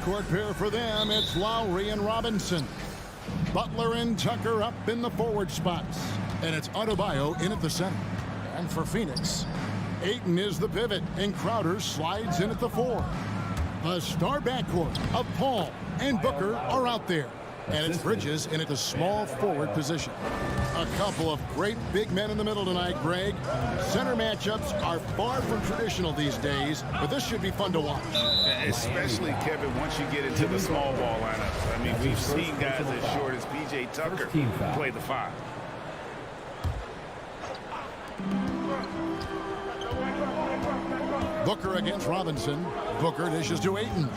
backcourt pair for them. It's Lowry and Robinson. Butler and Tucker up in the forward spots. And it's Adebayo in at the center. And for Phoenix, Ayton is the pivot, and Crowder slides in at the 4. The star backcourt of Paul and Booker are out there. And it's Bridges in at the small forward position. A couple of great big men in the middle tonight, Greg. Center matchups are far from traditional these days, but this should be fun to watch. Especially, Kevin, once you get into the small ball lineups. I mean, we've seen guys as short as P.J. Tucker play the 5. Booker against Robinson. Booker dishes to Ayton.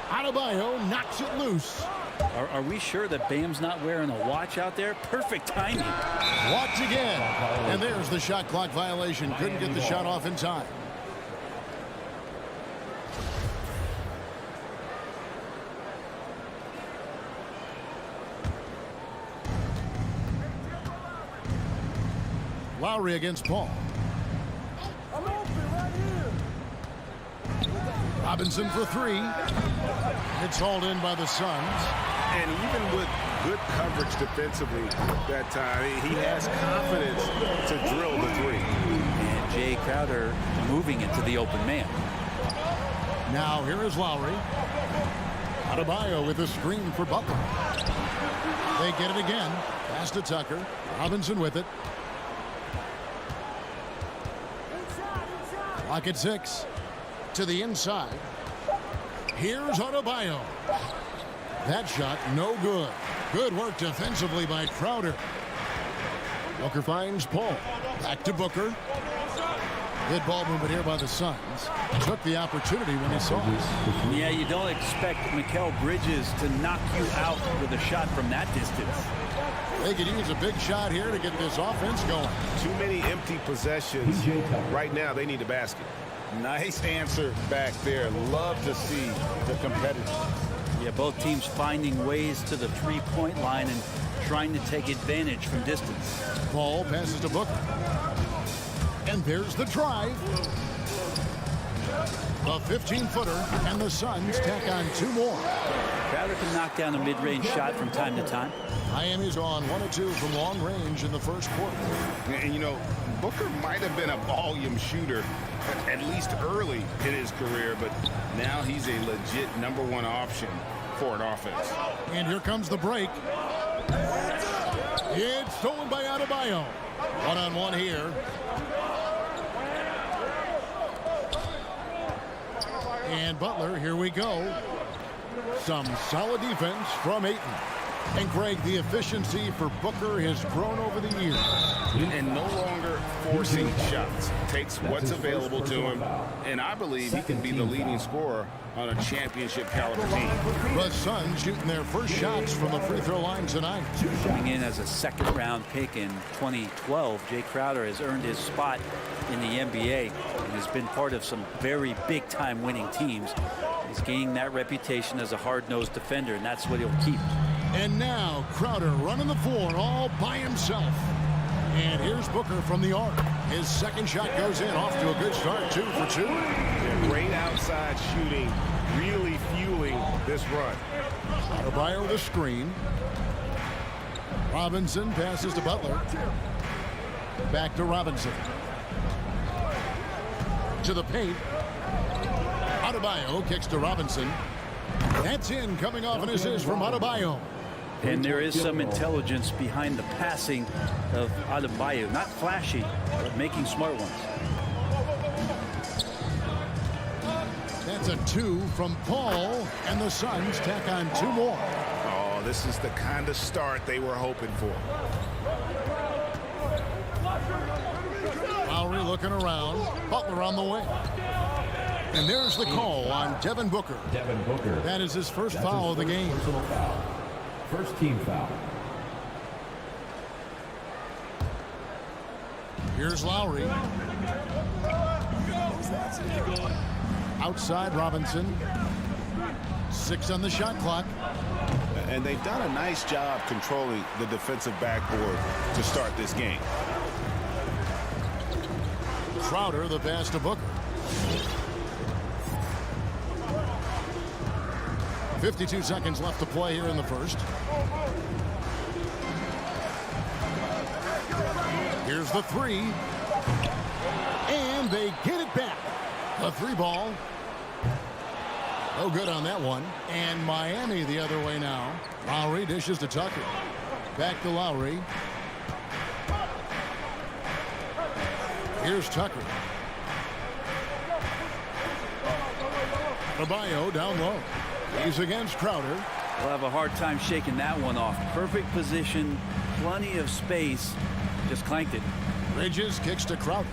Adebayo knocks it loose. Are we sure that Bam's not wearing a watch out there? Perfect timing. Watch again. And there's the shot clock violation. Couldn't get the shot off in time. Lowry against Paul. Robinson for 3. It's hauled in by the Suns. And even with good coverage defensively that time, he has confidence to drill the 3. And Jay Crowder moving into the open man. Now here is Lowry. Adebayo with a screen for Butler. They get it again. Pass to Tucker. Robinson with it. Clock at 6. To the inside. Here's Adebayo. That shot no good. Good work defensively by Crowder. Booker finds Paul. Back to Booker. Good ball movement here by the Suns. Took the opportunity when he saw it. Yeah, you don't expect Mikal Bridges to knock you out with a shot from that distance. They could use a big shot here to get this offense going. Too many empty possessions. Right now, they need a basket. Nice answer back there. Love to see the competitors. Yeah, both teams finding ways to the three-point line and trying to take advantage from distance. Ball passes to Booker. And there's the drive. A 15-footer, and the Suns tack on 2 more. Crowder can knock down a mid-range shot from time to time. Miami's on 1 of 2 from long range in the first quarter. And, you know, Booker might have been a volume shooter, at least early in his career, but now he's a legit #1 option for an offense. And here comes the break. It's stolen by Adebayo. One-on-one here. And Butler, here we go. Some solid defense from Ayton. And Greg, the efficiency for Booker has grown over the years. And no longer forcing shots. Takes what's available to him. And I believe he can be the leading scorer on a championship caliber team. The Suns shooting their first shots from the free throw line tonight. Coming in as a second-round pick in 2012, Jay Crowder has earned his spot in the NBA and has been part of some very big-time winning teams. He's gaining that reputation as a hard-nosed defender, and that's what he'll keep. And now Crowder running the floor all by himself. And here's Booker from the arc. His second shot goes in, off to a good start, 2 for 2. Yeah, great outside shooting, really fueling this run. Adebayo with a screen. Robinson passes to Butler. Back to Robinson. To the paint. Adebayo kicks to Robinson. That's in, coming off an assist from Adebayo. And there is some intelligence behind the passing of Adebayo. Not flashy, but making smart ones. That's a 2 from Paul, and the Suns tack on 2 more. Oh, this is the kind of start they were hoping for. Lowry looking around. Butler on the way. And there's the call on Devin Booker. That is his first foul of the game. First team foul. Here's Lowry. Outside Robinson. 6 on the shot clock. And they've done a nice job controlling the defensive backboard to start this game. Crowder, the pass to Booker. 52 seconds left to play here in the first. Here's the three. And they get it back. The three ball. No good on that one. And Miami the other way now. Lowry dishes to Tucker. Back to Lowry. Here's Tucker. Adebayo down low. He's against Crowder. We'll have a hard time shaking that one off. Perfect position, plenty of space. Just clanked it. Bridges kicks to Crowder.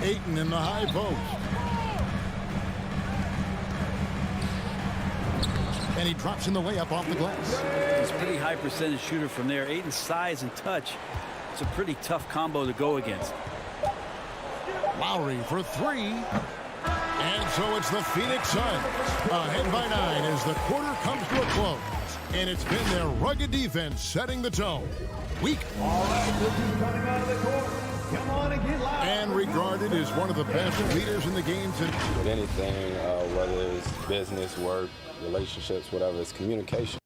Ayton in the high post. And he drops in the layup off the glass. He's a pretty high percentage shooter from there. Ayton's size and touch. It's a pretty tough combo to go against. Lowry for three. And so it's the Phoenix Suns ahead by 9 as the quarter comes to a close. And it's been their rugged defense setting the tone. Weak. All right, this is coming out of the court. Come on and get loud. And regarded as one of the best leaders in the game today. With anything, whether it's business, work, relationships, whatever, it's communication.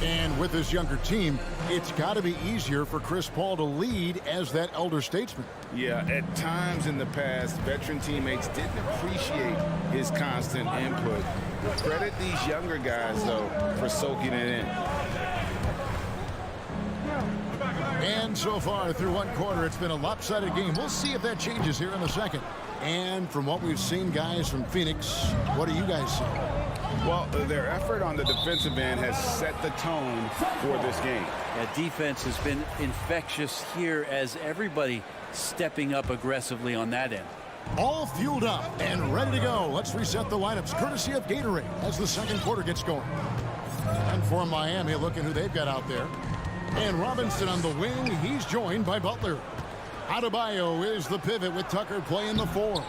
And with this younger team, it's got to be easier for Chris Paul to lead as that elder statesman. Yeah, at times in the past, veteran teammates didn't appreciate his constant input. Credit these younger guys, though, for soaking it in. And so far through one quarter, it's been a lopsided game. We'll see if that changes here in the second. And from what we've seen, guys, from Phoenix, what do you guys see? Well, their effort on the defensive end has set the tone for this game. Yeah, defense has been infectious here as everybody stepping up aggressively on that end. All fueled up and ready to go. Let's reset the lineups courtesy of Gatorade as the second quarter gets going. And for Miami, look at who they've got out there. And Robinson on the wing. He's joined by Butler. Adebayo is the pivot with Tucker playing the 4.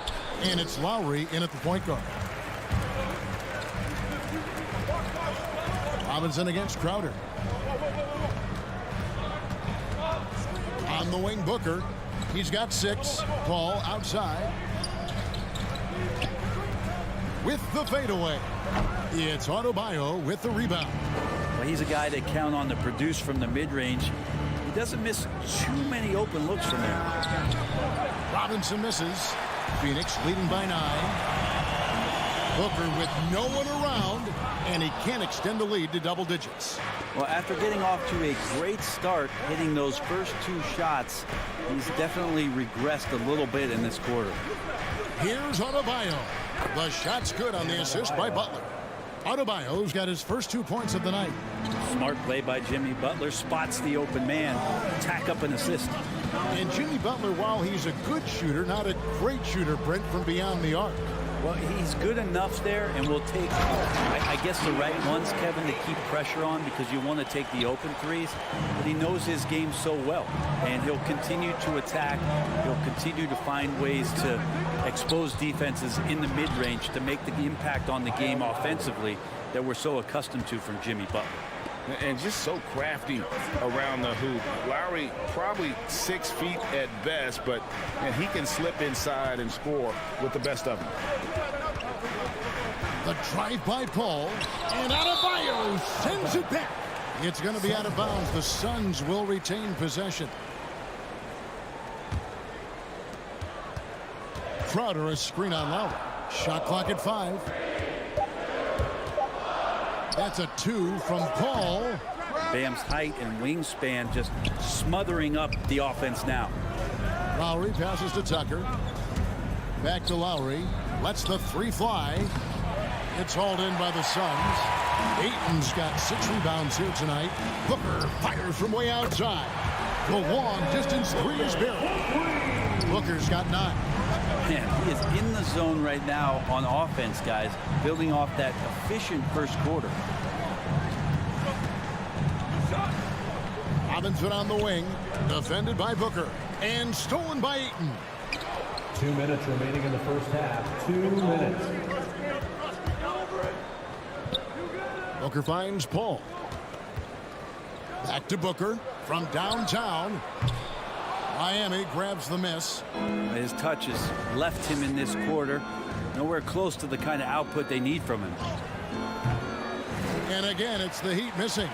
And it's Lowry in at the point guard. Robinson against Crowder. On the wing, Booker. He's got 6. Paul outside. With the fadeaway. It's Adebayo with the rebound. Well, he's a guy that count on to produce from the mid-range. He doesn't miss too many open looks from there. Robinson misses. Phoenix leading by 9. Booker with no one around, and he can't extend the lead to double digits. Well, after getting off to a great start, hitting those first 2 shots, he's definitely regressed a little bit in this quarter. Here's Adebayo. The shot's good on the assist by Butler. Adebayo's got his first 2 points of the night. Smart play by Jimmy Butler. Spots the open man. Tack up an assist. And Jimmy Butler, while he's a good shooter, not a great shooter, Brent, from beyond the arc. Well, he's good enough there, and will take, I guess, the right ones, Kevin, to keep pressure on because you want to take the open threes. But he knows his game so well, and he'll continue to attack. He'll continue to find ways to expose defenses in the mid-range to make the impact on the game offensively that we're so accustomed to from Jimmy Butler. And just so crafty around the hoop. Lowry probably 6 feet at best, but he can slip inside and score with the best of them. The drive by Paul, and Adebayo sends it back. It's going to be out of bounds. The Suns will retain possession. Crowder, a screen on Lowry. Shot clock at 5. That's a 2 from Paul. Bam's height and wingspan just smothering up the offense now. Lowry passes to Tucker. Back to Lowry. Lets the 3 fly. It's hauled in by the Suns. Ayton's got 6 rebounds here tonight. Booker fires from way outside. The long distance 3 is buried. Booker's got 9. Man, he is in the zone right now on offense, guys, building off that efficient first quarter. Robinson on the wing, defended by Booker, and stolen by Ayton. 2 minutes remaining in the first half. 2 minutes. Booker finds Paul. Back to Booker from downtown. Miami grabs the miss. His touch has left him in this quarter. Nowhere close to the kind of output they need from him. And again, it's the Heat missing.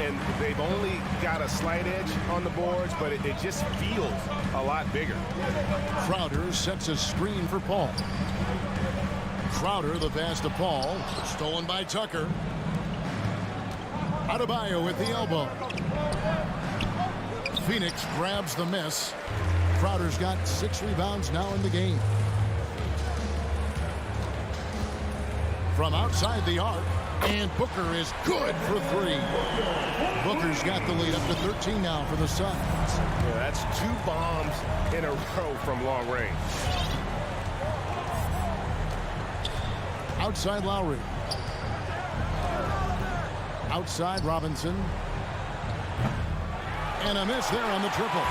And they've only got a slight edge on the boards, but it just feels a lot bigger. Crowder sets a screen for Paul. Crowder, the pass to Paul. Stolen by Tucker. Adebayo with the elbow. Phoenix grabs the miss. Crowder's got 6 rebounds now in the game. From outside the arc, and Booker is good for 3. Booker's got the lead up to 13 now for the Suns. Yeah, that's 2 bombs in a row from long range. Outside Lowry. Outside Robinson. And a miss there on the triple.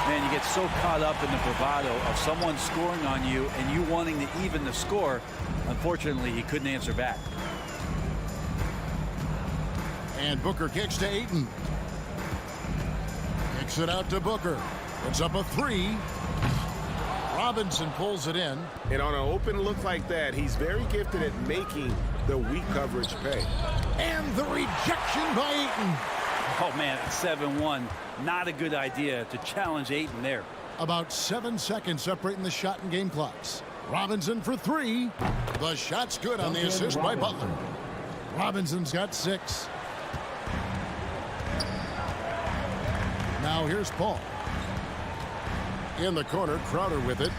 Man, you get so caught up in the bravado of someone scoring on you and you wanting to even the score. Unfortunately, he couldn't answer back. And Booker kicks to Ayton. Kicks it out to Booker. It's up a 3. Robinson pulls it in. And on an open look like that, he's very gifted at making the weak coverage pay. And the rejection by Ayton. Oh, man, at 7-1, not a good idea to challenge Ayton there. About 7 seconds separating the shot and game clocks. Robinson for 3. The shot's good on the assist by Butler. Robinson's got 6. Now here's Paul. In the corner, Crowder with it.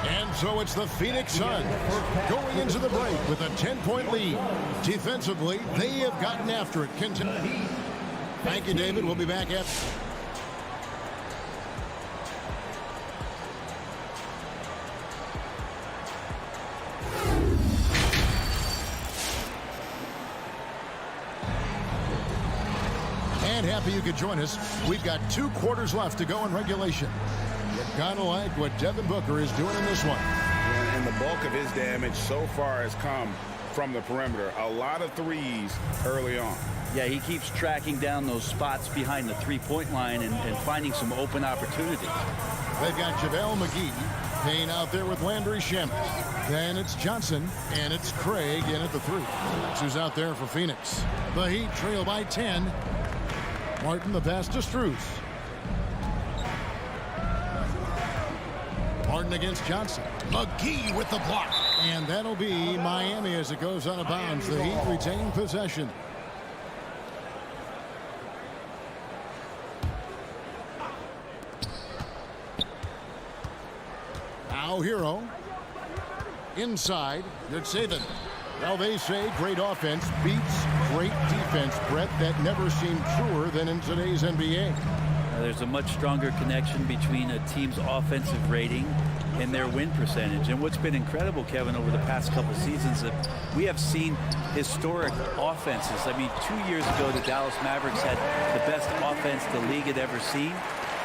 And so it's the Phoenix Suns going into the break with a 10-point lead. Defensively, they have gotten after it. Thank you, David. We'll be back after. And happy you could join us. We've got 2 quarters left to go in regulation. You're kind of like what Devin Booker is doing in this one. And the bulk of his damage so far has come from the perimeter. A lot of threes early on. Yeah, he keeps tracking down those spots behind the three-point line and finding some open opportunities. They've got JaVale McGee Payne out there with Landry Shamet. Then it's Johnson, and it's Craig in at the 3. That's who's out there for Phoenix. The Heat trail by 10. Martin the pass to Strus. Martin against Johnson. McGee with the block. And that'll be Miami as it goes out of bounds. The Heat retain possession. Now Hero. Inside. Good saving. Well, they say great offense beats great defense, Brett. That never seemed truer than in today's NBA. There's a much stronger connection between a team's offensive rating and their win percentage. And what's been incredible, Kevin, over the past couple seasons, that we have seen historic offenses. I mean, 2 years ago, the Dallas Mavericks had the best offense the league had ever seen.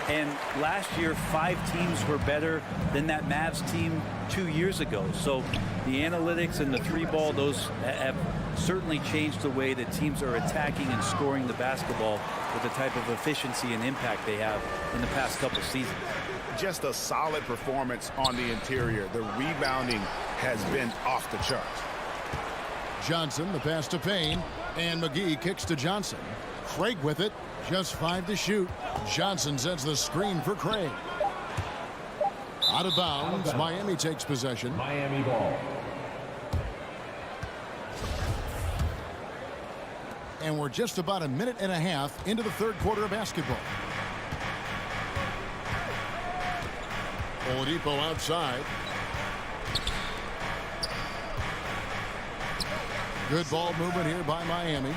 And last year, 5 teams were better than that Mavs team 2 years ago. So the analytics and the 3-ball, those have certainly changed the way that teams are attacking and scoring the basketball with the type of efficiency and impact they have in the past couple seasons. Just a solid performance on the interior. The rebounding has been off the charts. Johnson, the pass to Payne, and McGee kicks to Johnson. Craig with it, just 5 to shoot. Johnson sets the screen for Craig. Out of bounds, Miami takes possession. Miami ball. And we're just about a minute and a half into the third quarter of basketball. Oladipo outside. Good ball movement here by Miami.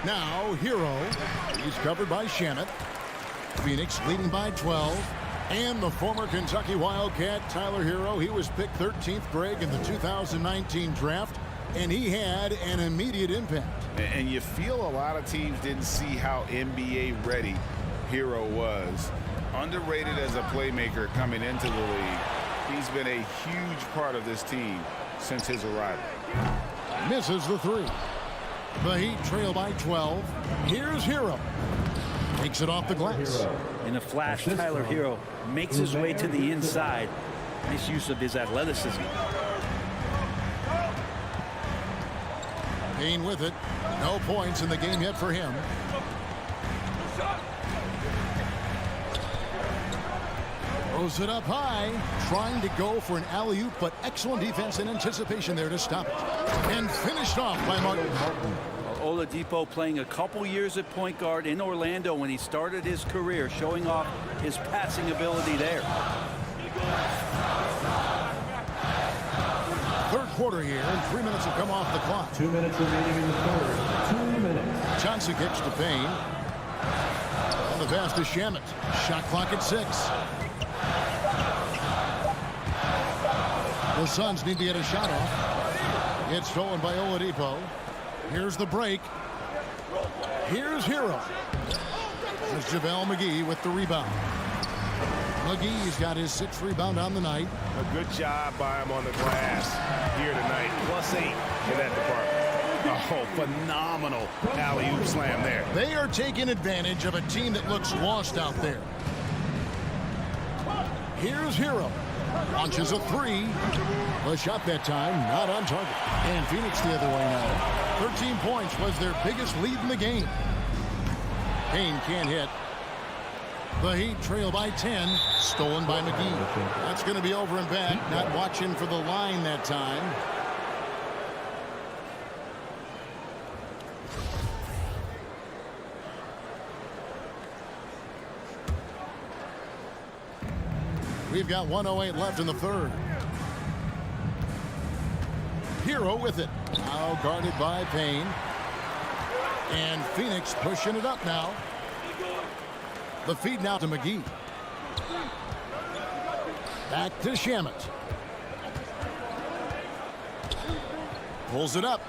Now Hero. He's covered by Shamet. Phoenix leading by 12. And the former Kentucky Wildcat, Tyler Hero. He was picked 13th, Greg, in the 2019 draft. And he had an immediate impact. And you feel a lot of teams didn't see how NBA ready Hero was. Underrated as a playmaker coming into the league. He's been a huge part of this team since his arrival. Misses the 3. The Heat trail by 12. Here's Hero. Takes it off the glass. In a flash, Tyler Hero makes his way to the inside. Nice use of his athleticism. Payne with it. No points in the game yet for him. Throws it up high. Trying to go for an alley-oop, but excellent defense and anticipation there to stop it. And finished off by Martin. Oladipo playing a couple years at point guard in Orlando when he started his career, showing off his passing ability there. Third quarter here, and 3 minutes have come off the clock. 2 minutes remaining in the third. 2 minutes. Johnson kicks to Payne. And the pass to Shamet. Shot clock at 6. The Suns need to get a shot off. It's stolen by Oladipo. Here's the break. Here's Hero. There's JaVale McGee with the rebound. McGee's got his 6th rebound on the night. A good job by him on the glass here tonight. +8 in that department. Oh, phenomenal alley-oop slam there. They are taking advantage of a team that looks lost out there. Here's Hero. Launches a 3. The shot that time not on target. And Phoenix the other way now. 13 points was their biggest lead in the game. Payne can't hit. The Heat trail by 10. Stolen by McGee. That's going to be over and back. Not watching for the line that time. We've got 1:08 left in the third. Hero with it. Now guarded by Payne. And Phoenix pushing it up now. The feed now to McGee. Back to Shamet. Pulls it up.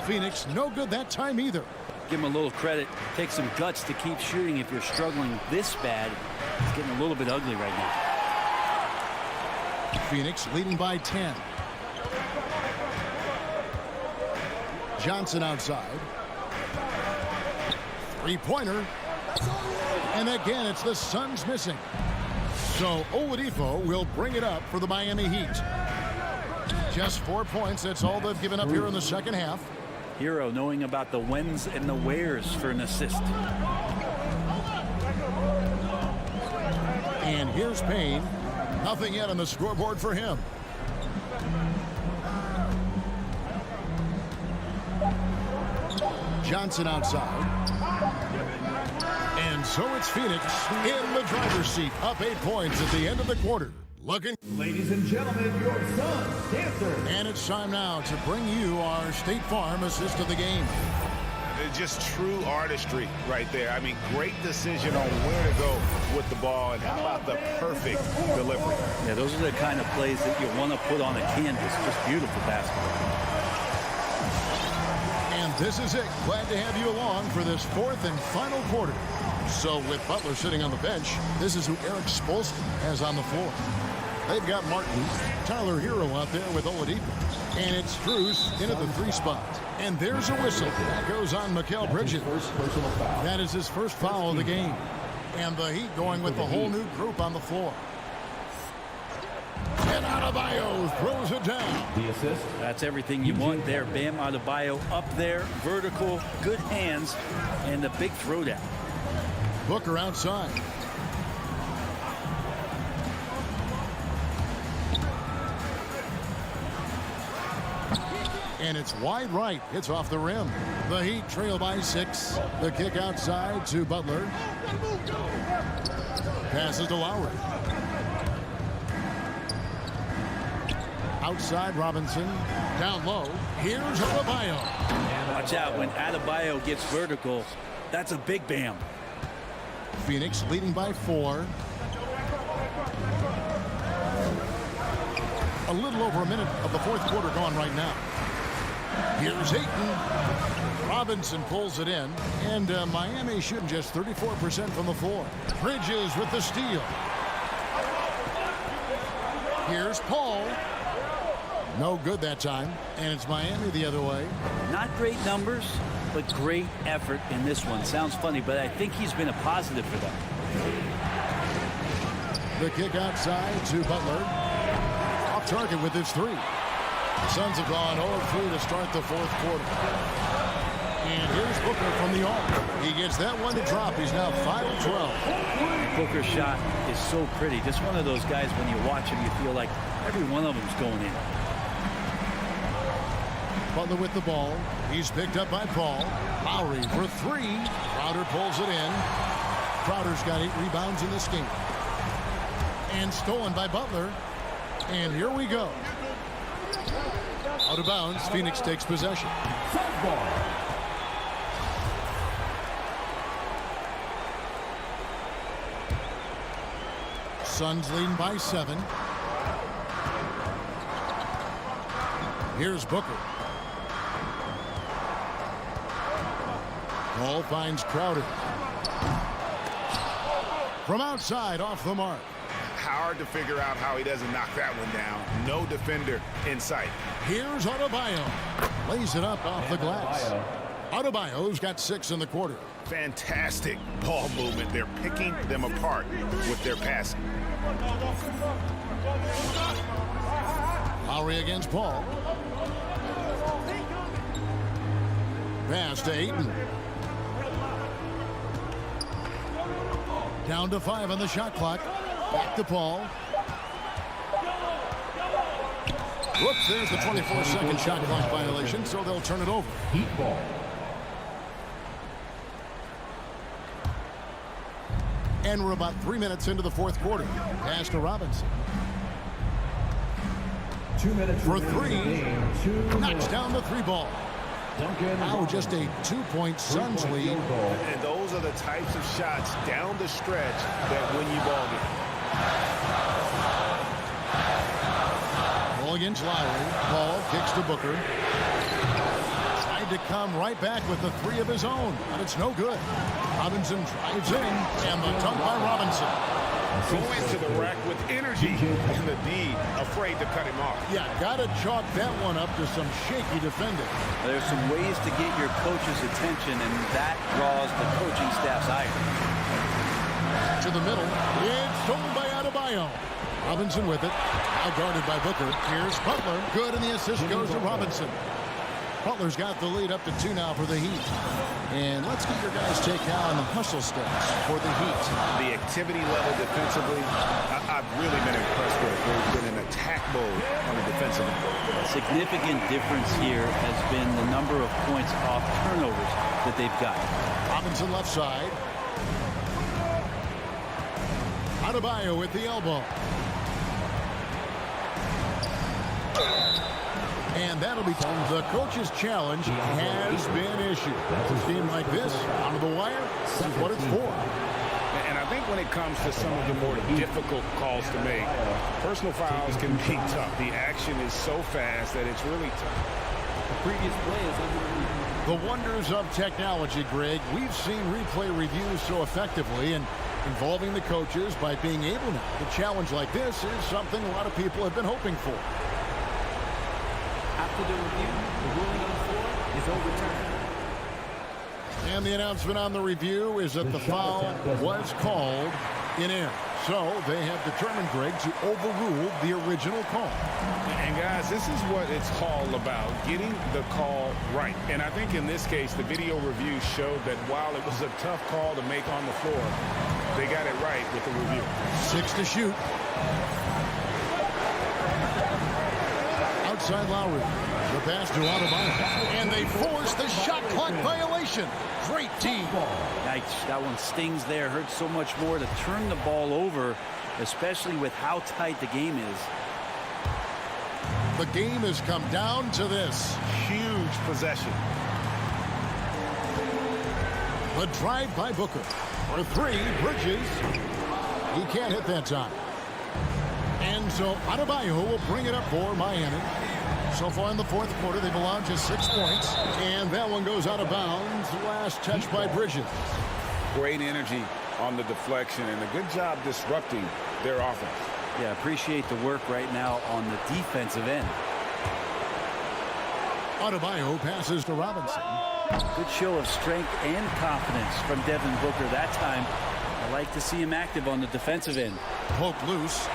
Phoenix no good that time either. Give him a little credit. Take some guts to keep shooting if you're struggling this bad. It's getting a little bit ugly right now. Phoenix leading by 10. Johnson outside. Three-pointer. And again, it's the Suns missing. So Oladipo will bring it up for the Miami Heat. Just 4 points. That's all they've given up here in the second half. Hero knowing about the whens and the wheres for an assist. And here's Payne. Nothing yet on the scoreboard for him. Johnson outside. And so it's Phoenix in the driver's seat, up 8 points at the end of the quarter. Looking. Ladies and gentlemen, your Suns dancer. And it's time now to bring you our State Farm assist of the game. It's just true artistry right there. I mean, great decision on where to go with the ball, and how about the perfect delivery. Yeah, those are the kind of plays that you want to put on a canvas. Just beautiful basketball. And this is it. Glad to have you along for this fourth and final quarter. So with Butler sitting on the bench, this is who Eric Spoelstra has on the floor. They've got Martin, Tyler Hero out there with Oladipo. And it's Strus into the 3 spot. And there's a whistle. That goes on Mikal Bridges. That is his first foul of the game. And the Heat going with the whole new group on the floor. And Adebayo throws it down. The assist. That's everything you want there. Bam Adebayo up there, vertical, good hands, and the big throwdown. Booker outside. And it's wide right. It's off the rim. The Heat trail by 6. The kick outside to Butler. Passes to Lowry. Outside Robinson. Down low. Here's Adebayo. Watch out when Adebayo gets vertical. That's a big bam. Phoenix leading by 4. A little over a minute of the fourth quarter gone right now. Here's Ayton. Robinson pulls it in. And Miami shooting just 34% from the floor. Bridges with the steal. Here's Paul. No good that time. And it's Miami the other way. Not great numbers, but great effort in this one. Sounds funny, but I think he's been a positive for them. The kick outside to Butler. Off target with his three. The Suns have gone 0-3 to start the fourth quarter. And here's Booker from the arc. He gets that one to drop. He's now 5 of 12. Booker's shot is so pretty. Just one of those guys, when you watch him, you feel like every one of them's going in. Butler with the ball. He's picked up by Paul. Lowry for three. Crowder pulls it in. Crowder's got 8 rebounds in this game. And stolen by Butler. And here we go. Out of bounds. Phoenix takes possession. Suns leading by 7. Here's Booker. Ball finds Crowder. From outside, off the mark. Hard to figure out how he doesn't knock that one down. No defender in sight. Here's Adebayo. Lays it up off the glass. Adebayo's got 6 in the quarter. Fantastic ball movement. They're picking them apart with their passing. Lowry against Paul. Pass to Ayton. Down to 5 on the shot clock. Back to Paul. Whoops, there's the 24-second shot clock violation, so they'll turn it over. Heat ball. And we're about 3 minutes into the fourth quarter. Pass to Robinson. 2 minutes For remaining in the three. game. Knocks down the 3 ball. Now just a 2-point Suns lead. And those are the types of shots down the stretch that win you ball games. Ball against Lowry. Paul kicks to Booker. Tried to come right back with the 3 of his own, but it's no good. Robinson drives in, and the dunk by Robinson. Going to the rack with energy, and the D afraid to cut him off. Yeah, gotta chalk that one up to some shaky defending. There's some ways to get your coach's attention, and that draws the coaching staff's ire. To the middle. It's stolen by Adebayo. Robinson with it. Now guarded by Booker. Here's Butler. Good, and the assist goes to Robinson. Butler's got the lead up to 2 now for the Heat. And let's get your guys' take now on the hustle stats for the Heat. The activity level defensively, I've really been impressed with. They've been in attack mode on the defensive end. A significant difference here has been the number of points off turnovers that they've got. Robinson left side. Adebayo with the elbow. And that'll be the coach's challenge has been issued. A team like this, out of the wire, this is what it's for. And I think when it comes to some of the more difficult calls to make, personal fouls can be tough. The action is so fast that it's really tough. The previous play is the wonders of technology, Greg. We've seen replay reviews so effectively, and involving the coaches by being able now to challenge like this is something a lot of people have been hoping for. After the review, the ruling on the floor is overturned. And the announcement on the review is that the foul was called in air. So they have determined, Greg, to overrule the original call. And guys, this is what it's all about, getting the call right. And I think in this case, the video review showed that while it was a tough call to make on the floor, they got it right with the review. 6 to shoot. Outside Lowry. The pass to Adebayo. And they force the shot clock violation. Great team. Yikes, that one stings there. Hurts so much more to turn the ball over, especially with how tight the game is. The game has come down to this. Huge possession. The drive by Booker. For 3, Bridges. He can't hit that time. And so Adebayo will bring it up for Miami. So far in the fourth quarter, they've allowed just 6 points. And that one goes out of bounds. Last touch by Bridges. Great energy on the deflection and a good job disrupting their offense. Yeah, appreciate the work right now on the defensive end. Adebayo passes to Robinson. Good show of strength and confidence from Devin Booker that time. I like to see him active on the defensive end. Poke loose.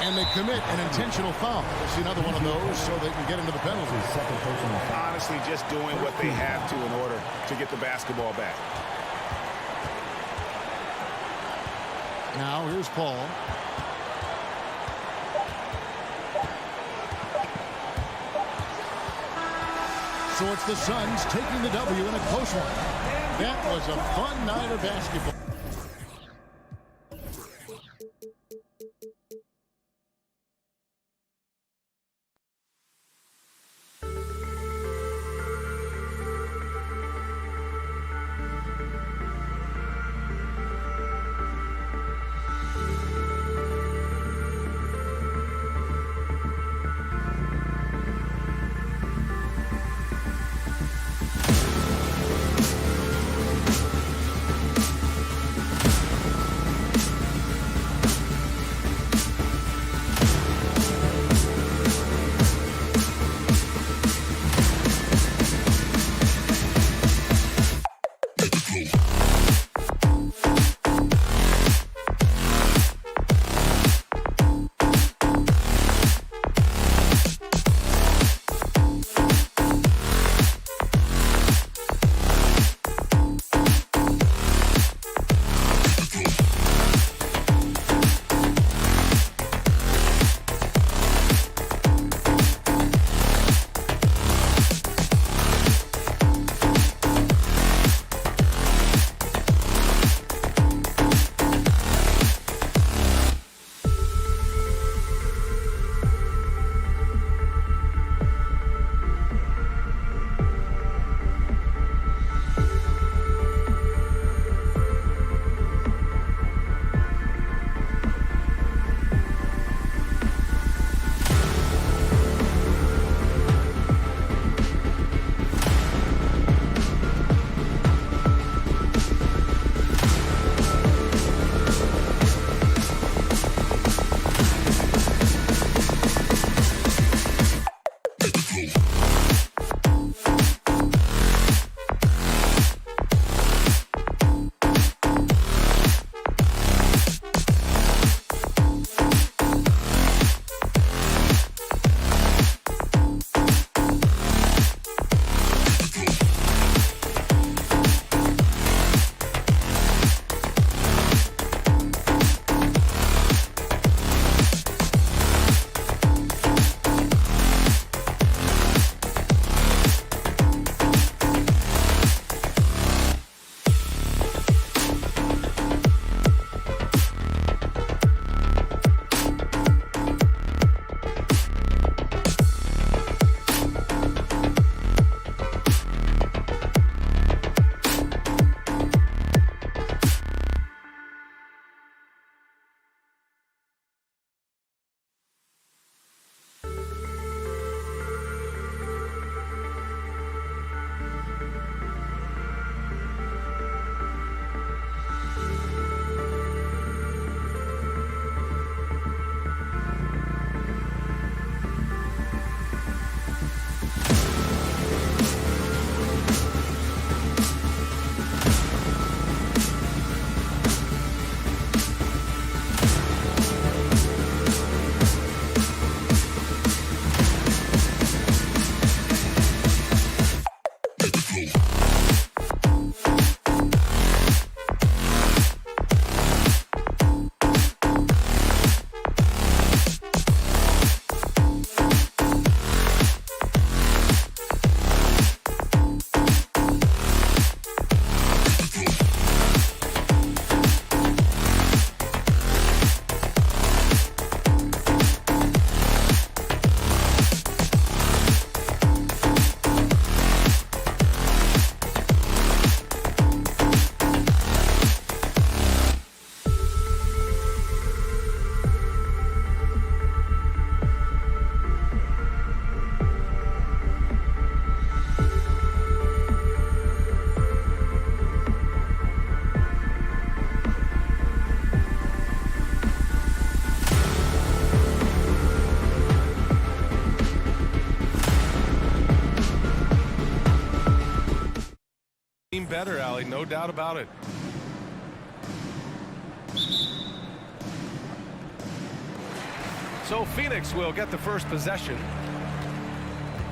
And they commit an intentional foul. We'll see another one of those so they can get into the penalties. Second personal foul. Honestly, just doing what they have to in order to get the basketball back. Now here's Paul. So it's the Suns taking the W in a close one. That was a fun night of basketball. better, Allie. No doubt about it. So Phoenix will get the first possession.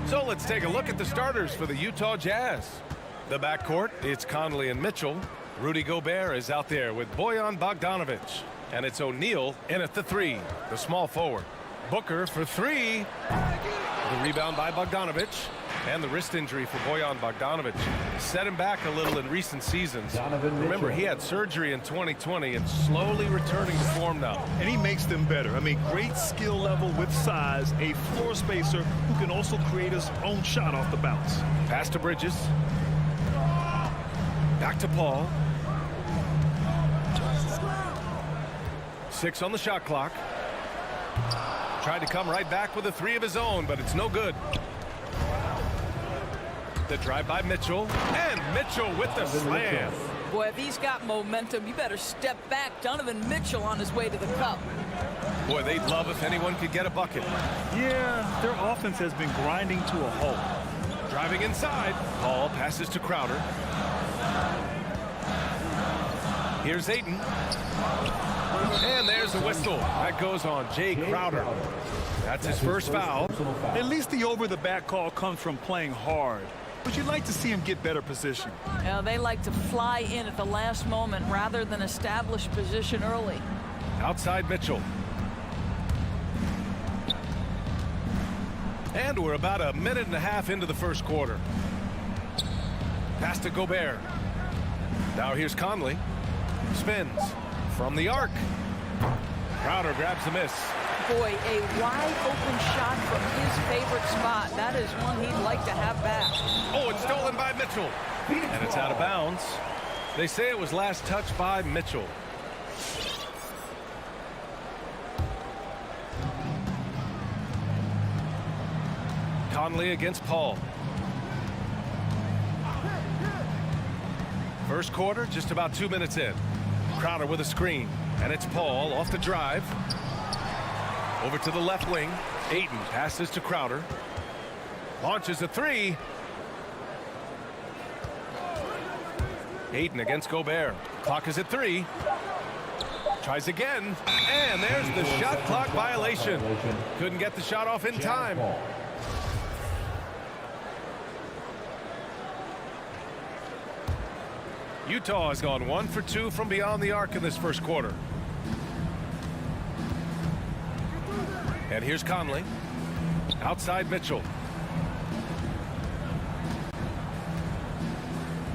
So let's take a look at the starters for the Utah Jazz. The backcourt, it's Conley and Mitchell. Rudy Gobert is out there with Bojan Bogdanovic. And it's O'Neal in at the 3, the small forward. Booker for 3. The rebound by Bogdanovic. And the wrist injury for Bojan Bogdanovic set him back a little in recent seasons. Remember, he had surgery in 2020 and slowly returning to form now. And he makes them better. I mean, great skill level with size, a floor spacer who can also create his own shot off the bounce. Pass to Bridges. Back to Paul. 6 on the shot clock. Tried to come right back with a 3 of his own, but it's no good. The drive by Mitchell, and Mitchell with the slam. Boy, if he's got momentum, you better step back. Donovan Mitchell on his way to the cup. Boy, they'd love if anyone could get a bucket. Yeah, their offense has been grinding to a halt. Driving inside. Paul passes to Crowder. Here's Ayton. And there's the whistle. That goes on Jay Crowder. That's his first foul. At least the over-the-back call comes from playing hard. But you'd like to see him get better position. Yeah, they like to fly in at the last moment rather than establish position early. Outside Mitchell. And we're about a minute and a half into the first quarter. Pass to Gobert. Now here's Conley. Spins from the arc. Crowder grabs the miss. Boy, a wide open shot from his favorite spot. That is one he'd like to have back. Oh, it's stolen by Mitchell. And it's out of bounds. They say it was last touched by Mitchell. Conley against Paul. First quarter, just about 2 minutes in. Crowder with a screen. And it's Paul off the drive. Over to the left wing. Ayton passes to Crowder. Launches a 3. Ayton against Gobert. Clock is at 3. Tries again. And there's the shot clock violation. Couldn't get the shot off in time. Utah has gone 1 for 2 from beyond the arc in this first quarter. And here's Conley. Outside Mitchell.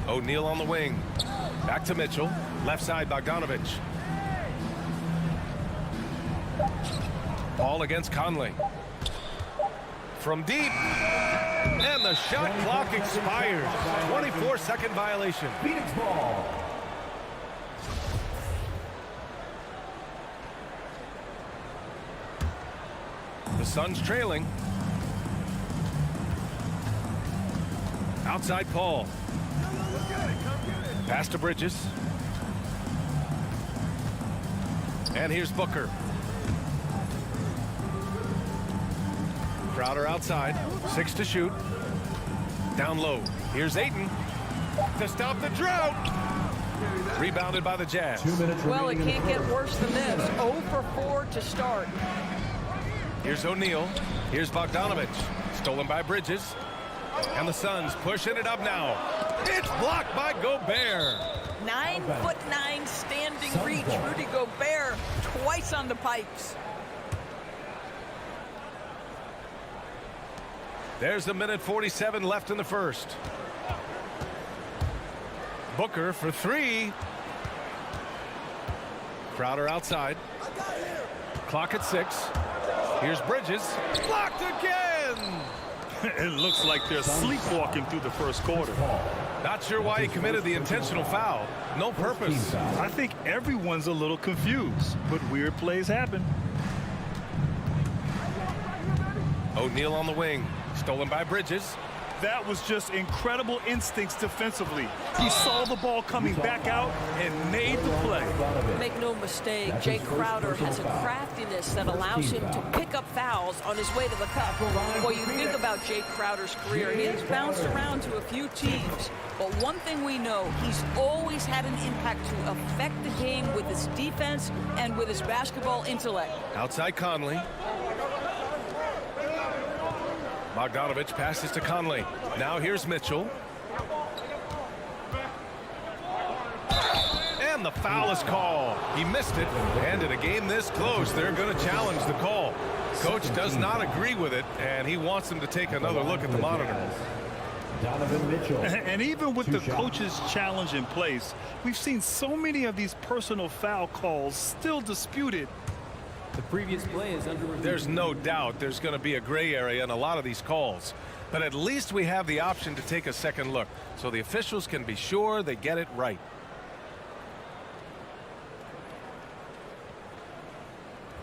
O'Neal on the wing. Back to Mitchell. Left side Bogdanovic. Paul against Conley. From deep. And the shot clock expires. 24-second violation. Phoenix ball. The Suns trailing. Outside Paul. Pass to Bridges. And here's Booker. Crowder outside. 6 to shoot. Down low. Here's Ayton to stop the drought. Rebounded by the Jazz. 2 minutes Well, it remaining in can't the get worse than this. 0 for 4 to start. Here's O'Neal. Here's Bogdanovic. Stolen by Bridges. And the Suns pushing it up now. It's blocked by Gobert. 9'9" standing reach. Rudy Gobert twice on the pipes. There's a minute 47 left in the first. Booker for 3. Crowder outside. Clock at 6. Here's Bridges. Blocked again! It looks like they're sleepwalking through the first quarter. Not sure why he committed the intentional foul. No purpose. I think everyone's a little confused, but weird plays happen. O'Neal on the wing. Stolen by Bridges. That was just incredible instincts defensively. He saw the ball coming back out and made the play. Make no mistake, Jay Crowder has a craftiness that allows him to pick up fouls on his way to the cup. Well, you think about Jay Crowder's career, he has bounced around to a few teams, but one thing we know, he's always had an impact to affect the game with his defense and with his basketball intellect. Outside Conley. Bogdanovich passes to Conley. Now here's Mitchell. And the foul is called. He missed it. And in a game this close, they're going to challenge the call. Coach does not agree with it, and he wants them to take another look at the monitor. And even with the coach's challenge in place, we've seen so many of these personal foul calls still disputed. The previous play is under review. There's no doubt there's going to be a gray area in a lot of these calls. But at least we have the option to take a second look, so the officials can be sure they get it right.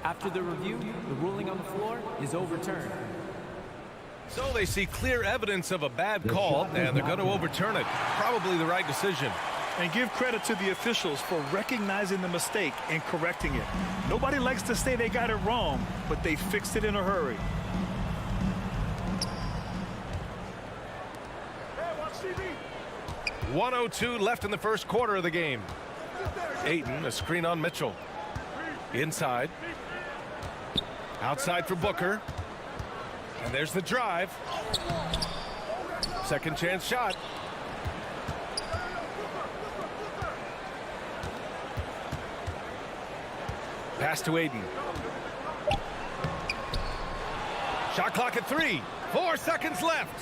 After the review, the ruling on the floor is overturned. So they see clear evidence of a bad call, and they're going to overturn it. Probably the right decision. And give credit to the officials for recognizing the mistake and correcting it. Nobody likes to say they got it wrong, but they fixed it in a hurry. .102 left in the first quarter of the game. Ayton, a screen on Mitchell. Inside. Outside for Booker. And there's the drive. Second chance shot. Pass to Ayton. Shot clock at 3. 4 seconds left.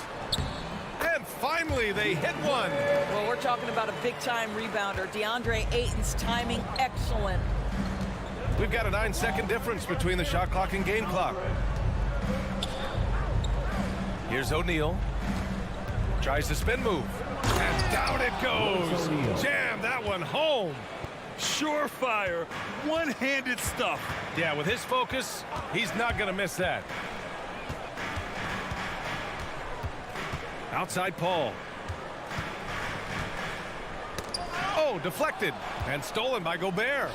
And finally they hit one. Well, we're talking about a big-time rebounder. DeAndre Ayton's timing excellent. We've got a 9-second difference between the shot clock and game clock. Here's O'Neal. Tries the spin move. And down it goes. Jam that one home. Surefire, one-handed stuff. Yeah, with his focus, he's not going to miss that. Outside Paul. Oh, deflected and stolen by Gobert.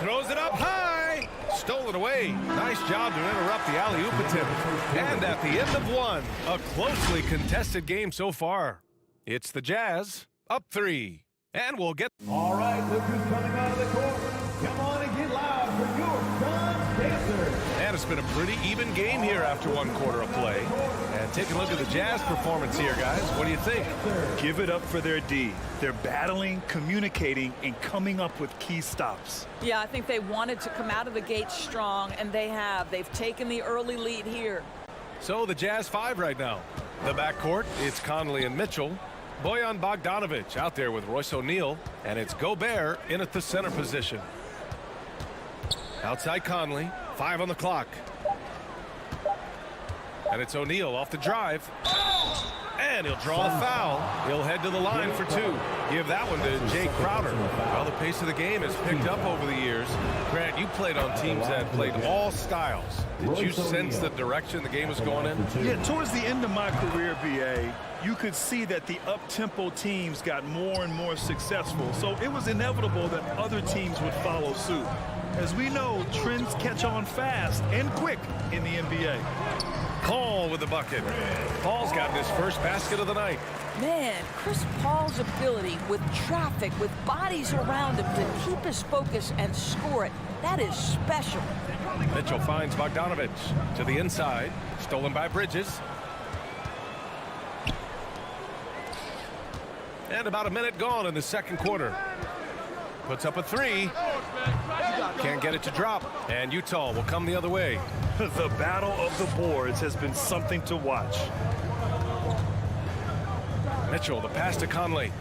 Throws it up high. Stolen away. Nice job to interrupt the alley-oop attempt. And at the end of one, a closely contested game so far. It's the Jazz up 3. And we'll get... All right, look who's coming out of the court. Come on and get loud for your Sun Dancers. And it's been a pretty even game here after one quarter of play. And take a look at the Jazz performance here, guys. What do you think? Give it up for their D. They're battling, communicating, and coming up with key stops. Yeah, I think they wanted to come out of the gate strong, and they have. They've taken the early lead here. So the Jazz 5 right now. The backcourt, it's Conley and Mitchell. Bojan Bogdanovich out there with Royce O'Neal, and it's Gobert in at the center position. Outside Conley, 5 on the clock. And it's O'Neal off the drive. And he'll draw the foul. He'll head to the line for 2. Give that one to Jay Crowder. Well, the pace of the game has picked up over the years. Grant, you played on teams that played all styles. Did you sense the direction the game was going in? Yeah, towards the end of my career, BA, you could see that the up-tempo teams got more and more successful. So it was inevitable that other teams would follow suit. As we know, trends catch on fast and quick in the NBA. Paul with the bucket. Paul's gotten his first basket of the night. Man, Chris Paul's ability with traffic, with bodies around him to keep his focus and score it, that is special. Mitchell finds Bogdanovich to the inside. Stolen by Bridges. And about a minute gone in the second quarter. Puts up a 3. Can't get it to drop. And Utah will come the other way. The battle of the boards has been something to watch. Mitchell, the pass to Conley.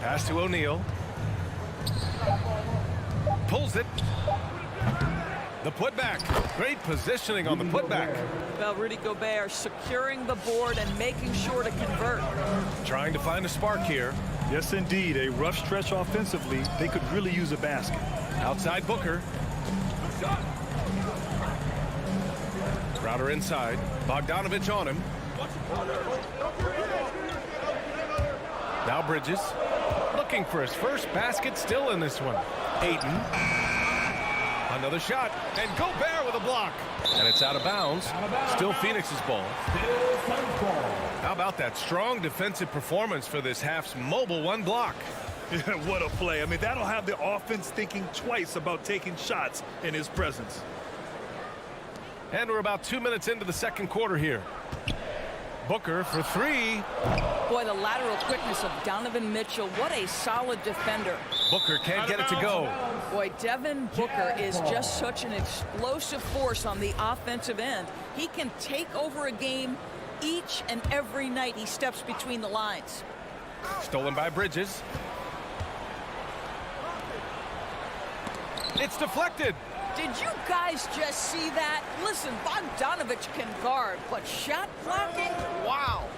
Pass to O'Neal. Pulls it. The putback. Great positioning on the putback. Well, Rudy Gobert securing the board and making sure to convert. Trying to find a spark here. Yes, indeed. A rough stretch offensively. They could really use a basket. Outside Booker. Crowder inside. Bogdanovich on him. Now Bridges. Looking for his first basket, still in this one. Ayton. Another shot. And Gobert with a block. And it's out of bounds. Still Phoenix's ball. How about that strong defensive performance for this half's mobile one block? What a play. I mean, that'll have the offense thinking twice about taking shots in his presence. And we're about 2 minutes into the second quarter here. Booker for three. Boy, the lateral quickness of Donovan Mitchell. What a solid defender. Booker can't get it to go. Boy, Devin Booker is just such an explosive force on the offensive end. He can take over a game each and every night he steps between the lines. Stolen by Bridges. It's deflected. Did you guys just see that? Listen, Bogdanovich can guard, but shot blocking? Wow.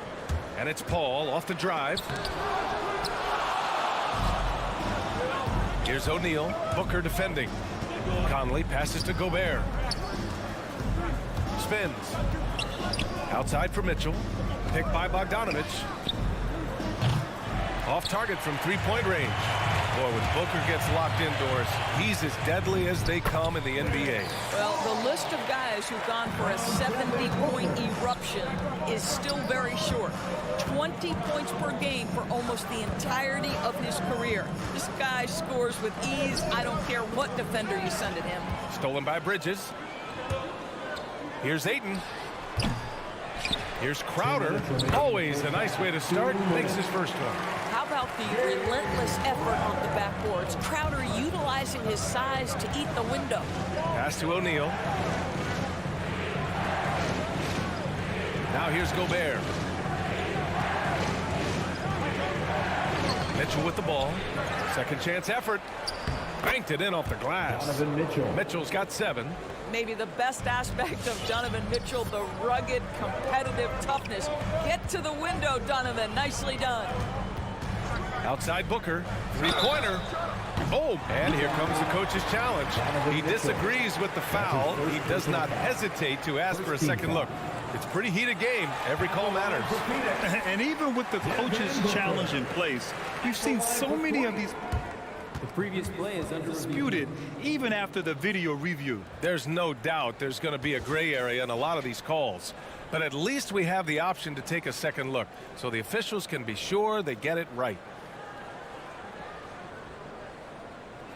And it's Paul off the drive. Here's O'Neal. Booker defending. Conley passes to Gobert. Spins. Outside for Mitchell. Picked by Bogdanovich. Off target from three-point range. Boy, when Booker gets locked indoors, he's as deadly as they come in the NBA. Well, the list of guys who've gone for a 70-point eruption is still very short. 20 points per game for almost the entirety of his career. This guy scores with ease. I don't care what defender you send at him. Stolen by Bridges. Here's Ayton. Here's Crowder. Always a nice way to start. Makes his first one. How about the relentless effort on the backboards? Crowder utilizing his size to eat the window. Pass to O'Neal. Now here's Gobert. Mitchell with the ball. Second chance effort. Banked it in off the glass. Donovan Mitchell. Mitchell's got 7. Maybe the best aspect of Donovan Mitchell, the rugged, competitive toughness. Get to the window, Donovan. Nicely done. Outside Booker. Three-pointer. Oh, and here comes the coach's challenge. He disagrees with the foul. He does not hesitate to ask for a second look. It's a pretty heated game. Every call matters. And even with the coach's challenge in place, we've seen so many of these The previous play is disputed even after the video review. There's no doubt there's going to be a gray area in a lot of these calls. But at least we have the option to take a second look, so the officials can be sure they get it right.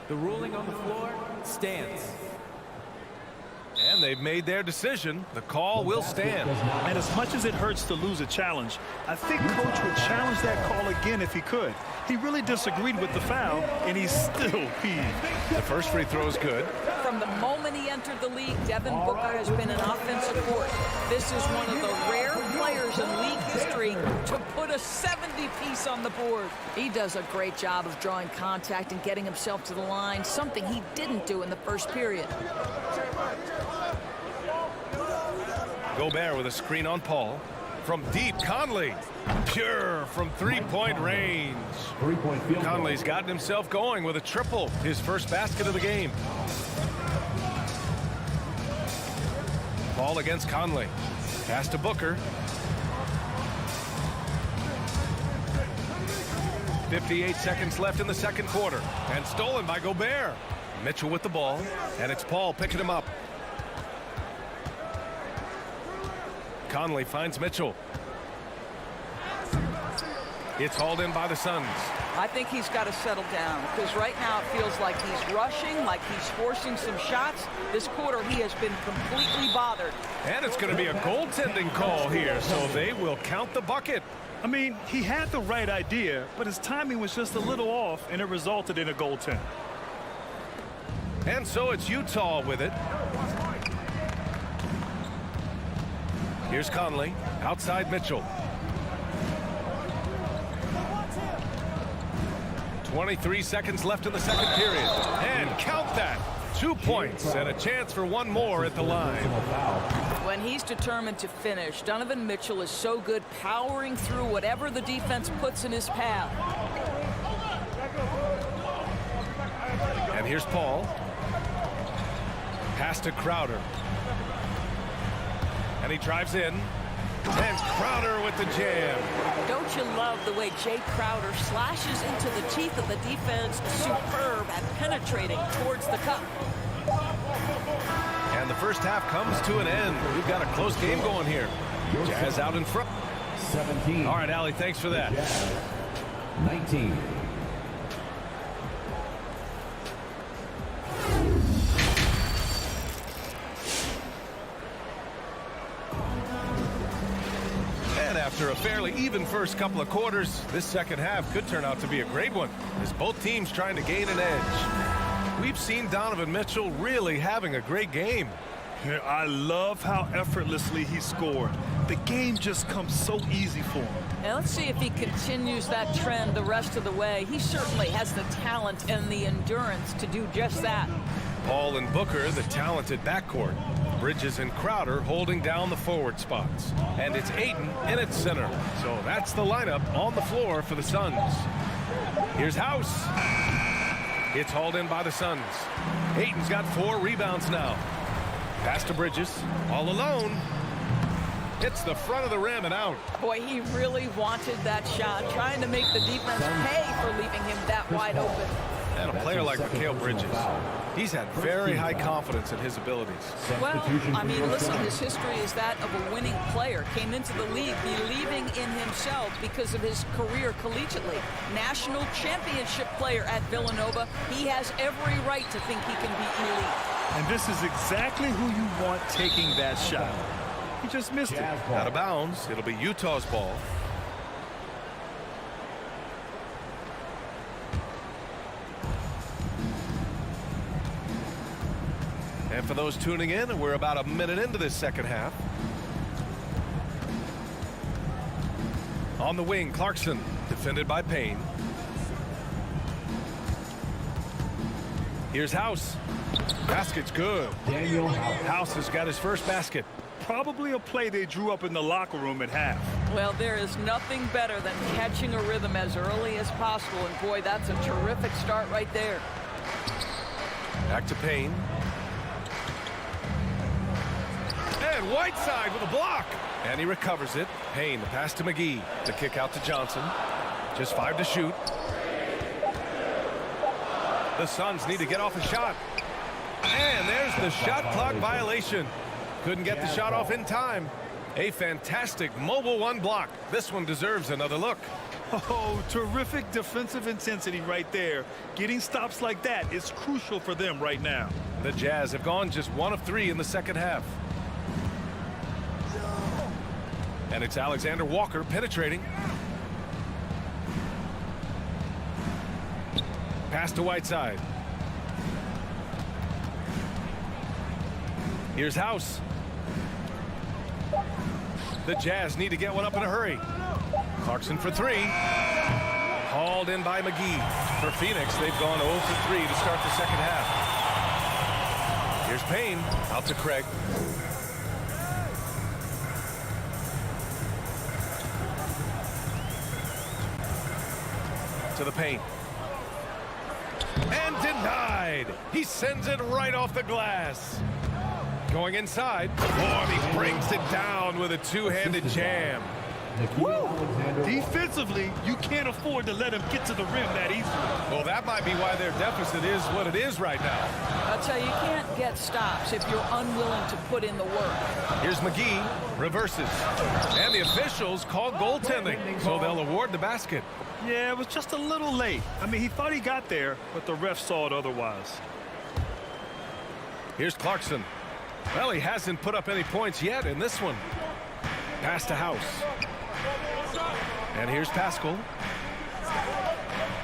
The ruling on the floor stands. And they've made their decision. The call will stand. And as much as it hurts to lose a challenge, I think Coach would challenge that call again if he could. He really disagreed with the foul, and he's still peeved. The first free throw is good. From the moment he entered the league, Devin Booker has been an offensive force. This is one of the rare players in league history to put a 70-piece on the board. He does a great job of drawing contact and getting himself to the line, something he didn't do in the first period. Gobert with a screen on Paul. From deep, Conley. Pure from three-point range. Three-point field goal. Conley's gotten himself going with a triple. His first basket of the game. Ball against Conley. Pass to Booker. 58 seconds left in the second quarter. And stolen by Gobert. Mitchell with the ball. And it's Paul picking him up. Conley finds Mitchell. It's hauled in by the Suns. I think he's got to settle down because right now it feels like he's rushing, like he's forcing some shots. This quarter he has been completely bothered. And it's going to be a goaltending call here, so they will count the bucket. I mean, he had the right idea, but his timing was just a little off, and it resulted in a goaltend. And so it's Utah with it. Here's Conley. Outside Mitchell. 23 seconds left in the second period. And count that. 2 points and a chance for one more at the line. When he's determined to finish, Donovan Mitchell is so good powering through whatever the defense puts in his path. here's Paul. Pass to Crowder. And he drives in. And Crowder with the jam. Don't you love the way Jay Crowder slashes into the teeth of the defense, superb at penetrating towards the cup. And the first half comes to an end. We've got a close game going here. Jazz out in front. 17. All right, Allie, thanks for that. 19. And after a fairly even first couple of quarters, this second half could turn out to be a great one, as both teams trying to gain an edge. We've seen Donovan Mitchell really having a great game. Yeah, I love how effortlessly he scored. The game just comes so easy for him. Now let's see if he continues that trend the rest of the way. He certainly has the talent and the endurance to do just that. Paul and Booker, the talented backcourt. Bridges and Crowder holding down the forward spots. And it's Ayton in its center. So that's the lineup on the floor for the Suns. Here's House. It's hauled in by the Suns. Ayton's got 4 rebounds now. Pass to Bridges, all alone. Hits the front of the rim and out. Boy, he really wanted that shot, trying to make the defense pay for leaving him that wide open. And a player like Mikal Bridges, he's had very high confidence in his abilities. Well, I mean, listen, his history is that of a winning player. Came into the league believing in himself because of his career collegiately. National championship player at Villanova. He has every right to think he can be elite. And this is exactly who you want taking that shot. He just missed it. Out of bounds. It'll be Utah's ball. And for those tuning in, we're about a minute into this second half. On the wing, Clarkson, defended by Payne. Here's House. Basket's good. Daniel House has got his first basket. Probably a play they drew up in the locker room at half. Well, there is nothing better than catching a rhythm as early as possible. And boy, that's a terrific start right there. Back to Payne. And Whiteside with a block. And he recovers it. Payne, the pass to McGee. The kick out to Johnson. Just 5 to shoot. The Suns need to get off a shot. And there's the shot clock violation. Couldn't get the shot off in time. A fantastic mobile 1 block. This one deserves another look. Oh, terrific defensive intensity right there. Getting stops like that is crucial for them right now. The Jazz have gone just 1 of 3 in the second half. And it's Alexander Walker penetrating. Pass to Whiteside. Here's House. The Jazz need to get one up in a hurry. Clarkson for 3. Hauled in by McGee. For Phoenix, they've gone 0 for 3 to start the second half. Here's Payne. Out to Craig. To the paint. And denied. He sends it right off the glass. Going inside. Oh, and he brings it down with a 2-handed jam. Woo! Defensively, you can't afford to let him get to the rim that easily. Well, that might be why their deficit is what it is right now. I'll tell you, you can't get stops if you're unwilling to put in the work. Here's McGee. Reverses. And the officials call goaltending, so they'll award the basket. Yeah, it was just a little late. I mean, he thought he got there, but the ref saw it otherwise. Here's Clarkson. Well, he hasn't put up any points yet in this one. Pass to House. And here's Pascal.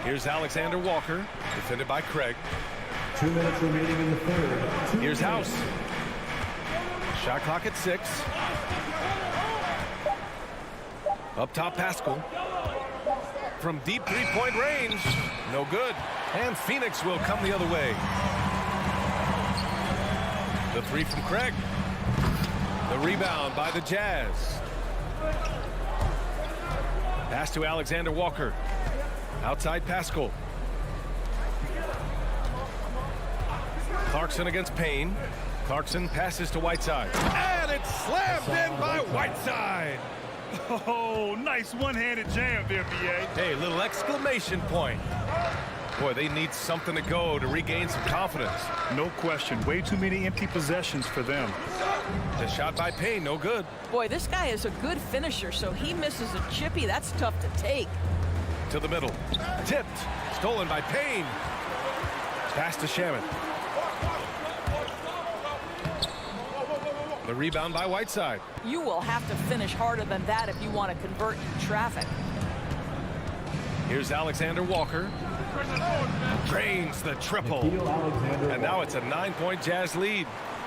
Here's Alexander Walker, defended by Craig. 2 minutes remaining in the third. Here's House. Shot clock at 6. Up top, Pascal. From deep 3-point range. No good. And Phoenix will come the other way. The 3 from Craig. The rebound by the Jazz. Pass to Alexander Walker. Outside Pascal. Clarkson against Payne. Clarkson passes to Whiteside. And it's slammed in by Whiteside. Oh, nice one-handed jam there, B.A. Hey, little exclamation point. Boy, they need something to go to regain some confidence. No question. Way too many empty possessions for them. The shot by Payne, no good. Boy, this guy is a good finisher, so he misses a chippy. That's tough to take. To the middle. Tipped. Stolen by Payne. Pass to Shaman. The rebound by Whiteside. You will have to finish harder than that if you want to convert in traffic. Here's Alexander Walker. Drains the triple. And now it's a 9-point Jazz lead.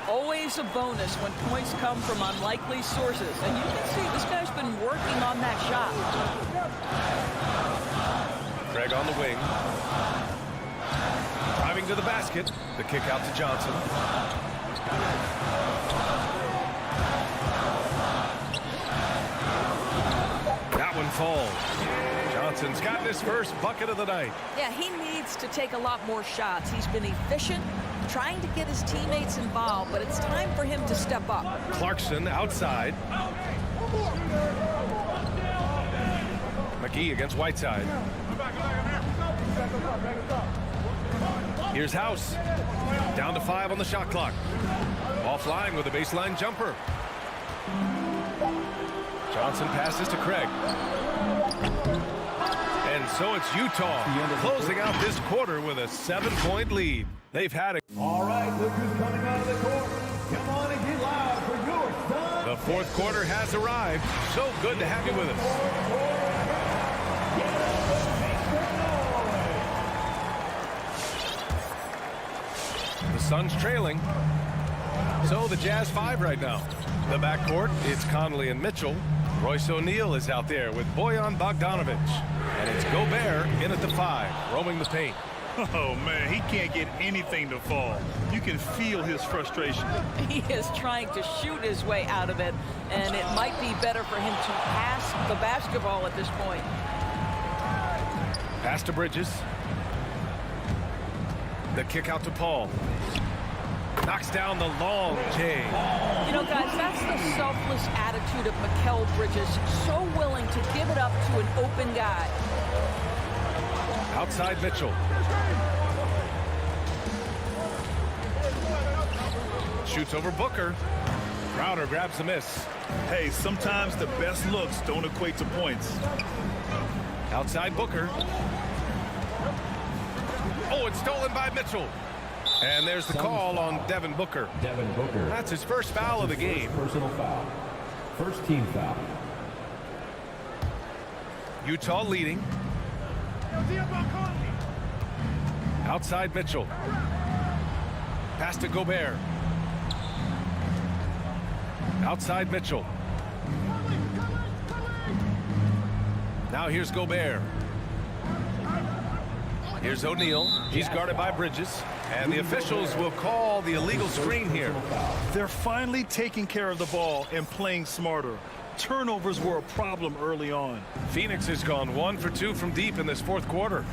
Always a bonus when points come from unlikely sources. And you can see this guy's been working on that shot. Craig on the wing. Driving to the basket. The kick out to Johnson. That one falls. Johnson's gotten his first bucket of the night. Yeah, he needs to take a lot more shots. He's been efficient, trying to get his teammates involved, but it's time for him to step up. Clarkson outside. McGee against Whiteside. Here's House. Down to 5 on the shot clock. Offline with a baseline jumper. Johnson passes to Craig. And so it's Utah closing out this quarter with a 7-point lead. They've had it. All right, look who's coming out of the court. Come on and get loud for your son. The fourth quarter has arrived. So good to have you with us. The Suns trailing. So the Jazz 5 right now. The backcourt, it's Conley and Mitchell. Royce O'Neal is out there with Bojan Bogdanovic. And it's Gobert in at the 5, roaming the paint. Oh, man, he can't get anything to fall. You can feel his frustration. He is trying to shoot his way out of it, and it might be better for him to pass the basketball at this point. Pass to Bridges. The kick out to Paul. Knocks down the long J. You know, guys, that's the selfless attitude of Mikal Bridges. So willing to give it up to an open guy. Outside Mitchell. Shoots over Booker. Crowder grabs the miss. Hey, sometimes the best looks don't equate to points. Outside Booker. Oh, it's stolen by Mitchell. And there's the call on Devin Booker. Devin Booker. That's his first foul of the game. Personal foul. First team foul. Utah leading. Outside Mitchell. Pass to Gobert. Outside Mitchell. Now here's Gobert. Here's O'Neal. He's guarded by Bridges. And the officials will call the illegal screen here. They're finally taking care of the ball and playing smarter. Turnovers were a problem early on. Phoenix has gone 1 for 2 from deep in this fourth quarter.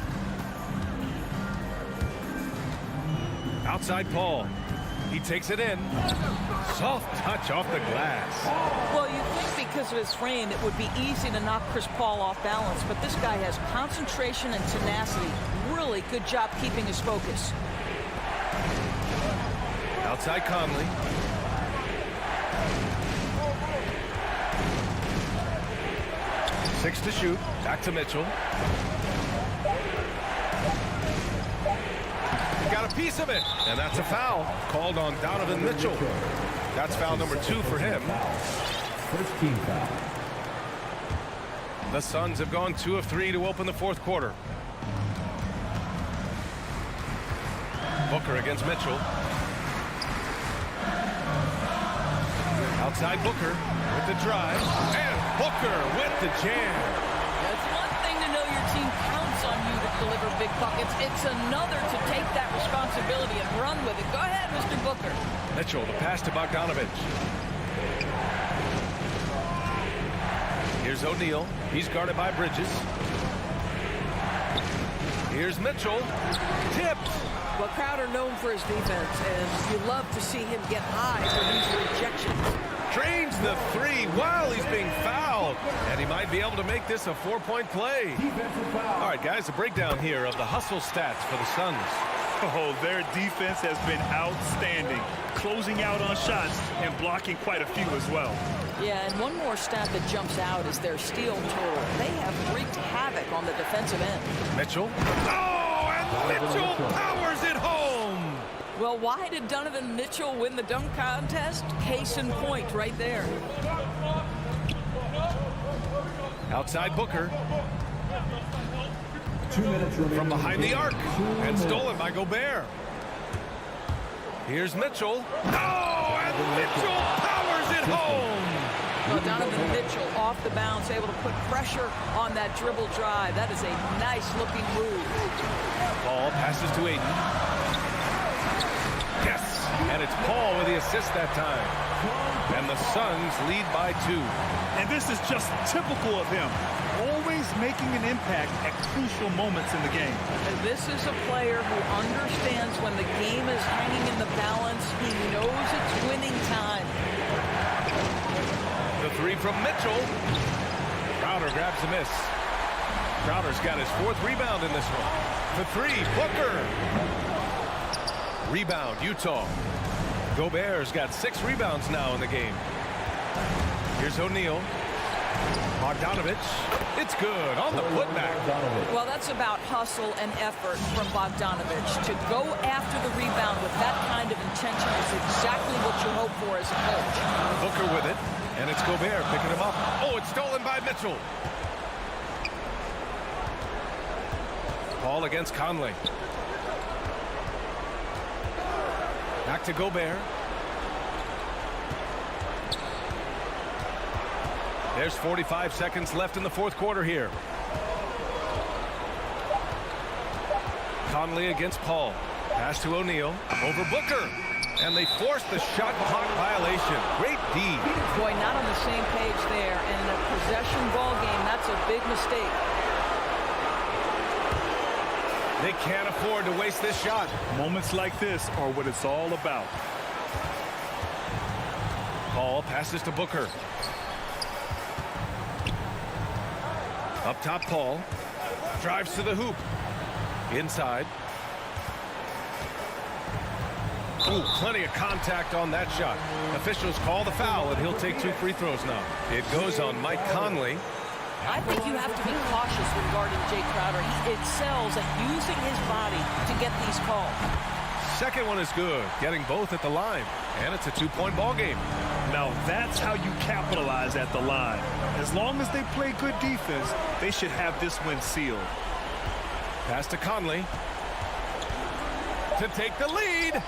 Outside Paul. He takes it in. Soft touch off the glass. Well, you think because of his frame, it would be easy to knock Chris Paul off balance, but this guy has concentration and tenacity. Really good job keeping his focus. Outside Conley. Six to shoot. Back to Mitchell. He got a piece of it. And that's a foul called on Donovan Mitchell. That's foul number 2 for him. First team foul. The Suns have gone 2 of 3 to open the fourth quarter. Booker against Mitchell. Outside Booker with the drive. And Booker with the jam. It's one thing to know your team counts on you to deliver big buckets. It's another to take that responsibility and run with it. Go ahead, Mr. Booker. Mitchell, the pass to Bogdanovic. Here's O'Neal. He's guarded by Bridges. Here's Mitchell. Tipped. Well, Crowder known for his defense, and you love to see him get high for these rejections. Drains the three while he's being fouled. And he might be able to make this a 4-point play. All right, guys, a breakdown here of the hustle stats for the Suns. Oh, their defense has been outstanding, closing out on shots and blocking quite a few as well. Yeah, and one more stat that jumps out is their steal total. They have wreaked havoc on the defensive end. Mitchell. Oh, and Mitchell powers it home. Well, why did Donovan Mitchell win the dunk contest? Case in point right there. Outside Booker. 2 minutes remaining. From behind the arc. And stolen by Gobert. Here's Mitchell. Oh, and Mitchell powers it home. Well, Donovan Mitchell off the bounce, able to put pressure on that dribble drive. That is a nice-looking move. Ball passes to Ayton. Yes, and it's Paul with the assist that time. And the Suns lead by 2. And this is just typical of him, always making an impact at crucial moments in the game. And this is a player who understands when the game is hanging in the balance. He knows it's winning time. The three from Mitchell. Crowder grabs a miss. Crowder's got his 4th rebound in this one. The three, Booker. Rebound, Utah. Gobert's got 6 rebounds now in the game. Here's O'Neal. Bogdanovich. It's good on the putback. Well, that's about hustle and effort from Bogdanovich. To go after the rebound with that kind of intention is exactly what you hope for as a coach. Booker with it, and it's Gobert picking him up. Oh, it's stolen by Mitchell. Paul against Conley. Back to Gobert. There's 45 seconds left in the 4th quarter here. Conley against Paul. Pass to O'Neal. Over Booker. And they force the shot clock violation. Great D. Boy, not on the same page there. And in a possession ball game, that's a big mistake. They can't afford to waste this shot. Moments like this are what it's all about. Paul passes to Booker. Up top, Paul. Drives to the hoop. Inside. Ooh, plenty of contact on that shot. Officials call the foul, and he'll take 2 free throws now. It goes on Mike Conley. I think you have to be cautious regarding Jay Crowder. He excels at using his body to get these calls. Second one is good, getting both at the line. And it's a 2-point ball game. Now that's how you capitalize at the line. As long as they play good defense, they should have this win sealed. Pass to Conley. To take the lead.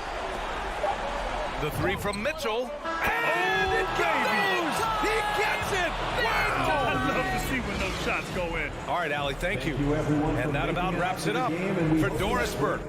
The three from Mitchell. And it goes! He gets it! Wow! I love to see when those shots go in. All right, Allie, thank you. And that about wraps it up for Doris Burke.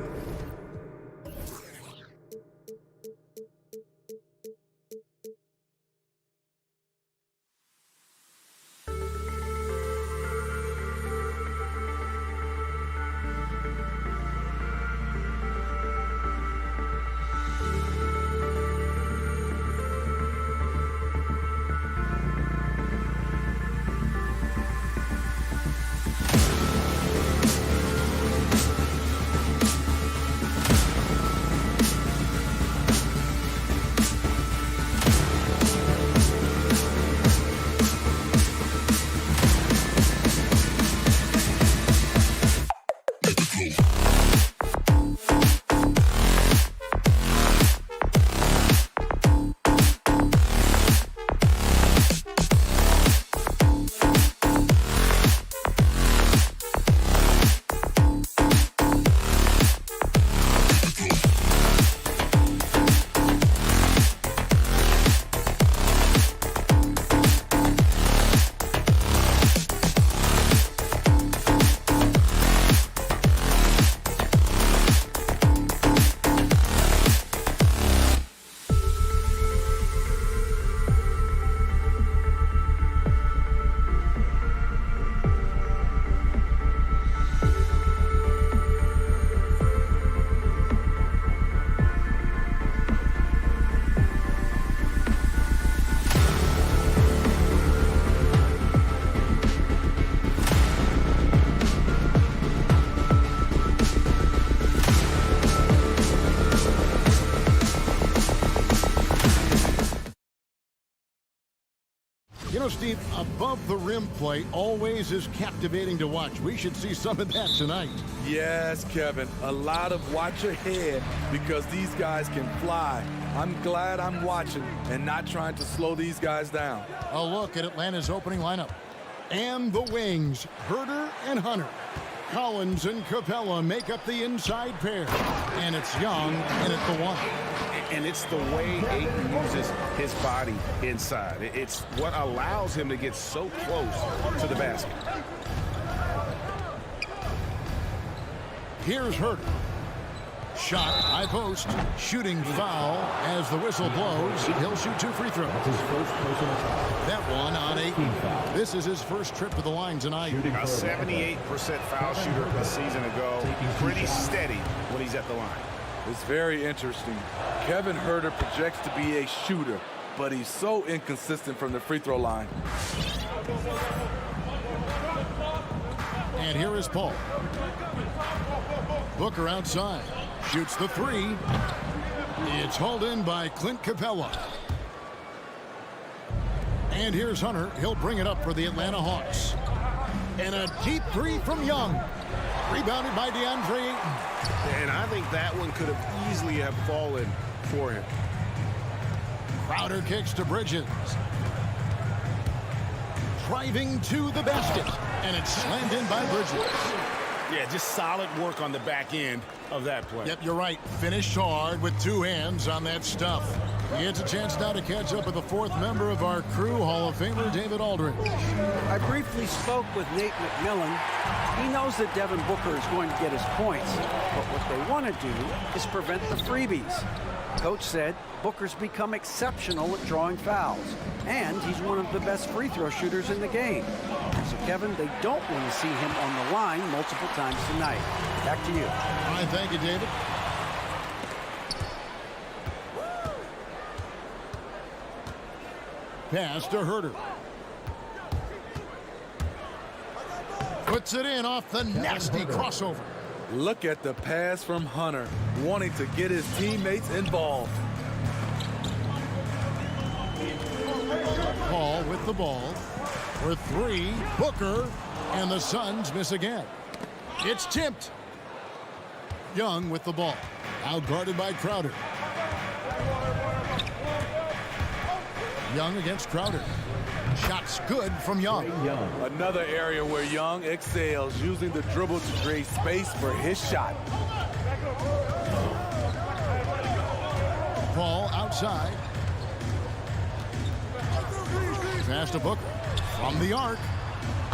know, Steve, above the rim play always is captivating to watch. We should see some of that tonight. Yes, Kevin, a lot of watch ahead because these guys can fly. I'm glad I'm watching and not trying to slow these guys down. A look at Atlanta's opening lineup. And the wings, Herder and Hunter. Collins and Capella make up the inside pair. And it's Young in at the 1. And it's the way Ayton uses his body inside. It's what allows him to get so close to the basket. Here's Herder. Shot, high post, shooting foul as the whistle blows. He'll shoot 2 free throws. His first personal foul. That one on 8. This is his first trip to the line tonight. A 78% foul shooter a season ago. Pretty steady when he's at the line. It's very interesting. Kevin Herder projects to be a shooter, but he's so inconsistent from the free throw line. And here is Paul. Booker outside. Shoots the 3. It's hauled in by Clint Capella. And here's Hunter. He'll bring it up for the Atlanta Hawks. And a deep 3 from Young. Rebounded by DeAndre Ayton. And I think that one could have easily have fallen for him. Crowder kicks to Bridges. Driving to the basket. And it's slammed in by Bridges. Yeah, just solid work on the back end of that play. Yep, you're right. Finished hard with 2 hands on that stuff. He gets a chance now to catch up with the 4th member of our crew, Hall of Famer David Aldridge. I briefly spoke with Nate McMillan. He knows that Devin Booker is going to get his points, but what they want to do is prevent the freebies. Coach said Booker's become exceptional at drawing fouls, and he's one of the best free throw shooters in the game. So, Kevin, they don't want to see him on the line multiple times tonight. Back to you. All right, thank you, David. Pass to Herder. Puts it in off the nasty crossover. Look at the pass from Hunter, wanting to get his teammates involved. Paul with the ball. For 3, Booker, and the Suns miss again. It's tipped. Young with the ball. Out guarded by Crowder. Young against Crowder. Shots good from Young. Another area where Young excels, using the dribble to create space for his shot. Paul outside. Pass to Booker. From the arc.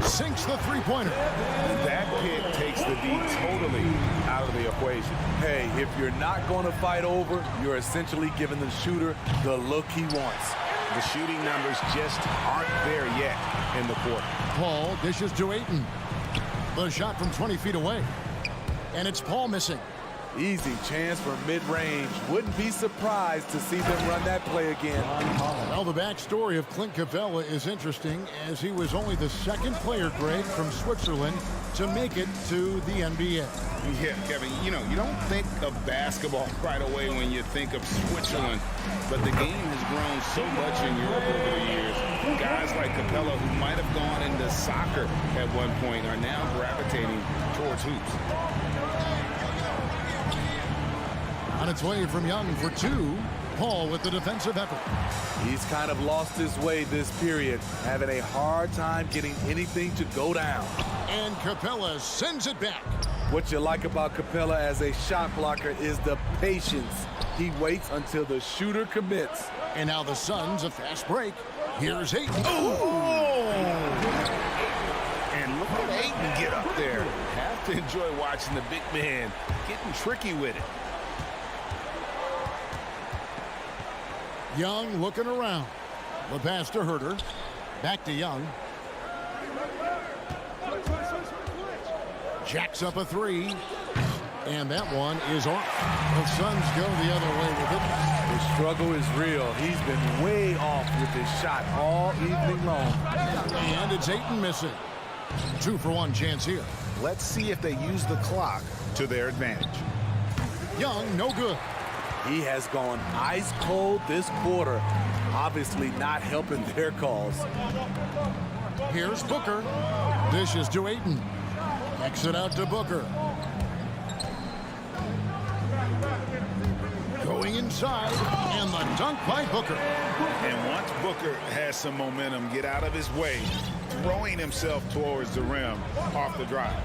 Sinks the 3-pointer. That pick takes the D totally out of the equation. Hey, if you're not going to fight over, you're essentially giving the shooter the look he wants. The shooting numbers just aren't there yet in the quarter. Paul dishes to Ayton. The shot from 20 feet away. And it's Paul missing. Easy chance for mid-range. Wouldn't be surprised to see them run that play again. Well, the backstory of Clint Capella is interesting, as he was only the 2nd player, Greg, from Switzerland to make it to the NBA. Yeah, Kevin, you know, you don't think of basketball right away when you think of Switzerland, but the game has grown so much in Europe over the years. Guys like Capella, who might have gone into soccer at one point, are now gravitating towards hoops. On its way from Young for 2. Paul with the defensive effort. He's kind of lost his way this period, having a hard time getting anything to go down. And Capella sends it back. What you like about Capella as a shot blocker is the patience. He waits until the shooter commits. And now the Suns, a fast break. Here's Ayton. Oh! And look at Ayton get up there. Have to enjoy watching the big man getting tricky with it. Young looking around. The pass to Herder. Back to Young. Jacks up a 3. And that one is off. The Suns go the other way with it. The struggle is real. He's been way off with his shot all evening long. And it's Ayton missing. 2-for-1 chance here. Let's see if they use the clock to their advantage. Young, no good. He has gone ice cold this quarter. obviously not helping their cause. Here's Booker. Dishes to Ayton. Kicks it out to Booker. Going inside, and the dunk by Booker. And once Booker has some momentum, get out of his way, throwing himself towards the rim off the drive.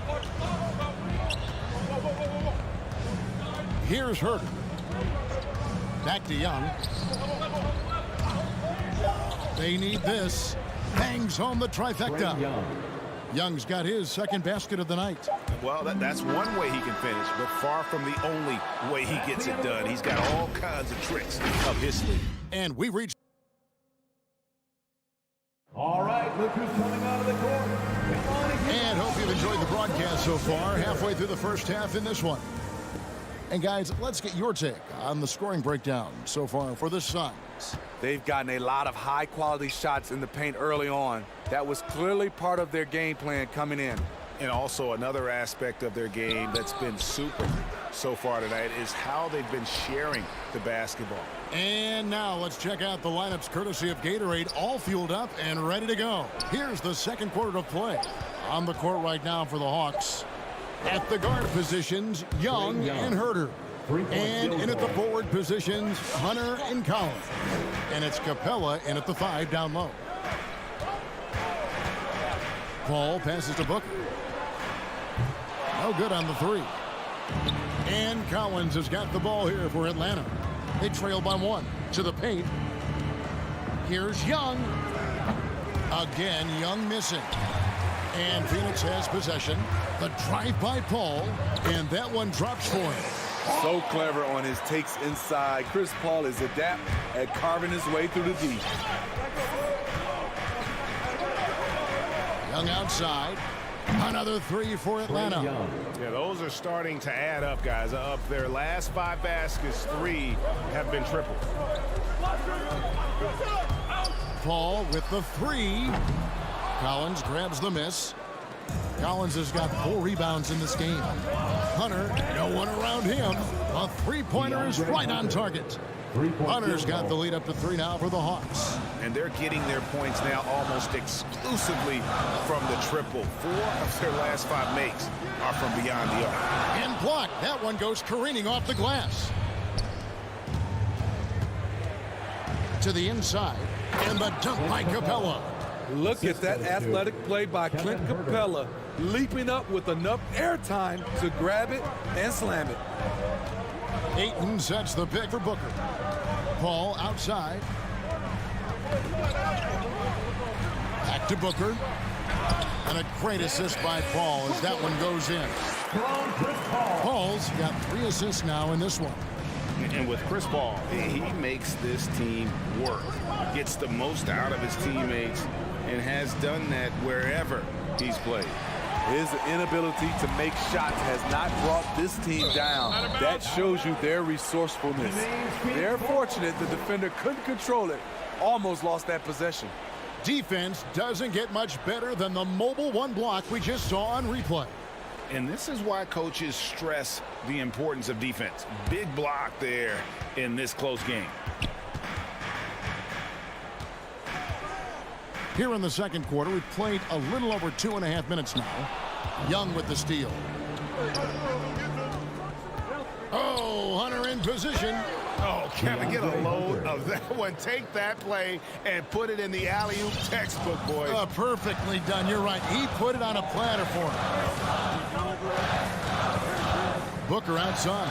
Here's Herter. Back to Young. They need this. Bangs home the trifecta. Young's got his second basket of the night. Well, that's one way he can finish, but far from the only way he gets it done. He's got all kinds of tricks up his sleeve. And we reach. All right, look who's coming out of the court. Come on and And hope you've enjoyed the broadcast so far. Halfway through the first half in this one. And guys, let's get your take on the scoring breakdown so far for the Suns. They've gotten a lot of high-quality shots in the paint early on. That was clearly part of their game plan coming in. And also another aspect of their game that's been super so far tonight is how they've been sharing the basketball. And now let's check out the lineups courtesy of Gatorade, all fueled up and ready to go. Here's the second quarter of play. On the court right now for the Hawks. At the guard positions, Young and Herter. And in at the forward positions, Hunter and Collins. And it's Capella in at the 5 down low. Paul passes to Booker. No good on the 3. And Collins has got the ball here for Atlanta. They trail by 1 to the paint. Here's Young. Again, Young missing. And Phoenix has possession. The drive by Paul. And that one drops for him. So clever on his takes inside. Chris Paul is adept at carving his way through the D. Young outside. Another 3 for Atlanta. Yeah, those are starting to add up, guys. Of their last 5 baskets, 3 have been triple. Paul with the 3. Collins grabs the miss. Collins has got 4 rebounds in this game. Hunter, no one around him. A three-pointer is right on target. Hunter's got the lead up to 3 now for the Hawks. And they're getting their points now almost exclusively from the triple. 4 of their last 5 makes are from beyond the arc. And blocked. That one goes careening off the glass. To the inside. And the dunk by Capella. Look at that athletic play by Clint Capella, leaping up with enough airtime to grab it and slam it. Ayton sets the pick for Booker. Paul outside. Back to Booker. And a great assist by Paul as that one goes in. Paul's got 3 assists now in this one. And with Chris Paul, he makes this team work. Gets the most out of his teammates and has done that wherever he's played. His inability to make shots has not brought this team down. That shows you their resourcefulness. They're fortunate the defender couldn't control it. Almost lost that possession. Defense doesn't get much better than the mobile 1 block we just saw on replay. And this is why coaches stress the importance of defense. Big block there in this close game. Here in the second quarter, we've played a little over 2.5 minutes now. Young with the steal. Oh, Hunter in position. Oh, can I get a load of that one? Take that play and put it in the alley-oop textbook, boys. Perfectly done. You're right. He put it on a platter for him. Booker outside.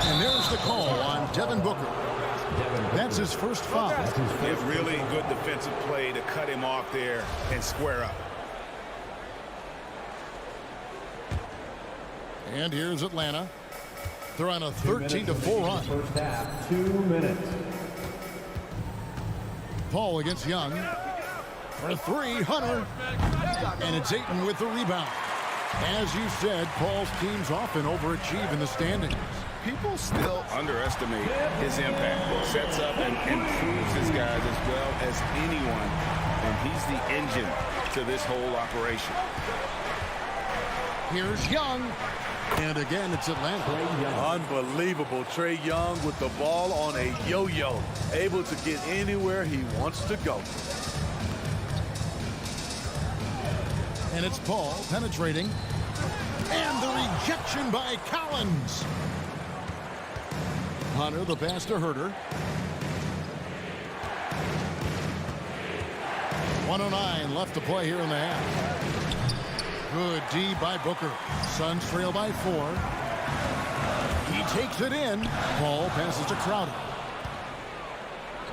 And there's the call on Devin Booker. That's his first foul. A really good defensive play to cut him off there and square up. And here's Atlanta. They're on a 13-4 run. First half, 2 minutes. Paul against Young. For 3, Hunter. And it's Ayton with the rebound. As you said, Paul's teams often overachieve in the standings. People still underestimate his impact. Sets up and improves his guys as well as anyone. And he's the engine to this whole operation. Here's Young. And again, it's Atlanta. Unbelievable. Trae Young with the ball on a yo-yo, able to get anywhere he wants to go. And it's Paul penetrating. And the rejection by Collins. Hunter, the pass to Herter. 1:09 left to play here in the half. Good D by Booker. Suns trail by 4. He takes it in. Paul passes to Crowder.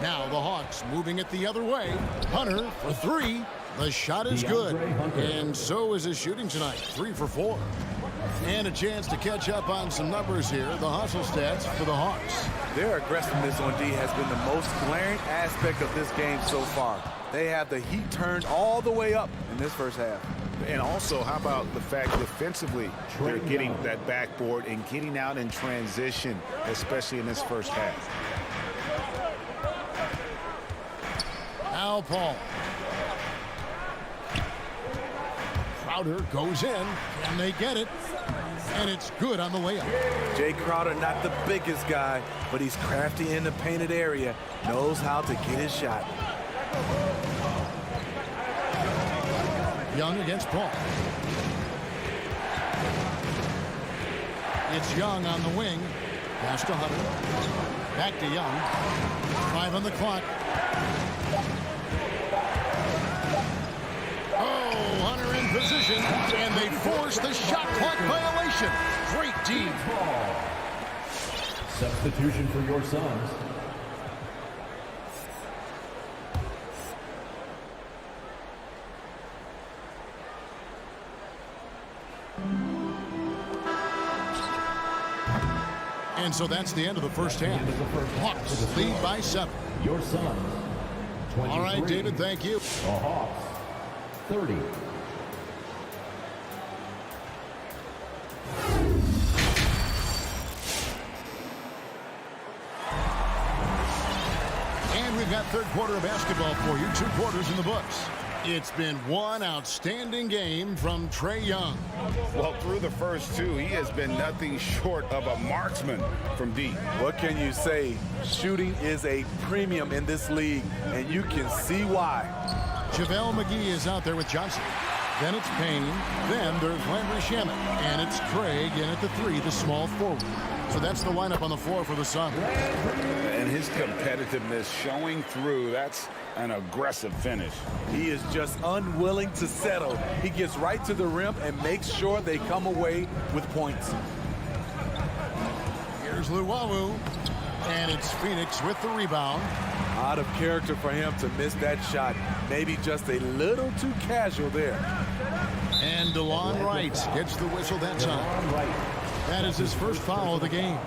Now the Hawks moving it the other way. Hunter for 3. The shot is good. And so is his shooting tonight. 3 for 4. And a chance to catch up on some numbers here. The hustle stats for the Hawks. Their aggressiveness on D has been the most glaring aspect of this game so far. They have the heat turned all the way up in this first half. And also, how about the fact defensively, they're getting that backboard and getting out in transition, especially in this first half. Now Paul. Crowder goes in. Can they get it? And it's good on the layup. Jay Crowder, not the biggest guy, but he's crafty in the painted area, knows how to get his shot. Young against Paul. It's Young on the wing. Pass to Hunter. Back to Young. 5 on the clock. Oh, Hunter in position. And they force the shot clock violation. Great D. Substitution for your Suns. And so that's the end of the first half. Hawks lead by 7. Your Suns, 23. All right, David, thank you. The Hawks, 30. And we've got third quarter of basketball for you. 2 quarters in the books. It's been one outstanding game from Trae Young. Well, through the first 2, he has been nothing short of a marksman from D. What can you say? Shooting is a premium in this league, and you can see why. JaVale McGee is out there with Johnson. Then it's Payne. Then there's Landry Shamet. And it's Craig in at the 3, the small forward. So that's the lineup on the floor for the Suns. And his competitiveness showing through. That's an aggressive finish. He is just unwilling to settle. He gets right to the rim and makes sure they come away with points. Here's Luwawu. And it's Phoenix with the rebound. Out of character for him to miss that shot. Maybe just a little too casual there. And DeLon Wright gets the whistle that time. That is his first foul of the game.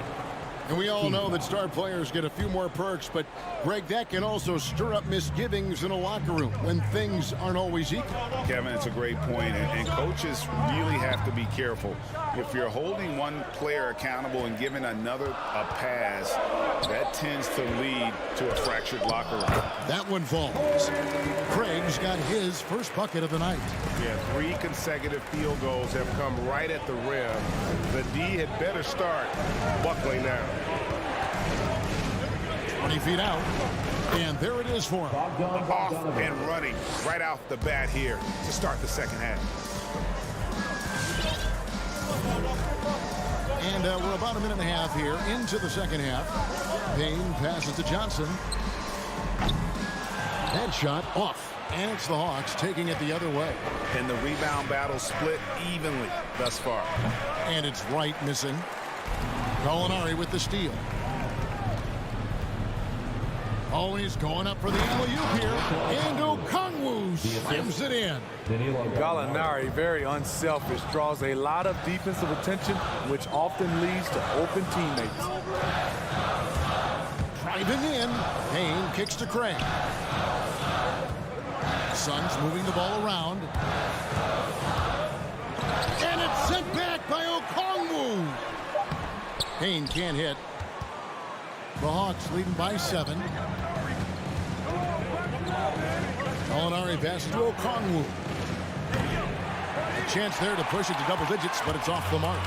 And we all know that star players get a few more perks, but Greg, that can also stir up misgivings in a locker room when things aren't always equal. Kevin, it's a great point, and coaches really have to be careful. If you're holding one player accountable and giving another a pass, that tends to lead to a fractured locker room. That one falls. Craig's got his first bucket of the night. Yeah, 3 consecutive field goals have come right at the rim. The D had better start buckling now. 20 feet out. And there it is for him. Off and running right off the bat here to start the second half. And we're about a minute and a half here into the second half. Payne passes to Johnson. Headshot off. And it's the Hawks taking it the other way. And the rebound battle split evenly thus far. And it's Wright missing. Gallinari with the steal. Oh, he's going up for the alley-oop here. And Okongwu slams it in. Gallinari, very unselfish, draws a lot of defensive attention, which often leads to open teammates. Driving in. Payne kicks to Craig. Suns moving the ball around. And it's sent back by Okongwu. Payne can't hit. The Hawks leading by 7. Gallinari passes to Okongwu. A chance there to push it to double digits, but it's off the mark.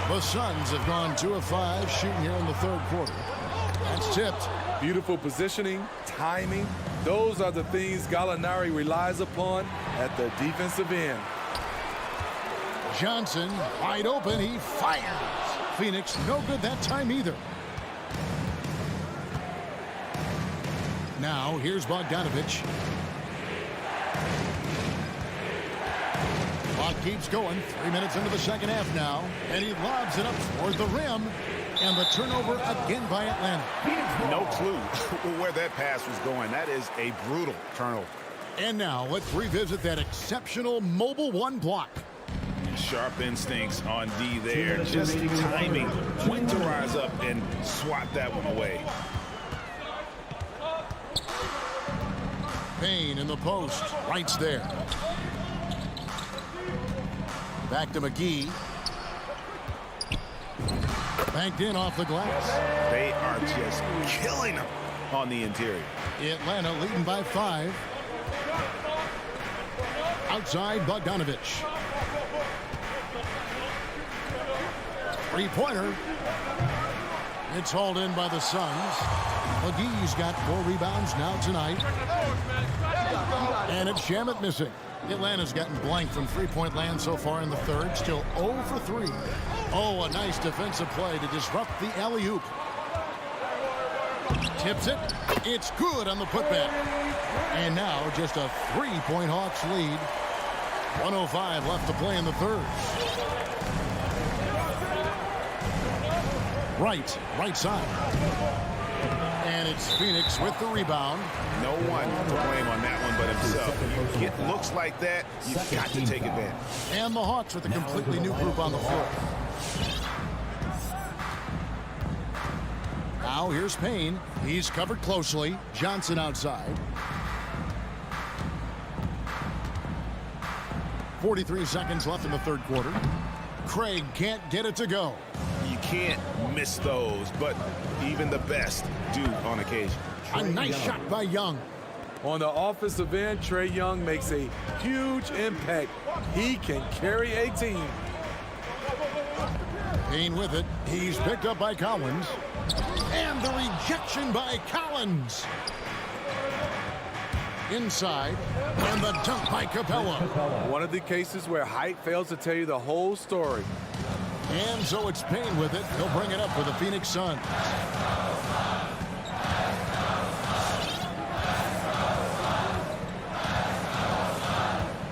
The Suns have gone 2 of 5 shooting here in the third quarter. That's tipped. Beautiful positioning, timing. Those are the things Gallinari relies upon at the defensive end. Johnson wide open. He fires. Phoenix no good that time either. Now here's Bogdanovich. Clock keeps going. 3 minutes into the second half now. And he lobs it up toward the rim. And the turnover again by Atlanta. No clue where that pass was going. That is a brutal turnover. And now let's revisit that exceptional mobile one block. Sharp instincts on D there. Just timing when to rise up and swat that one away. Payne in the post. Wright's there. Back to McGee. Banked in off the glass. They are just killing them on the interior. Atlanta leading by 5. Outside Bogdanovich. Three-pointer. It's hauled in by the Suns. McGee's got 4 rebounds now tonight. And it's Shamet missing. Atlanta's gotten blank from three-point land so far in the third. Still 0 for 3. Oh, a nice defensive play to disrupt the alley-oop. Tips it. It's good on the putback. And now just a 3-point Hawks lead. 1:05 left to play in the third. Right side. And it's Phoenix with the rebound. No one to blame on that one but himself. When you get looks like that, you've got to take advantage. And the Hawks with a completely new group on the floor. Now here's Payne. He's covered closely. Johnson outside. 43 seconds left in the third quarter. Craig can't get it to go. You can't miss those, but even the best do on occasion. A nice shot by Young. On the offensive end, Trae Young makes a huge impact. He can carry a team. Payne with it. He's picked up by Collins. And the rejection by Collins. Inside. And the dunk by Capella. One of the cases where height fails to tell you the whole story. And so it's Payne with it. He'll bring it up for the Phoenix Suns.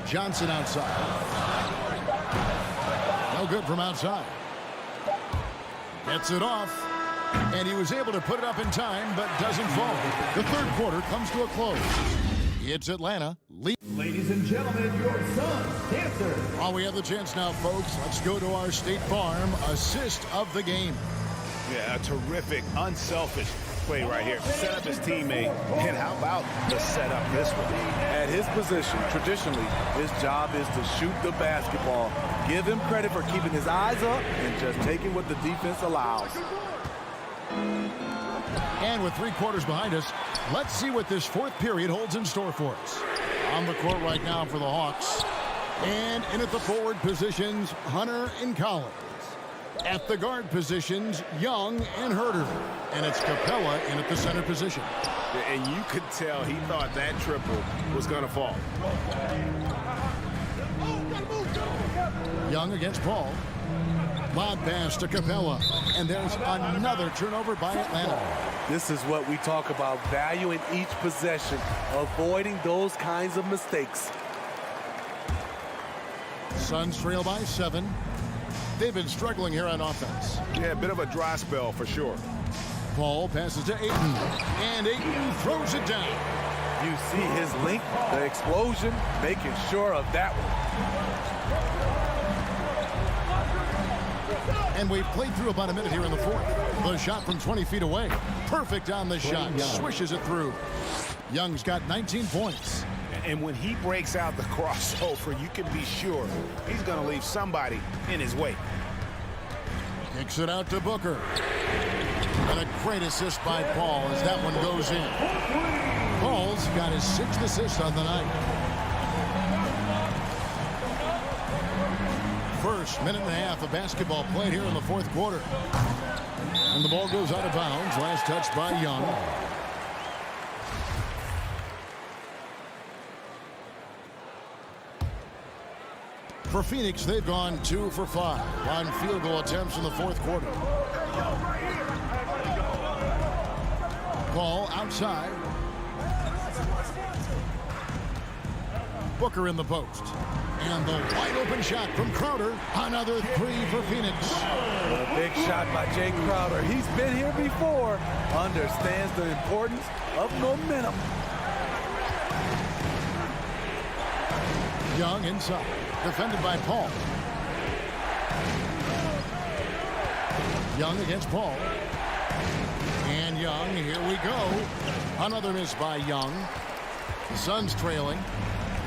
Johnson outside. No good from outside. Gets it off. And he was able to put it up in time, but doesn't fall. The third quarter comes to a close. It's Atlanta. Ladies and gentlemen, your Suns dancer. While we have the chance now, folks, let's go to our State Farm assist of the game. Yeah, a terrific, unselfish play right here. Set up his teammate, and how about the setup this one? At his position, traditionally, his job is to shoot the basketball. Give him credit for keeping his eyes up and just taking what the defense allows. And with 3 quarters behind us, let's see what this fourth period holds in store for us. On the court right now for the Hawks. And in at the forward positions, Hunter and Collins. At the guard positions, Young and Herter. And it's Capella in at the center position. And you could tell he thought that triple was going to fall. Young against Paul. Lob pass to Capella. And there's another turnover by Atlanta. This is what we talk about, valuing each possession, avoiding those kinds of mistakes. Suns trail by 7. They've been struggling here on offense. Yeah, a bit of a dry spell for sure. Paul passes to Ayton. And Ayton throws it down. You see his length, the explosion, making sure of that one. And we've played through about a minute here in the fourth. The shot from 20 feet away. Perfect on the shot. Swishes it through. Young's got 19 points. And when he breaks out the crossover, you can be sure he's going to leave somebody in his way. Kicks it out to Booker. And a great assist by Paul as that one goes in. Paul's got his 6th assist on the night. first minute and a half of basketball played here in the fourth quarter. And the ball goes out of bounds. Last touch by Young. For Phoenix, they've gone 2 for 5 on field goal attempts in the fourth quarter. Ball outside. Booker in the post. And the wide open shot from Crowder. Another 3 for Phoenix. A big shot by Jay Crowder. He's been here before. Understands the importance of momentum. Young inside. Defended by Paul. Young against Paul. And Young, here we go. Another miss by Young. The Suns trailing.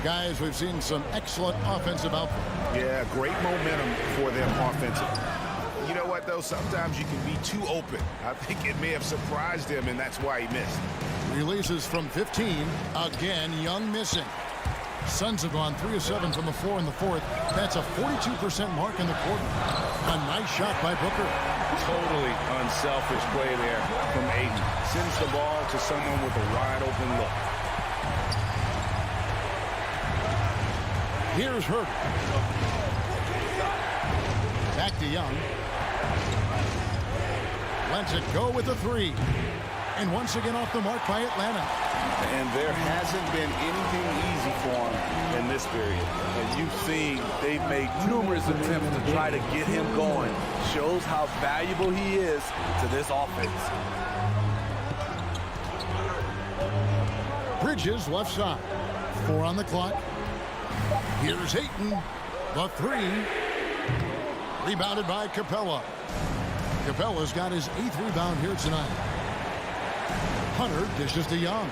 Guys, we've seen some excellent offensive output. Yeah, great momentum for them offensively. You know what, though? Sometimes you can be too open. I think it may have surprised him, and that's why he missed. Releases from 15. Again, Young missing. Suns have gone 3 of 7 from the floor in the fourth. That's a 42% mark in the quarter. A nice shot by Booker. Totally unselfish play there from Ayton. Sends the ball to someone with a wide open look. Here's Hurt. Back to Young. Lets it go with a 3. And once again off the mark by Atlanta. And there hasn't been anything easy for him in this period. And you've seen they've made numerous attempts to try to get him going. Shows how valuable he is to this offense. Bridges left side. 4 on the clock. Here's Ayton. The 3. Rebounded by Capella. Capella's got his 8th rebound here tonight. Hunter dishes to Young.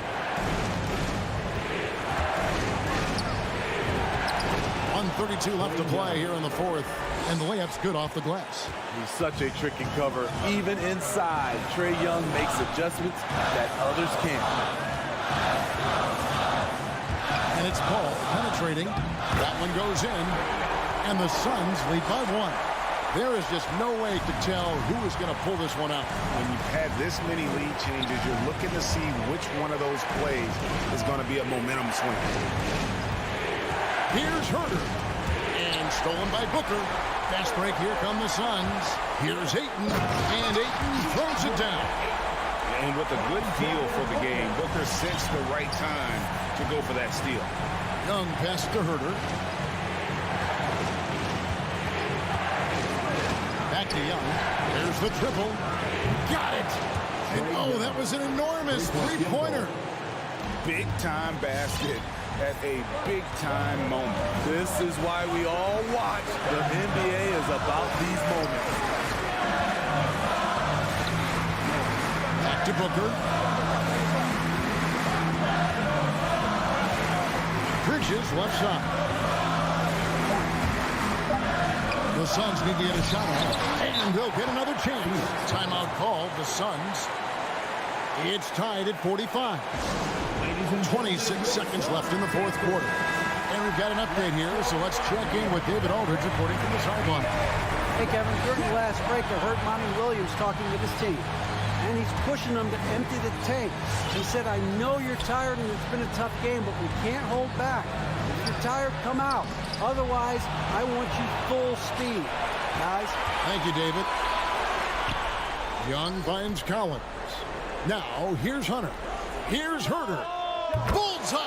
1:32 left to play here in the fourth. And the layup's good off the glass. He's such a tricky cover. Even inside, Trae Young makes adjustments that others can't. And it's Paul penetrating. That one goes in. And the Suns lead by 1. There is just no way to tell who is going to pull this one out. When you've had this many lead changes, you're looking to see which one of those plays is going to be a momentum swing. Here's Herter. And stolen by Booker. Fast break, here come the Suns. Here's Ayton. And Ayton throws it down. And with a good feel for the game, Booker sensed the right time to go for that steal. Young pass to Herter. Back to Young. There's the triple. Got it. And oh, that was an enormous three-pointer. Big-time basket at a big-time moment. This is why we all watch. The NBA is about these moments. Back to Booker. Bridges left side. The Suns need to get a shot on it. And they'll get another chance. Timeout called. The Suns. It's tied at 45. 26 seconds left in the fourth quarter. And we've got an update here, so let's check in with David Aldridge reporting from the sideline. Hey, Kevin, during the last break, I heard Monty Williams talking with his team. And he's pushing them to empty the tank. He said, I know you're tired and it's been a tough game, but we can't hold back. If you're tired, come out. Otherwise, I want you full speed, guys. Thank you, David. Young finds Collins. Now, here's Hunter. Here's Herter. Bullseye!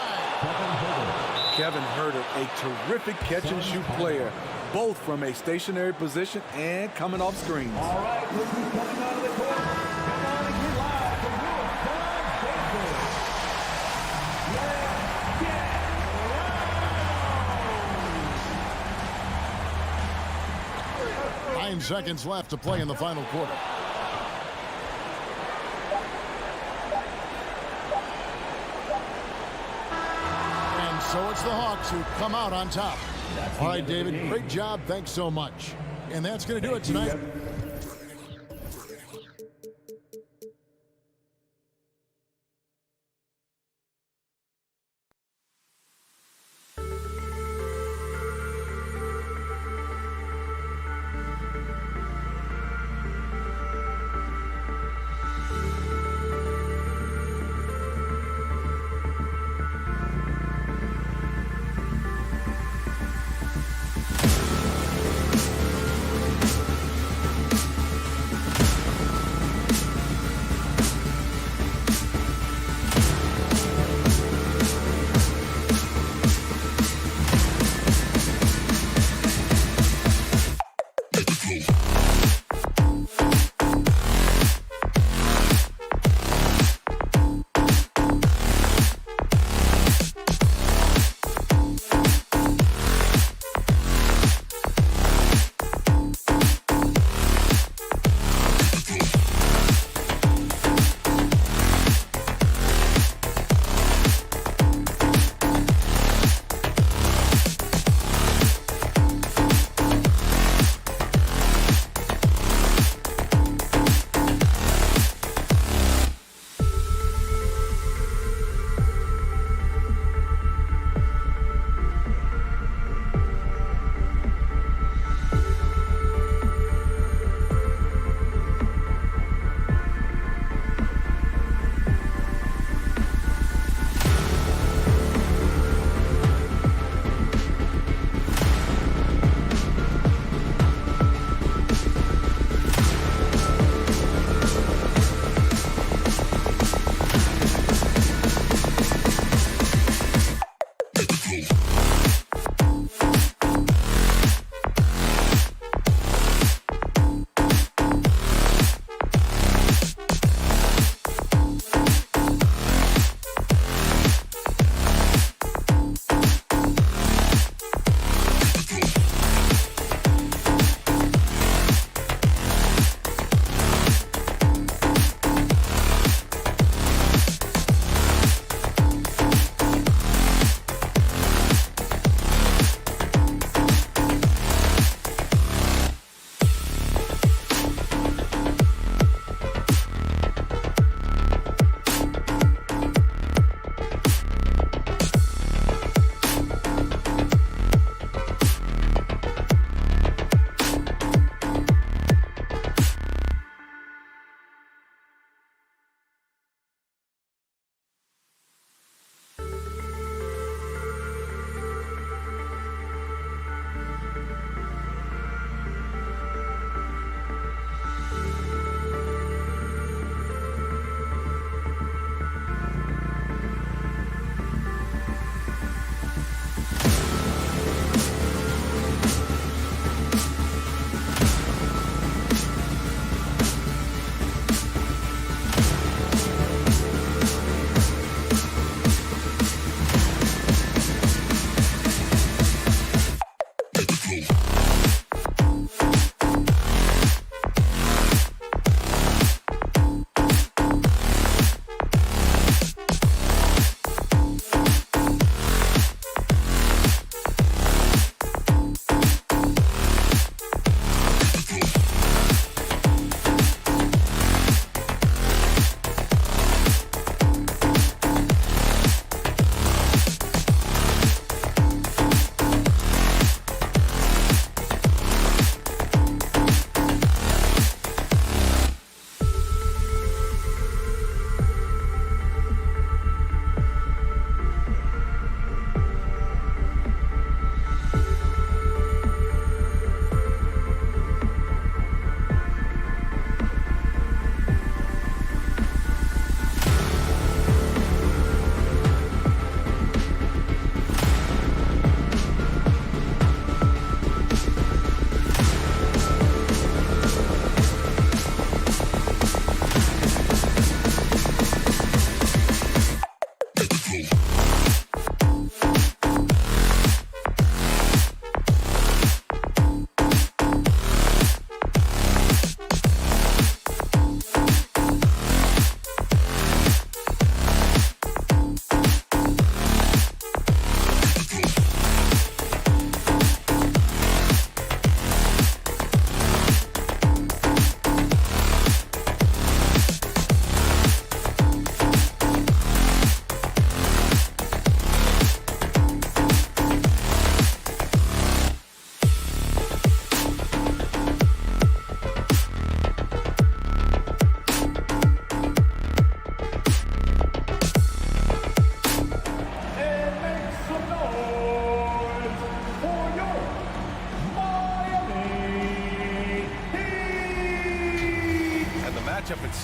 Kevin Herter, a terrific catch-and-shoot player, both from a stationary position and coming off screens. All right, look who's coming out of the court. Come on and get live from your Let's get 9 seconds left to play in the final quarter. And so it's the Hawks who come out on top. All right, David, great job. Thanks so much. And that's going to do it tonight.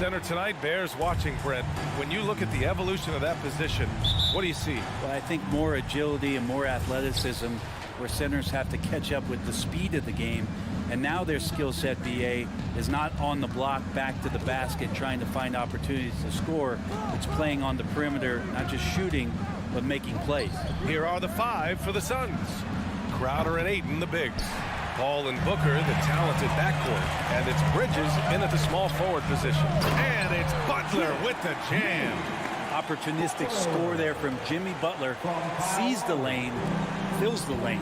center tonight bears watching, Brent. When you look at the evolution of that position, what do you see? Well, I think more agility and more athleticism, where centers have to catch up with the speed of the game. And now their skill set, BA, is not on the block back to the basket trying to find opportunities to score. It's playing on the perimeter, not just shooting, but making plays. Here are the 5 for the Suns. Crowder and Ayton, the bigs. Paul and Booker, the talented backcourt. And it's Bridges in at the small forward position. And it's Butler with the jam. Opportunistic score there from Jimmy Butler. Sees the lane, fills the lane.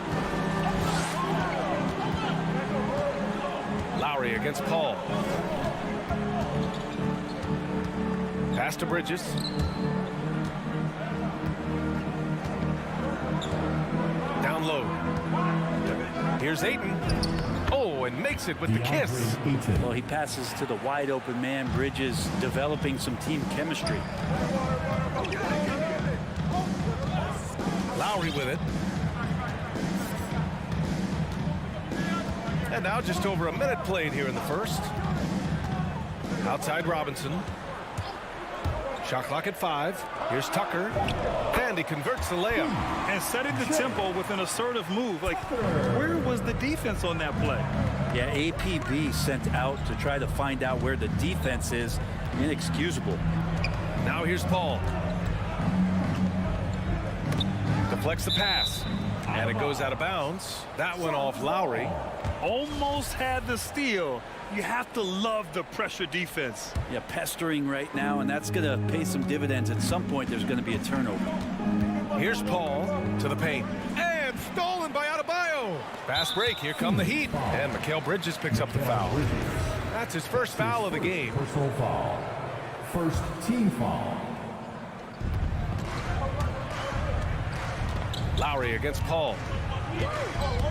Lowry against Paul. Pass to Bridges. Down low. Here's Ayton. Oh, and makes it with the kiss. Well, he passes to the wide open man. Bridges developing some team chemistry. Lowry with it. And now just over a minute played here in the first. Outside Robinson. Shot clock at 5. Here's Tucker. And he converts the layup. And setting the tempo with an assertive move. Like, where was the defense on that play? Yeah, APB sent out to try to find out where the defense is. Inexcusable. Now here's Paul. Deflects the pass. And it goes out of bounds. That went off Lowry. Almost had the steal. You have to love the pressure defense. Yeah, pestering right now, and that's going to pay some dividends. At some point, there's going to be a turnover. Here's Paul to the paint. And stolen by Adebayo. Fast break. Here come the Heat. And Mikal Bridges picks up the foul. That's his first foul of the game. Personal foul. First team foul. Lowry against Paul.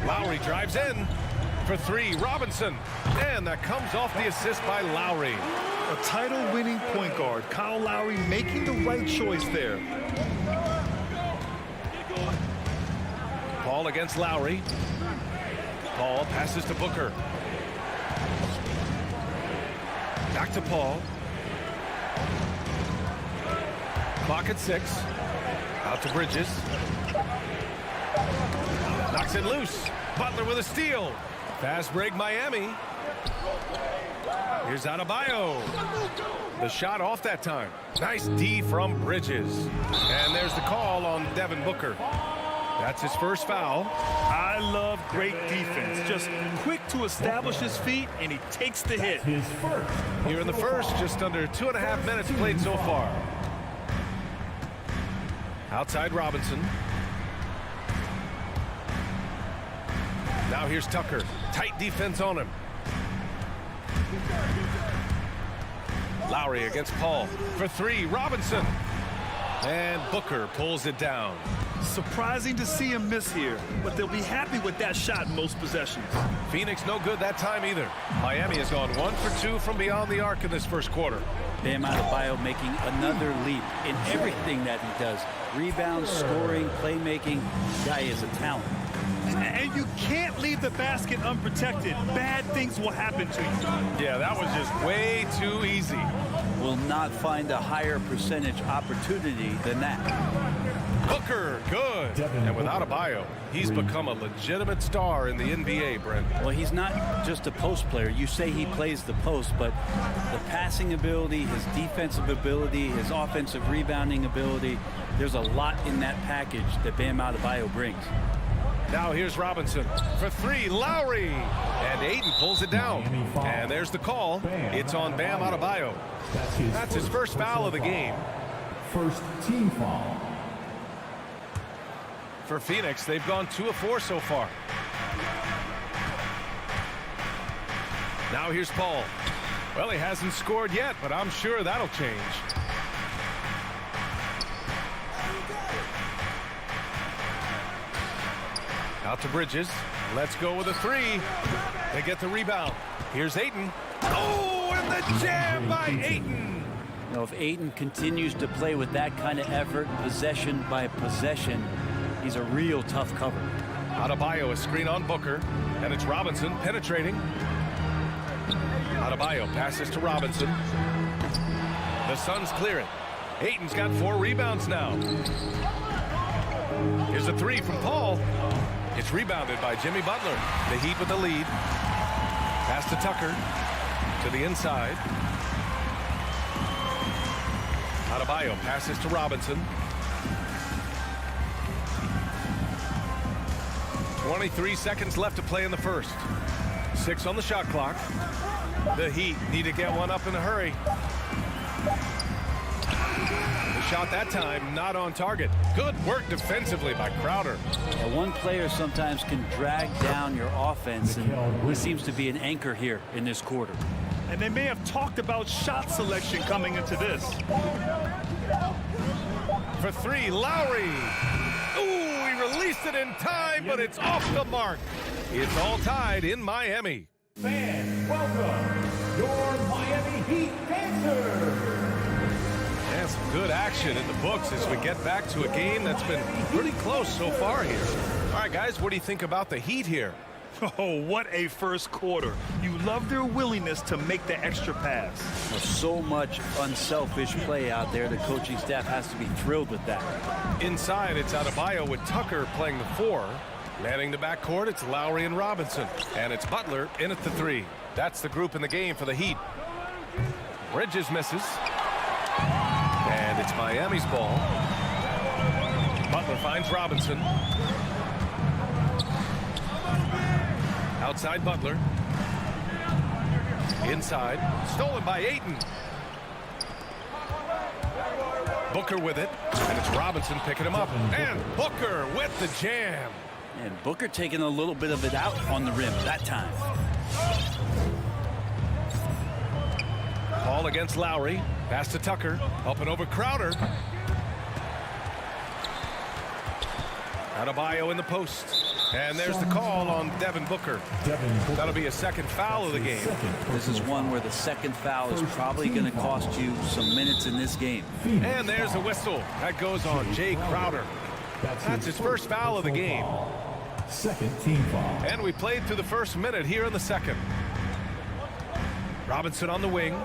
Lowry drives in for 3. Robinson. And that comes off the assist by Lowry. A title-winning point guard, Kyle Lowry, making the right choice there. Paul against Lowry. Paul passes to Booker. Back to Paul. Clock at 6. Out to Bridges. Knocks it loose. Butler with a steal. Fast break Miami. Here's Adebayo. The shot off that time. Nice D from Bridges. And there's the call on Devin Booker. That's his first foul. I love great defense. Just quick to establish his feet, and he takes the hit. Here in the first, just under 2.5 minutes played so far. Outside Robinson. Now here's Tucker. Tight defense on him. Lowry against Paul for 3. Robinson. And Booker pulls it down. Surprising to see him miss here, but they'll be happy with that shot in most possessions. Phoenix no good that time either. Miami has gone 1 for 2 from beyond the arc in this first quarter. Bam Adebayo making another leap in everything that he does. Rebounds, scoring, playmaking. Guy is a talent. And you can't leave the basket unprotected. Bad things will happen to you. Yeah, that was just way too easy. Will not find a higher percentage opportunity than that. Booker, good. And without Adebayo, he's become a legitimate star in the NBA, Brent. Well, he's not just a post player. You say he plays the post, but the passing ability, his defensive ability, his offensive rebounding ability, there's a lot in that package that Bam Adebayo brings. Now here's Robinson for 3. Lowry. And Ayton pulls it down. And there's the call. It's on Bam Adebayo. That's his first foul of the game. First team foul. For Phoenix, they've gone 2 of 4 so far. Now here's Paul. Well, he hasn't scored yet, but I'm sure that'll change. Out to Bridges. Let's go with a 3. They get the rebound. Here's Ayton. Oh, and the jam by Ayton. You know, if Ayton continues to play with that kind of effort, possession by possession, he's a real tough cover. Adebayo, a screen on Booker, and it's Robinson penetrating. Adebayo passes to Robinson. The Suns clear it. Ayton's got 4 rebounds now. Here's a 3 from Paul. It's rebounded by Jimmy Butler. The Heat with the lead. Pass to Tucker. To the inside. Adebayo passes to Robinson. 23 seconds left to play in the first. 6 on the shot clock. The Heat need to get one up in a hurry. The shot that time not on target. Good work defensively by Crowder. Yeah, one player sometimes can drag down your offense, and he seems to be an anchor here in this quarter. And they may have talked about shot selection coming into this. For 3, Lowry. Ooh, he released it in time, but it's off the mark. It's all tied in Miami. Fans, welcome your Miami Heat dancers. And some good action in the books as we get back to a game that's been pretty close so far here. All right, guys, what do you think about the Heat here? Oh, what a first quarter. You love their willingness to make the extra pass. So much unselfish play out there. The coaching staff has to be thrilled with that. Inside, it's Adebayo with Tucker playing the 4. Manning the backcourt, it's Lowry and Robinson. And it's Butler in at the 3. That's the group in the game for the Heat. Bridges misses. And it's Miami's ball. Butler finds Robinson. Outside Butler. Inside. Stolen by Ayton. Booker with it. And it's Robinson picking him up. And Booker with the jam. And Booker taking a little bit of it out on the rim that time. Paul against Lowry. Pass to Tucker. Up and over Crowder. Adebayo in the post. And there's the call on Devin Booker. That'll be a second foul of the game. This is one where the second foul is probably going to cost you some minutes in this game. And there's a whistle. That goes on Jay Crowder. That's his first foul of the game. Second team foul. And we played through the first minute here in the second. Robinson on the wing.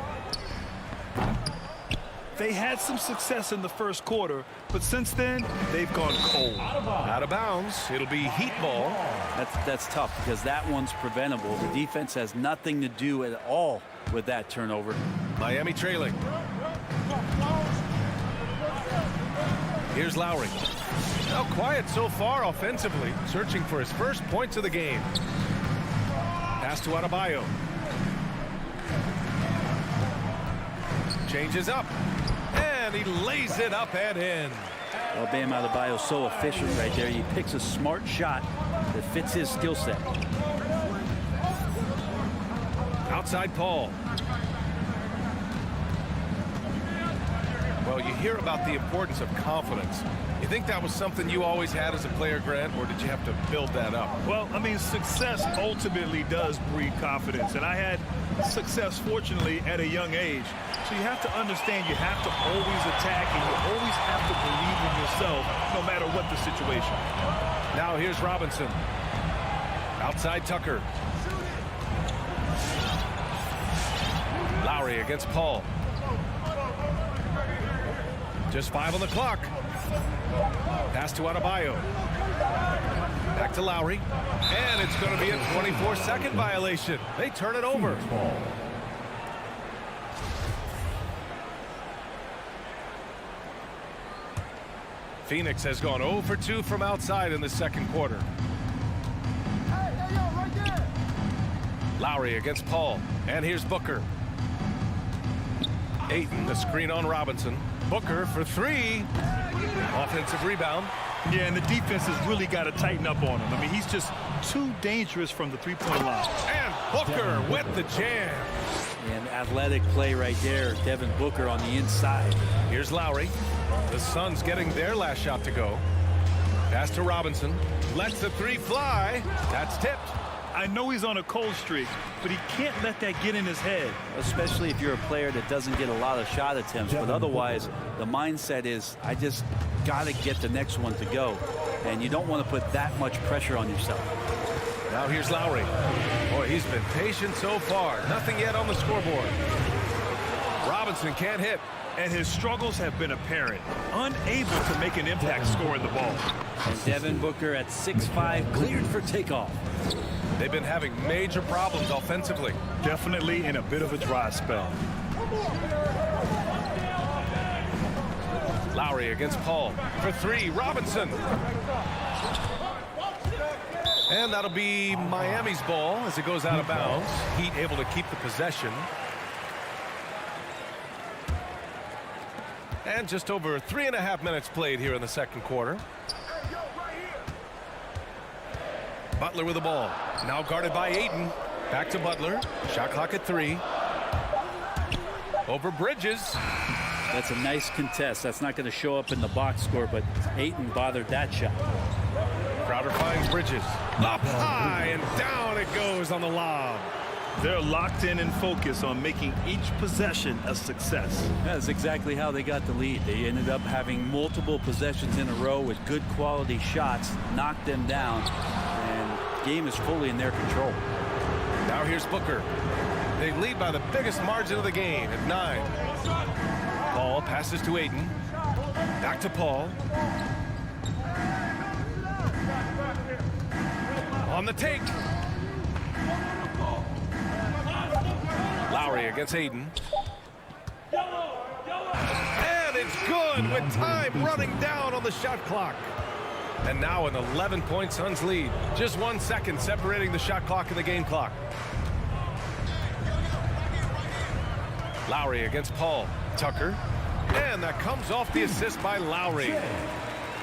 They had some success in the first quarter, but since then, they've gone cold. Out of bounds. It'll be Heat ball. That's tough because that one's preventable. The defense has nothing to do at all with that turnover. Miami trailing. Here's Lowry. Now quiet so far offensively, searching for his first points of the game. Pass to Adebayo. Changes up. And he lays it up and in. Well, Bam Adebayo so efficient right there. He picks a smart shot that fits his skill set. Outside Paul. Well, you hear about the importance of confidence. You think that was something you always had as a player, Grant, or did you have to build that up? Well, I mean, success ultimately does breed confidence, and I had success, fortunately, at a young age. So you have to understand you have to always attack, and you always have to believe in yourself, no matter what the situation. Now here's Robinson. Outside Tucker. Lowry against Paul. Just 5 on the clock. Pass to Adebayo. Back to Lowry. And it's going to be a 24-second violation. They turn it over. Phoenix has gone 0 for 2 from outside in the second quarter. Lowry against Paul. And here's Booker. Ayton, the screen on Robinson. Booker for 3. Offensive rebound. Yeah, and the defense has really got to tighten up on him. I mean, he's just too dangerous from the three-point line. And Booker with the jam. And athletic play right there. Devin Booker on the inside. Here's Lowry. The Suns getting their last shot to go. Pass to Robinson. Lets the 3 fly. That's tipped. I know he's on a cold streak, but he can't let that get in his head. Especially if you're a player that doesn't get a lot of shot attempts. But otherwise, the mindset is, I just got to get the next one to go. And you don't want to put that much pressure on yourself. Now here's Lowry. Boy, he's been patient so far. Nothing yet on the scoreboard. Robinson can't hit. and his struggles have been apparent, unable to make an impact scoring the ball. And Devin Booker at 6'5", cleared for takeoff. They've been having major problems offensively. Definitely in a bit of a dry spell. Lowry against Paul for three. Robinson. And that'll be Miami's ball as it goes out of bounds. Heat able to keep the possession. And just over 3.5 minutes played here in the second quarter. Butler with the ball. Now guarded by Ayton. Back to Butler. Shot clock at 3. Over Bridges. That's a nice contest. That's not going to show up in the box score, but Ayton bothered that shot. Crowder finds Bridges. Up high and down it goes on the lob. They're locked in and focused on making each possession a success. That's exactly how they got the lead. They ended up having multiple possessions in a row with good quality shots, knocked them down, and the game is fully in their control. Now here's Booker. They lead by the biggest margin of the game at 9. Paul passes to Ayton. Back to Paul. On the take. Lowry against Ayton. And it's good with time running down on the shot clock. And now an 11-point Suns lead. Just 1 second separating the shot clock and the game clock. Lowry against Paul. Tucker. And that comes off the assist by Lowry.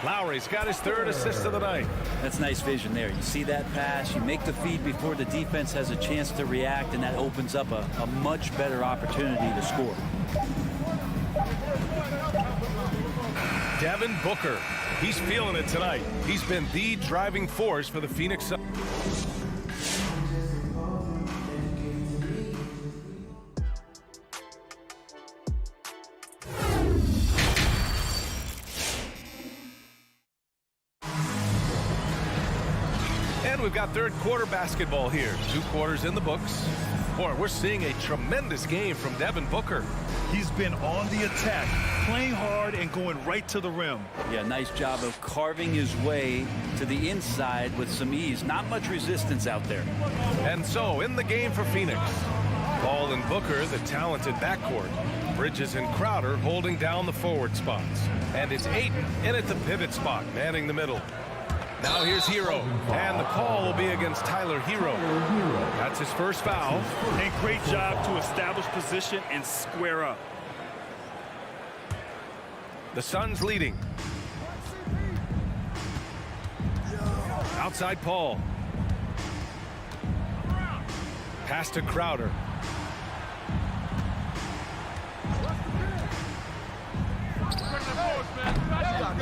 Lowry's got his 3rd assist of the night. That's nice vision there. You see that pass, you make the feed before the defense has a chance to react, and that opens up a much better opportunity to score. Devin Booker. He's feeling it tonight. He's been the driving force for the Phoenix Suns. We've got third quarter basketball here. 2 quarters in the books. Boy, we're seeing a tremendous game from Devin Booker. He's been on the attack, playing hard and going right to the rim. Yeah, nice job of carving his way to the inside with some ease. Not much resistance out there. And so in the game for Phoenix, Paul and Booker, the talented backcourt. Bridges and Crowder holding down the forward spots. And it's Ayton in at the pivot spot, manning the middle. Now here's Hero, and the call will be against Tyler Hero. That's his first foul. And great job to establish position and square up. The Suns leading. Outside Paul. Pass to Crowder.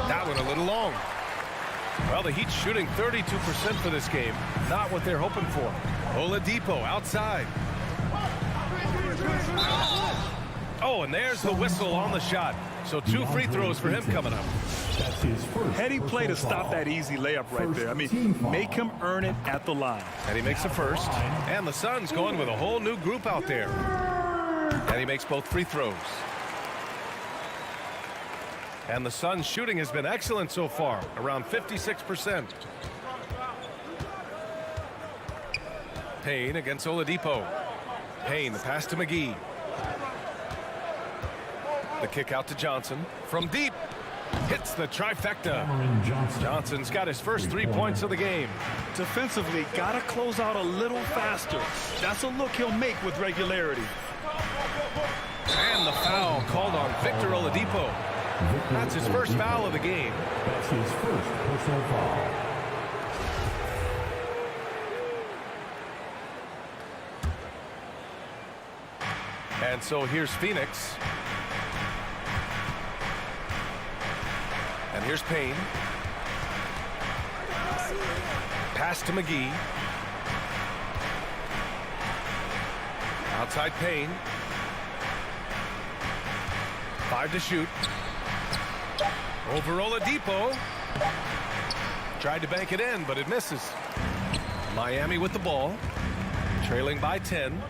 That one a little long. Well, the Heat shooting 32% for this game. Not what they're hoping for. Oladipo outside. Oh, and there's the whistle on the shot. So 2 free throws for him coming up. Heady play to stop that easy layup right there. I mean, make him earn it at the line. And he makes the first. And the Suns going with a whole new group out there. And he makes both free throws. And the Suns' shooting has been excellent so far, around 56%. Payne against Oladipo. Payne, the pass to McGee. The kick out to Johnson. From deep, hits the trifecta. Johnson's got his first 3 points of the game. Defensively, got to close out a little faster. That's a look he'll make with regularity. And the foul called on Victor Oladipo. That's his first foul of the game. That's his first personal foul. And so here's Phoenix. And here's Payne. Pass to McGee. Outside Payne. 5 to shoot. Over Oladipo. Tried to bank it in, but it misses. Miami with the ball. Trailing by 10.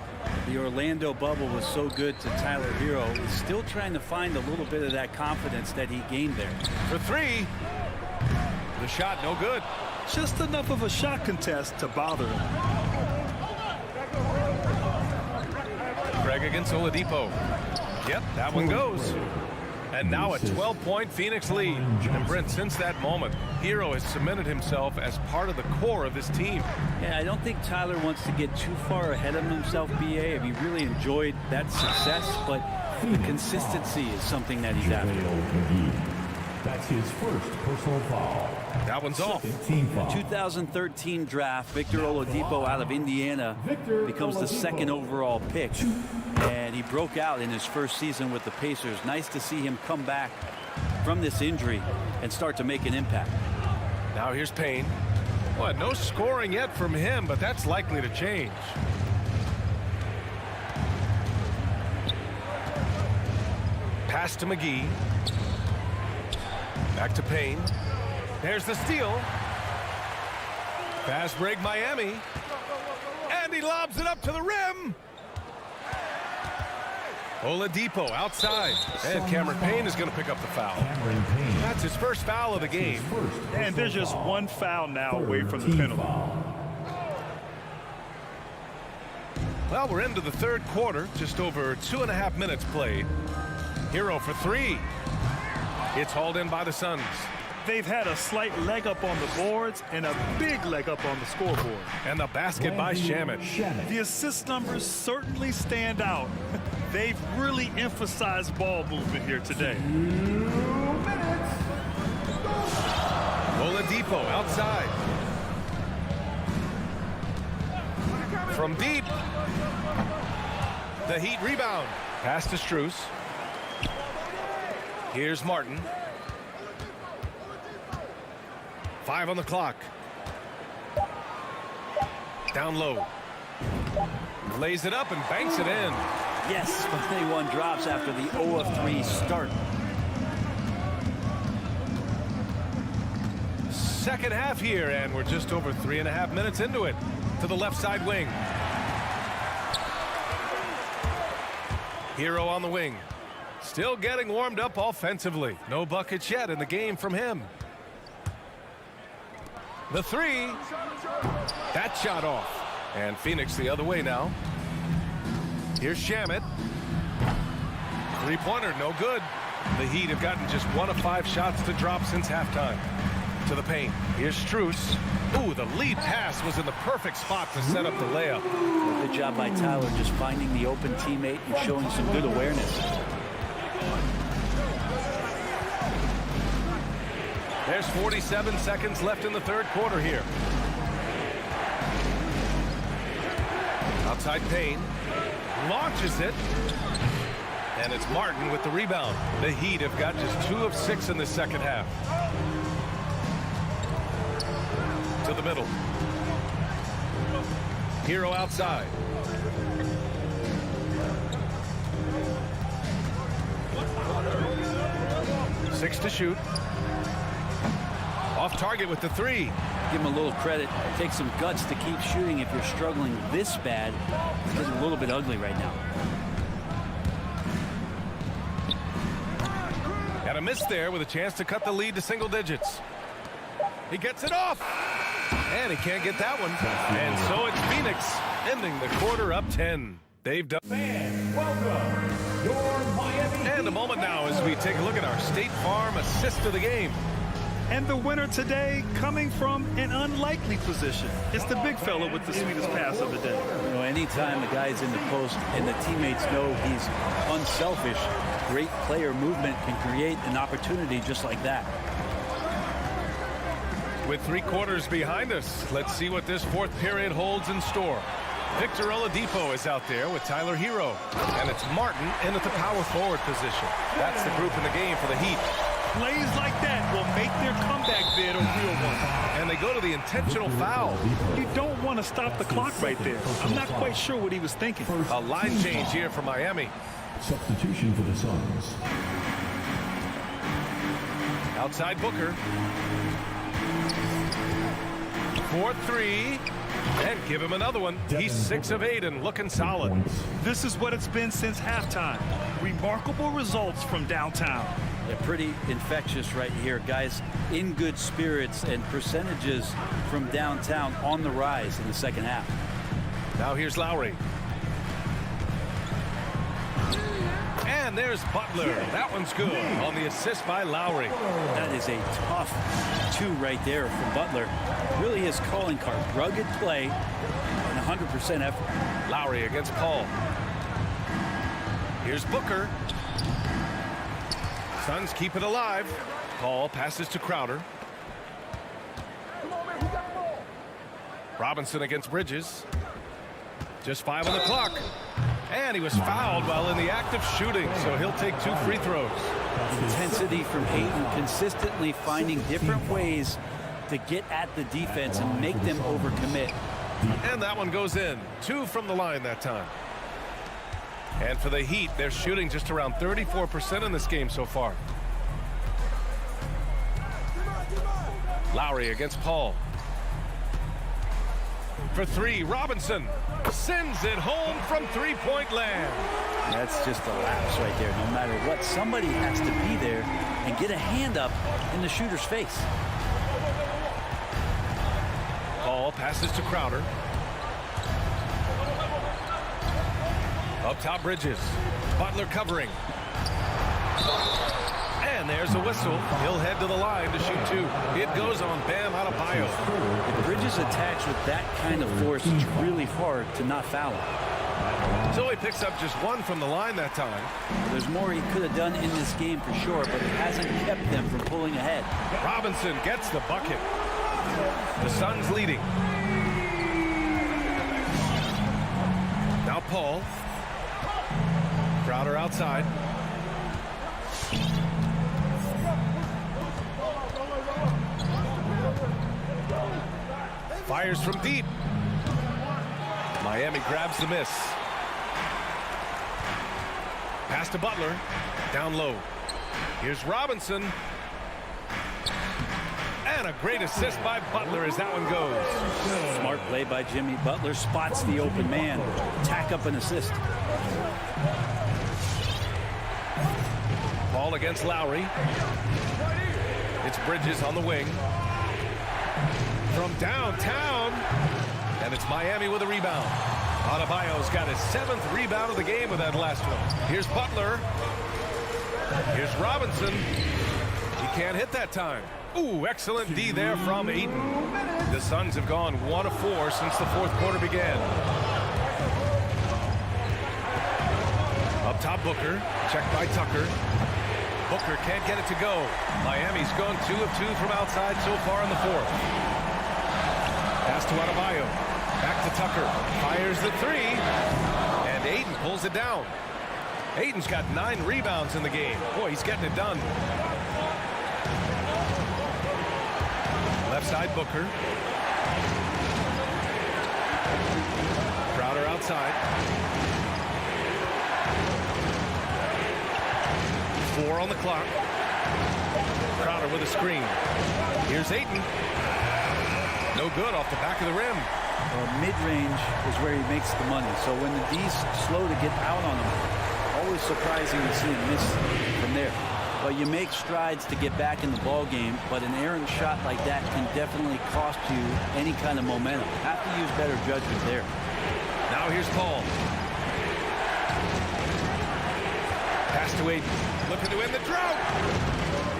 The Orlando bubble was so good to Tyler Hero. He's still trying to find a little bit of that confidence that he gained there. For three. The shot no good. Just enough of a shot contest to bother him. Craig against Oladipo. Yep, that one goes. And now a 12-point Phoenix lead. And Brent, since that moment, Hero has cemented himself as part of the core of this team. Yeah, I don't think Tyler wants to get too far ahead of himself, BA. He really enjoyed that success, but the consistency is something that he's after. That's his first personal foul. That one's off. 2013 draft, Victor Oladipo out of Indiana becomes the second overall pick. And he broke out in his first season with the Pacers. Nice to see him come back from this injury and start to make an impact. Now here's Payne. Well, no scoring yet from him, but that's likely to change. Pass to McGee. Back to Payne. There's the steal. Fast break Miami. And he lobs it up to the rim. Oladipo outside. And Cameron Payne is going to pick up the foul. That's his first foul of the game. And there's just one foul now away from the penalty. Well, we're into the third quarter. Just over 2.5 minutes played. Hero for three. It's hauled in by the Suns. They've had a slight leg up on the boards and a big leg up on the scoreboard. And the basket by Shamet. The assist numbers certainly stand out. They've really emphasized ball movement here today. Oladipo outside. From deep. The Heat rebound. Pass to Strus. Here's Martin. 5 on the clock. Down low. Lays it up and banks it in. Yes, 21 drops after the 0 of 3 start. Second half here, and we're just over 3.5 minutes into it. To the left side wing. Hero on the wing. Still getting warmed up offensively. No buckets yet in the game from him. The three. That shot off. And Phoenix the other way now. Here's Shamet. Three-pointer, no good. The Heat have gotten just 1 of 5 shots to drop since halftime. To the paint. Here's Strus. Ooh, the lead pass was in the perfect spot to set up the layup. Good job by Tyler just finding the open teammate and showing some good awareness. There's 47 seconds left in the third quarter here. Outside Payne. Launches it. And it's Martin with the rebound. The Heat have got just 2 of 6 in the second half. To the middle. Hero outside. Six to shoot. Off target with the three. Give him a little credit. Take some guts to keep shooting if you're struggling this bad. It's getting a little bit ugly right now. And a miss there with a chance to cut the lead to single digits. He gets it off. And he can't get that one. And so it's Phoenix ending the quarter up 10. They've done. And a moment now as we take a look at our State Farm assist of the game. And the winner today coming from an unlikely position. It's the big fella with the sweetest pass of the day. You know, anytime the guy's in the post and the teammates know he's unselfish, great player movement can create an opportunity just like that. With 3 quarters behind us, let's see what this fourth period holds in store. Victor Oladipo is out there with Tyler Hero. And it's Martin in at the power forward position. That's the group in the game for the Heat. Plays like that will make their comeback bid a real one. And they go to the intentional foul. You don't want to stop the clock right there. I'm not quite sure what he was thinking. A line change here for Miami. Substitution for the Suns. Outside Booker. 4-3. And give him another one. He's 6 of 8 and looking solid. This is what it's been since halftime. Remarkable results from downtown. Yeah, pretty infectious right here. Guys in good spirits, and percentages from downtown on the rise in the second half. Now here's Lowry. And there's Butler. That one's good on the assist by Lowry. That is a tough 2 right there from Butler. Really his calling card. Rugged play and 100% effort. Lowry against Paul. Here's Booker. Suns keep it alive. Paul passes to Crowder. Robinson against Bridges. Just 5 on the clock. And he was fouled while in the act of shooting, so he'll take 2 free throws. Intensity from Ayton, consistently finding different ways to get at the defense and make them overcommit. And that one goes in. 2 from the line that time. And for the Heat, they're shooting just around 34% in this game so far. Lowry against Paul. For 3, Robinson sends it home from 3-point land. That's just a lapse right there. No matter what, somebody has to be there and get a hand up in the shooter's face. Paul passes to Crowder. Up top, Bridges. Butler covering. And there's a whistle. He'll head to the line to shoot 2. It goes on Bam Adebayo. If Bridges attacks with that kind of force, it's really hard to not foul him. So he picks up just 1 from the line that time. There's more he could have done in this game for sure, but it hasn't kept them from pulling ahead. Robinson gets the bucket. The Suns leading. Now Paul. Crowder outside. Fires from deep. Miami grabs the miss. Pass to Butler. Down low. Here's Robinson. And a great assist by Butler as that one goes. Smart play by Jimmy. Butler spots the open man. Tack up an assist. Ball against Lowry. It's Bridges on the wing. From downtown. And it's Miami with a rebound. Adebayo's got his 7th rebound of the game with that last one. Here's Butler. Here's Robinson. He can't hit that time. Ooh, excellent D there from Ayton. The Suns have gone 1 of 4 since the 4th quarter began. Up top, Booker. Checked by Tucker. Booker can't get it to go. Miami's gone 2 of 2 from outside so far in the 4th. Pass to Adebayo. Back to Tucker. Fires the 3. And Ayton pulls it down. Ayton's got 9 rebounds in the game. Boy, he's getting it done. Left side, Booker. Crowder outside. 4 on the clock. Crowder with a screen. Here's Ayton. No good off the back of the rim. Mid-range is where he makes the money. So when the D's slow to get out on him, always surprising to see him miss from there. But you make strides to get back in the ball game, but an errant shot like that can definitely cost you any kind of momentum. Have to use better judgment there. Now here's Paul. Pass to Ayton. Looking to end the drought.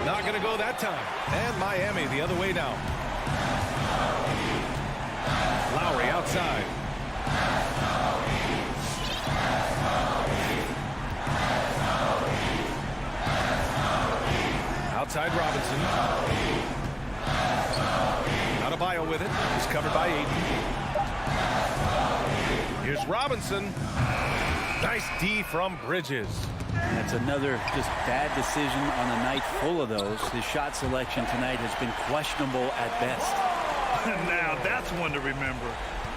Not going to go that time. And Miami the other way now. Lowry outside. Outside Robinson. Adebayo with it. He's covered by Ayton. Here's Robinson. Nice D from Bridges. That's another just bad decision on a night full of those. His shot selection tonight has been questionable at best. Now that's one to remember.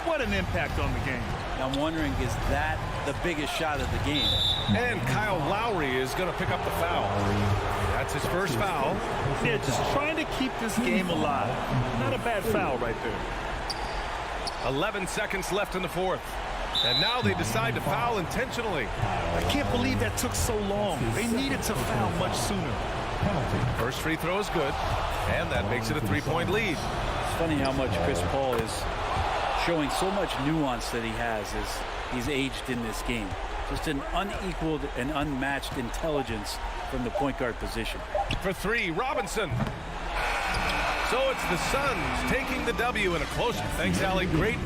What an impact on the game. I'm wondering, is that the biggest shot of the game? And Kyle Lowry is going to pick up the foul. That's his first foul. Yeah, just trying to keep this game alive. Not a bad foul right there. 11 seconds left in the fourth. And now they decide to foul intentionally. I can't believe that took so long. They needed to foul much sooner. First free throw is good, and that makes it a 3-point lead. It's funny how much Chris Paul is showing so much nuance that he has as he's aged in this game. Just an unequaled and unmatched intelligence from the point guard position. For three, Robinson. So it's the Suns taking the W in a close. Thanks, Allie. Great.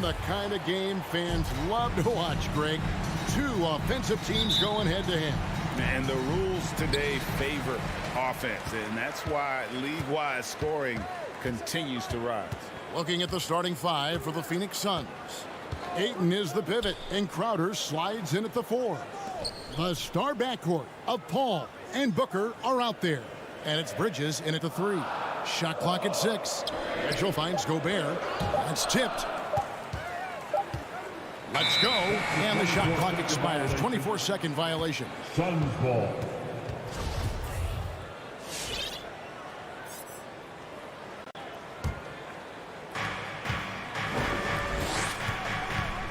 the kind of game fans love to watch, Greg. Two offensive teams going head-to-head. And the rules today favor offense, and that's why league-wide scoring continues to rise. Looking at the starting five for the Phoenix Suns. Ayton is the pivot, and Crowder slides in at the 4. The star backcourt of Paul and Booker are out there. And it's Bridges in at the 3. Shot clock at 6. Mitchell finds Gobert. That's tipped. Let's go. And the shot clock expires. 24-second violation. Suns ball.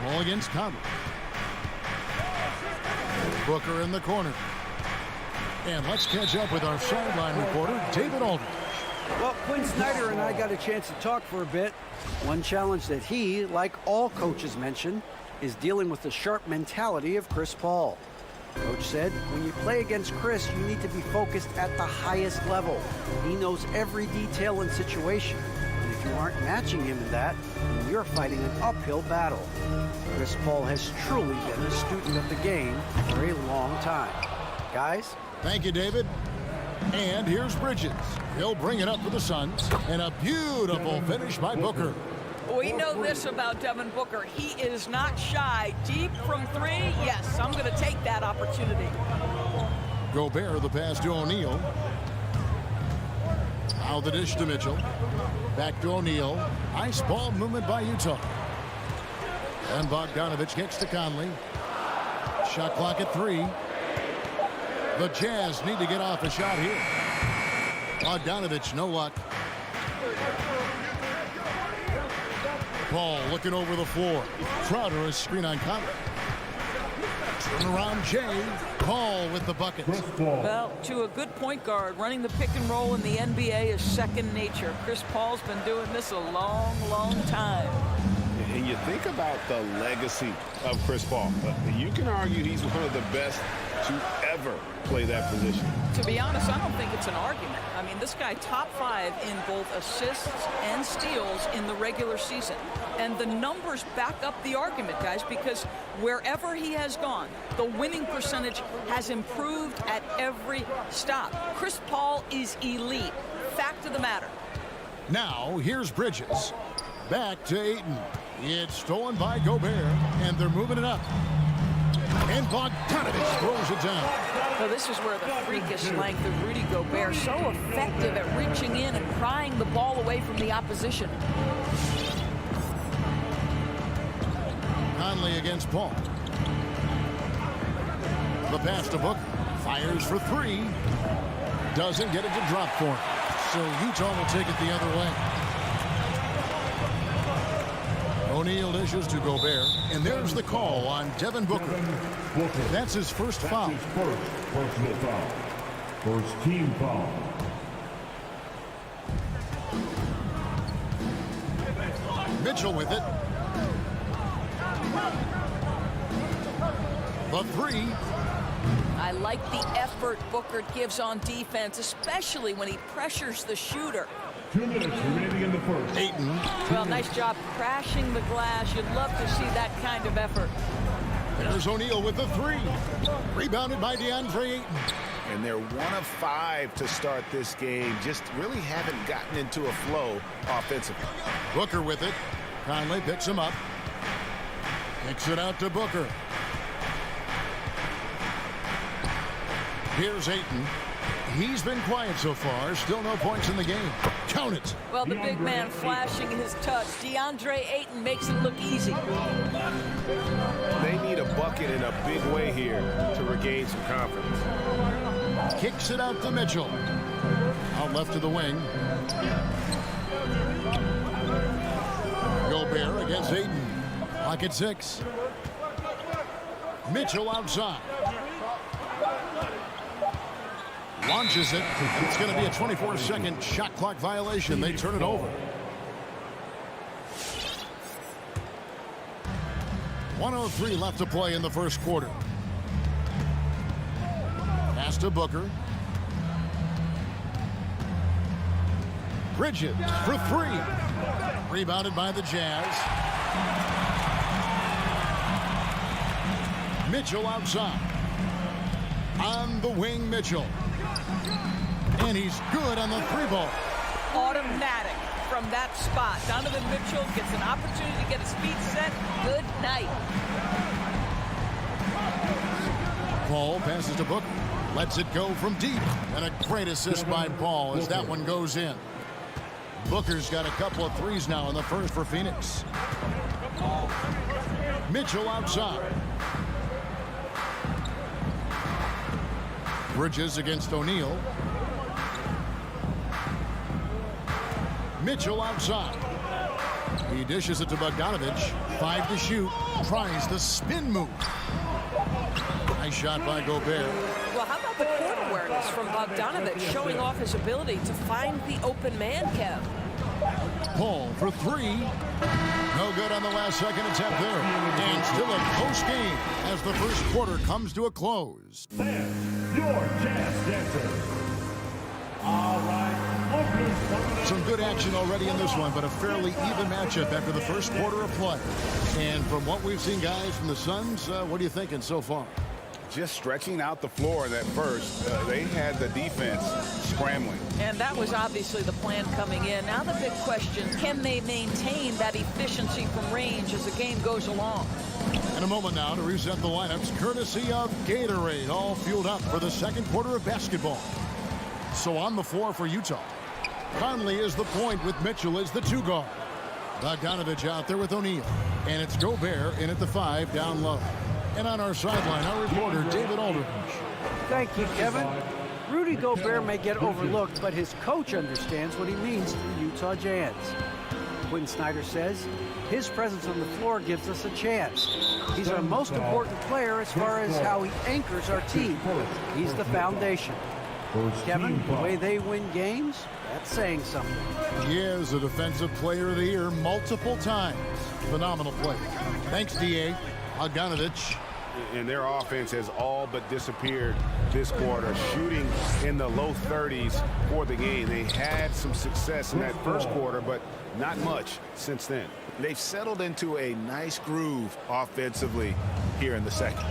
Ball against Conley. Booker in the corner. And let's catch up with our sideline reporter, David Aldridge. Well, Quinn Snyder and I got a chance to talk for a bit. One challenge that he, like all coaches mention, is dealing with the sharp mentality of Chris Paul. Coach said, when you play against Chris, you need to be focused at the highest level. He knows every detail and situation. And if you aren't matching him in that, then you're fighting an uphill battle. Chris Paul has truly been a student of the game for a long time. Guys? Thank you, David. And here's Bridges. He'll bring it up for the Suns. And a beautiful finish by Booker. We know this about Devin Booker. He is not shy. Deep from 3, yes, I'm going to take that opportunity. Gobert, the pass to O'Neal. Now the dish to Mitchell. Back to O'Neal. Nice ball movement by Utah. And Bogdanovich gets to Conley. Shot clock at 3. The Jazz need to get off a shot here. Bogdanovich, no luck. Paul looking over the floor. Crowder a screen on Conley. Turn around Jay. Paul with the bucket. Well, to a good point guard, running the pick and roll in the NBA is second nature. Chris Paul's been doing this a long, long time. And you think about the legacy of Chris Paul. You can argue he's one of the best to ever play that position. To be honest, I don't think it's an argument. I mean, this guy top 5 in both assists and steals in the regular season. And the numbers back up the argument, guys, because wherever he has gone, the winning percentage has improved at every stop. Chris Paul is elite. Fact of the matter. Now, here's Bridges. Back to Ayton. It's stolen by Gobert, and they're moving it up. And Bogdanovich throws it down. So this is where the freakish length of Rudy Gobert, so effective at reaching in and prying the ball away from the opposition. Conley against Paul. The pass to Booker. Fires for 3. Doesn't get it to drop for him. So Utah will take it the other way. O'Neal dishes to Gobert, and there's the call on Devin Booker. That's his first foul. His first personal foul. First team foul. Mitchell with it. The 3. I like the effort Booker gives on defense, especially when he pressures the shooter. 2 minutes remaining in the first. Ayton. Well, nice job crashing the glass. You'd love to see that kind of effort. There's O'Neal with the 3. Rebounded by DeAndre Ayton. And they're 1 of 5 to start this game. Just really haven't gotten into a flow offensively. Booker with it. Conley picks him up. Kicks it out to Booker. Here's Ayton. He's been quiet so far. Still no points in the game. Count it. Well, the big man flashing his touch. DeAndre Ayton makes it look easy. They need a bucket in a big way here to regain some confidence. Kicks it out to Mitchell. Out left to the wing. Gobert against Ayton. Pocket 6. Mitchell outside. Launches it. It's going to be a 24-second shot clock violation. They turn it over. 1:03 left to play in the first quarter. Pass to Booker. Bridges for 3. Rebounded by the Jazz. Mitchell outside. On the wing, Mitchell. And he's good on the three ball. Automatic from that spot. Donovan Mitchell gets an opportunity to get his feet set. Good night. Paul passes to Booker. Lets it go from deep. And a great assist by Paul as that one goes in. Booker's got a couple of threes now in the first for Phoenix. Mitchell outside. Bridges against O'Neal. Mitchell outside. He dishes it to Bogdanovich. 5 to shoot. Tries the spin move. Nice shot by Gobert. Well, how about the court awareness from Bogdanovich, showing off his ability to find the open man, Kev? Paul for 3. No good on the last second attempt there. And still a close game as the first quarter comes to a close. Your Jazz Dancer. All right. Some good action already in this one, but a fairly even matchup after the first quarter of play. And from what we've seen, guys, from the Suns, what are you thinking so far? Just stretching out the floor that first. They had the defense scrambling. And that was obviously the plan coming in. Now the big question, can they maintain that efficiency from range as the game goes along? In a moment now to reset the lineups, courtesy of Gatorade, all fueled up for the second quarter of basketball. So on the floor for Utah, Conley is the point with Mitchell as the 2 guard. Bogdanovich out there with O'Neal. And it's Gobert in at the 5 down low. And on our sideline, our reporter, David Aldridge. Thank you, Kevin. Rudy Gobert may get overlooked, but his coach understands what he means to the Utah Jazz. Quinn Snyder says his presence on the floor gives us a chance. He's our most important player as far as how he anchors our team. He's the foundation. Kevin, the way they win games, that's saying something. He is a defensive player of the year multiple times. Phenomenal play. Thanks, D.A. Bogdanovich. And their offense has all but disappeared this quarter, shooting in the low 30s for the game. They had some success in that first quarter, but not much since then. They've settled into a nice groove offensively here in the second.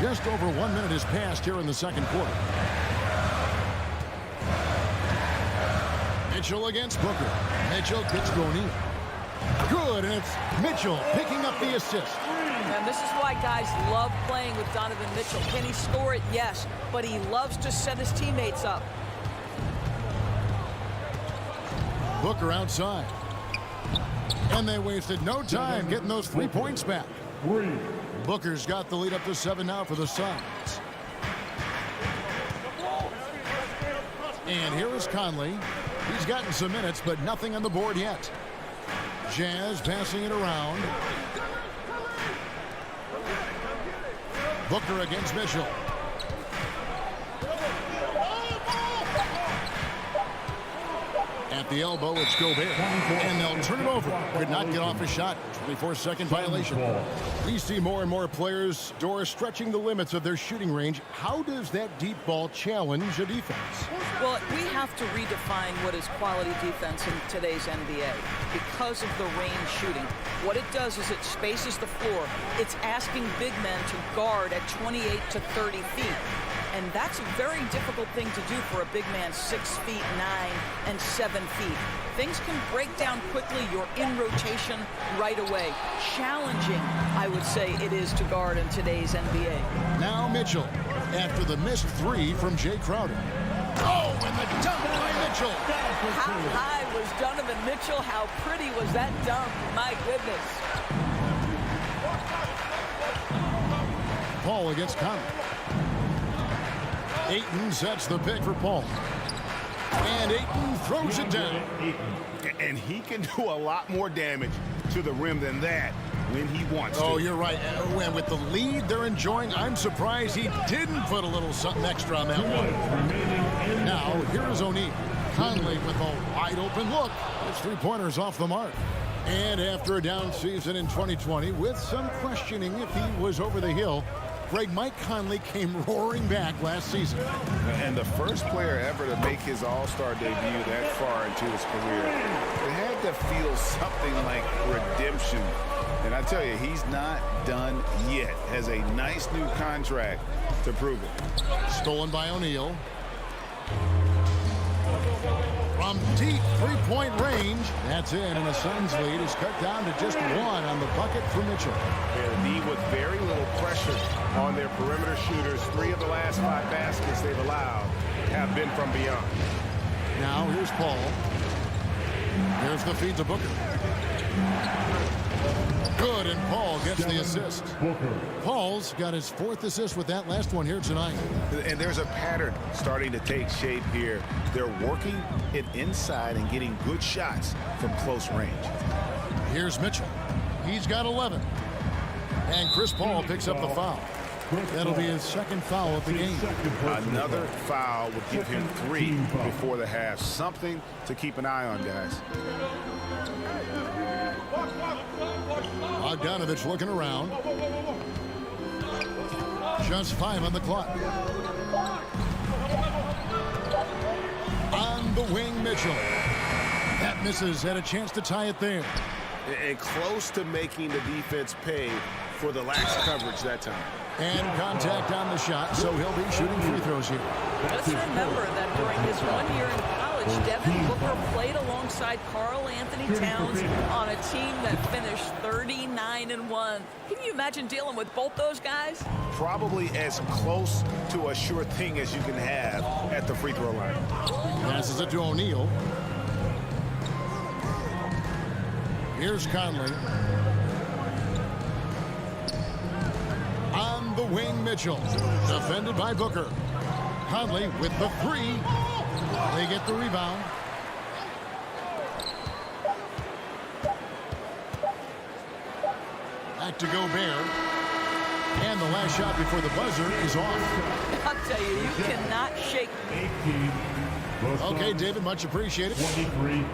Just over 1 minute has passed here in the second quarter. Mitchell against Booker. Mitchell kicks to O'Neal. Good, and it's Mitchell picking up the assist. And this is why guys love playing with Donovan Mitchell. Can he score it? Yes, but he loves to set his teammates up. Booker outside. And they wasted no time getting those 3 points back. Booker's got the lead up to 7 now for the Suns. And here is Conley. He's gotten some minutes, but nothing on the board yet. Jazz passing it around. Booker against Mitchell. At the elbow, it's Gobert. And they'll turn it over. Could not get off a shot. 24-second violation. We see more and more players, Doris, stretching the limits of their shooting range. How does that deep ball challenge a defense? Well, we have to redefine what is quality defense in today's NBA because of the range shooting. What it does is it spaces the floor. It's asking big men to guard at 28 to 30 feet. And that's a very difficult thing to do for a big man 6 feet 9 and 7 feet. Things can break down quickly. You're in rotation right away. Challenging, I would say, it is to guard in today's NBA. Now Mitchell, after the missed 3 from Jay Crowder. Oh, and the dunk by Mitchell. How high was Donovan Mitchell? How pretty was that dunk? My goodness. Paul against Conley. Ayton sets the pick for Paul. And Ayton throws it down. And he can do a lot more damage to the rim than that when he wants to. Oh, you're right. And with the lead they're enjoying, I'm surprised he didn't put a little something extra on that one. Now, here is O'Neal. Conley with a wide open look. His 3-pointers off the mark. And after a down season in 2020, with some questioning if he was over the hill, Greg, Mike Conley came roaring back last season. And the first player ever to make his All-Star debut that far into his career. It had to feel something like redemption. And I tell you, he's not done yet. Has a nice new contract to prove it. Stolen by O'Neal. From deep three-point range, that's in, and the Suns' lead is cut down to just one on the bucket for Mitchell. And the D with very little pressure on their perimeter shooters. 3 of the last 5 baskets they've allowed have been from beyond. Now here's Paul. Here's the feed to Booker. Good, and Paul gets the assist. Paul's got his 4th assist with that last one here tonight. And there's a pattern starting to take shape here. They're working it inside and getting good shots from close range. Here's Mitchell. He's got 11. And Chris Paul picks up the foul. That'll be his 2nd foul of the game. Another foul would give him 3 before the half. Something to keep an eye on, guys. Bogdanovich looking around. Just 5 on the clock. On the wing, Mitchell. That misses. Had a chance to tie it there. And close to making the defense pay for the lax coverage that time. And contact on the shot, so he'll be shooting free throws here. Let's remember that during his 1 year in college, Devin Booker played alongside Karl Anthony Towns on a team that finished 39-1. Can you imagine dealing with both those guys? Probably as close to a sure thing as you can have at the free throw line. Passes it to O'Neal. Here's Conley. On the wing, Mitchell. Defended by Booker. Conley with the 3. They get the rebound. Back to Gobert. And the last shot before the buzzer is off. I'll tell you, you cannot shake me. Okay, David, much appreciated. 23.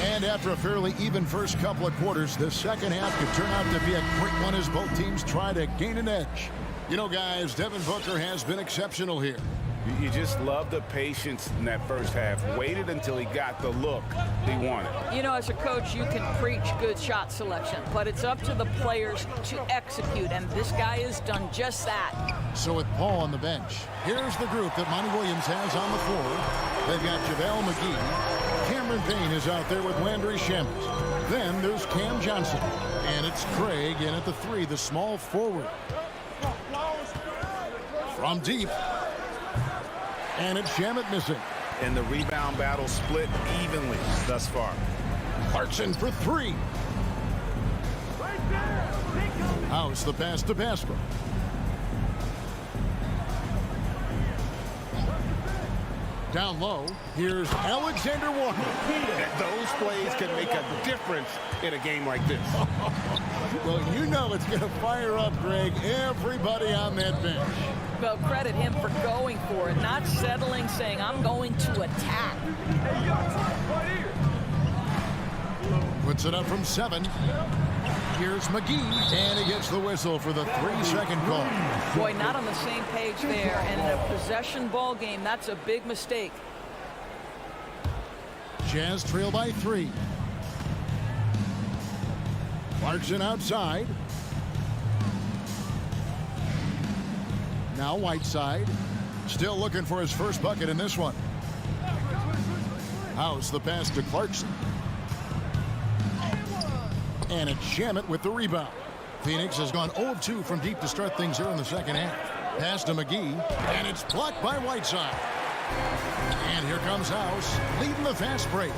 And after a fairly even first couple of quarters, the second half could turn out to be a quick one as both teams try to gain an edge. You know, guys, Devin Booker has been exceptional here. You just love the patience in that first half. Waited until he got the look he wanted. You know, as a coach, you can preach good shot selection, but it's up to the players to execute, and this guy has done just that. So with Paul on the bench, here's the group that Monty Williams has on the floor. They've got JaVale McGee. Cameron Payne is out there with Landry Shamet. Then there's Cam Johnson. And it's Craig in at the 3, the small forward. From deep. And it's Shamet missing. And the rebound battle split evenly thus far. Clarkson for 3. House the pass to Pascal. Down low, here's Alexander Walker. Those plays can make a difference in a game like this. Well, you know it's going to fire up, Greg, everybody on that bench. Well, credit him for going for it, not settling, saying, I'm going to attack. Puts it up from 7. Here's McGee, and he gets the whistle for the 3-second call. Boy, not on the same page there, and in a possession ball game, that's a big mistake. Jazz trail by 3. Clarkson outside. Now Whiteside, still looking for his first bucket in this one. House the pass to Clarkson. And it's Shamet with the rebound. Phoenix has gone 0 of 2 from deep to start things here in the second half. Pass to McGee, and it's blocked by Whiteside. And here comes House, leading the fast break.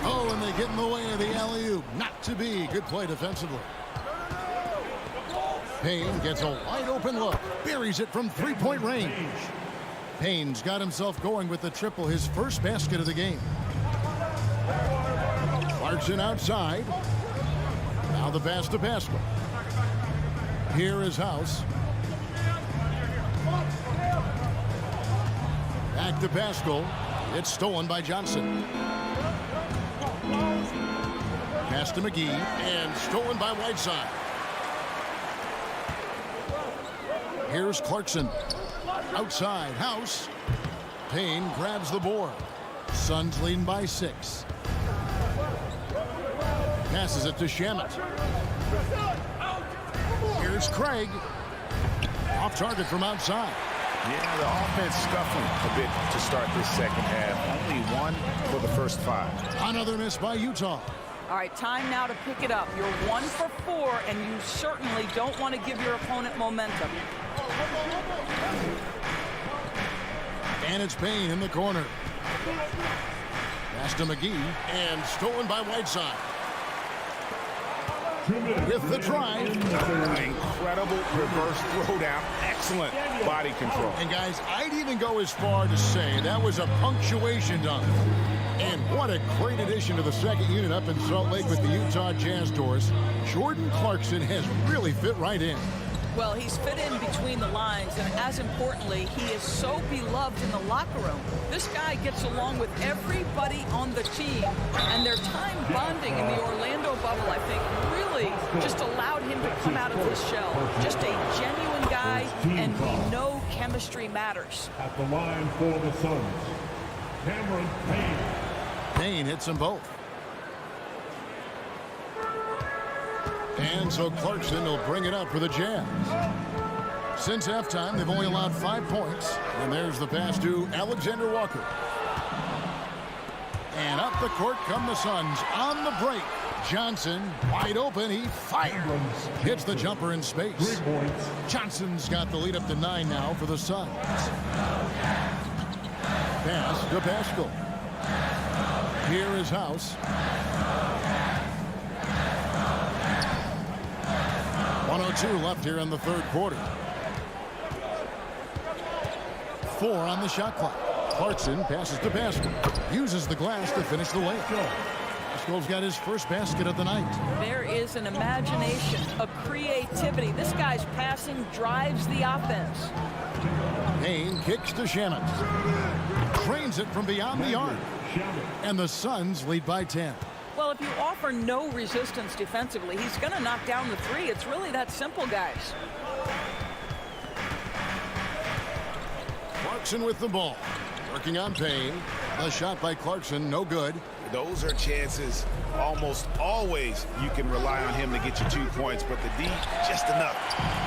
Oh, and they get in the way of the alley-oop. Not to be. Good play defensively. Payne gets a wide-open look. Buries it from three-point range. Payne's got himself going with the triple, his first basket of the game. Clarkson outside. Now the pass to Pascal. Here is House. Back to Pascal. It's stolen by Johnson. Pass to McGee and stolen by Whiteside. Here's Clarkson. Outside, House. Payne grabs the board. Suns leading by 6. Passes it to Shamet. Here's Craig. Off target from outside. Yeah, the offense scuffling a bit to start this second half. Only 1 for the first 5. Another miss by Utah. All right, time now to pick it up. You're 1 for 4, and you certainly don't want to give your opponent momentum. And it's Payne in the corner. Pass to McGee and stolen by Whiteside. With the drive. Incredible reverse throwdown. Excellent body control. And guys, I'd even go as far to say that was a punctuation dunk. And what a great addition to the second unit up in Salt Lake with the Utah Jazz doors. Jordan Clarkson has really fit right in. Well, he's fit in between the lines, and as importantly, he is so beloved in the locker room. This guy gets along with everybody on the team, and their time bonding in the Orlando bubble, I think, really just allowed him to come out of his shell. Just a genuine guy, and we know chemistry matters. At the line for the Suns, Cameron Payne. Payne hits them both. And so Clarkson will bring it up for the Jazz. Since halftime, they've only allowed 5 points. And there's the pass to Alexander Walker. And up the court come the Suns on the break. Johnson wide open. He fires. Hits the jumper in space. Johnson's got the lead up to 9 now for the Suns. Pass to Pascal. Here is House. 1:02 left here in the third quarter. 4 on the shot clock. Clarkson passes to Pascal. Uses the glass to finish the layup. Pascal's got his first basket of the night. There is an imagination, a creativity. This guy's passing drives the offense. Payne kicks to Shamet. Drains it from beyond the arc. And the Suns lead by 10. Well, if you offer no resistance defensively, he's going to knock down the 3. It's really that simple, guys. Clarkson with the ball. Working on Payne. The shot by Clarkson, no good. Those are chances almost always you can rely on him to get you 2 points, but the D, just enough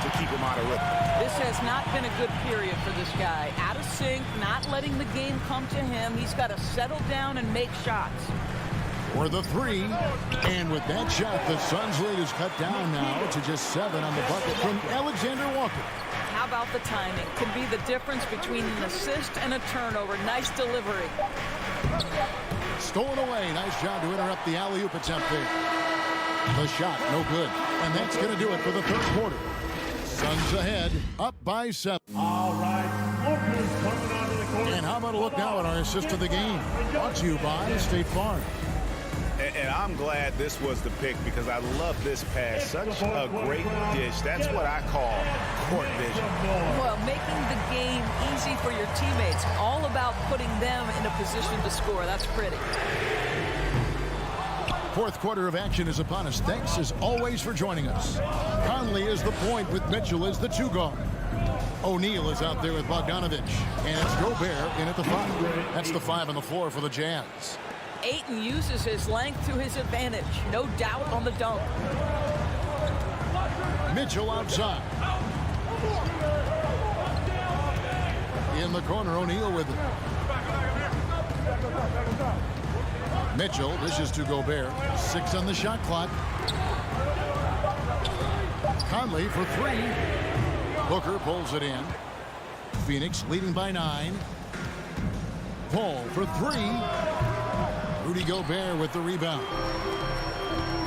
to keep him out of rhythm. This has not been a good period for this guy. Out of sync, not letting the game come to him. He's got to settle down and make shots. For the 3, and with that shot, the Suns' lead is cut down now to just 7 on the bucket from Alexander Walker. How about the timing? Could be the difference between an assist and a turnover. Nice delivery. Stolen away. Nice job to interrupt the alley-oop attempt there. The shot, no good. And that's going to do it for the third quarter. Suns ahead, up by 7. All right, Lucas coming onto the court. And how about a look now at our assist of the game? Brought to you by State Farm. And I'm glad this was the pick because I love this pass. Such a great dish. That's what I call court vision. Well, making the game easy for your teammates. All about putting them in a position to score. That's pretty. Fourth quarter of action is upon us. Thanks as always for joining us. Conley is the point with Mitchell as the 2 guard. O'Neal is out there with Bogdanovich. And it's Gobert in at the 5. That's the 5 on the floor for the Jazz. Ayton uses his length to his advantage. No doubt on the dunk. Mitchell outside. In the corner, O'Neal with it. Mitchell dishes to Gobert. 6 on the shot clock. Conley for 3. Booker pulls it in. Phoenix leading by 9. Paul for 3. Rudy Gobert with the rebound.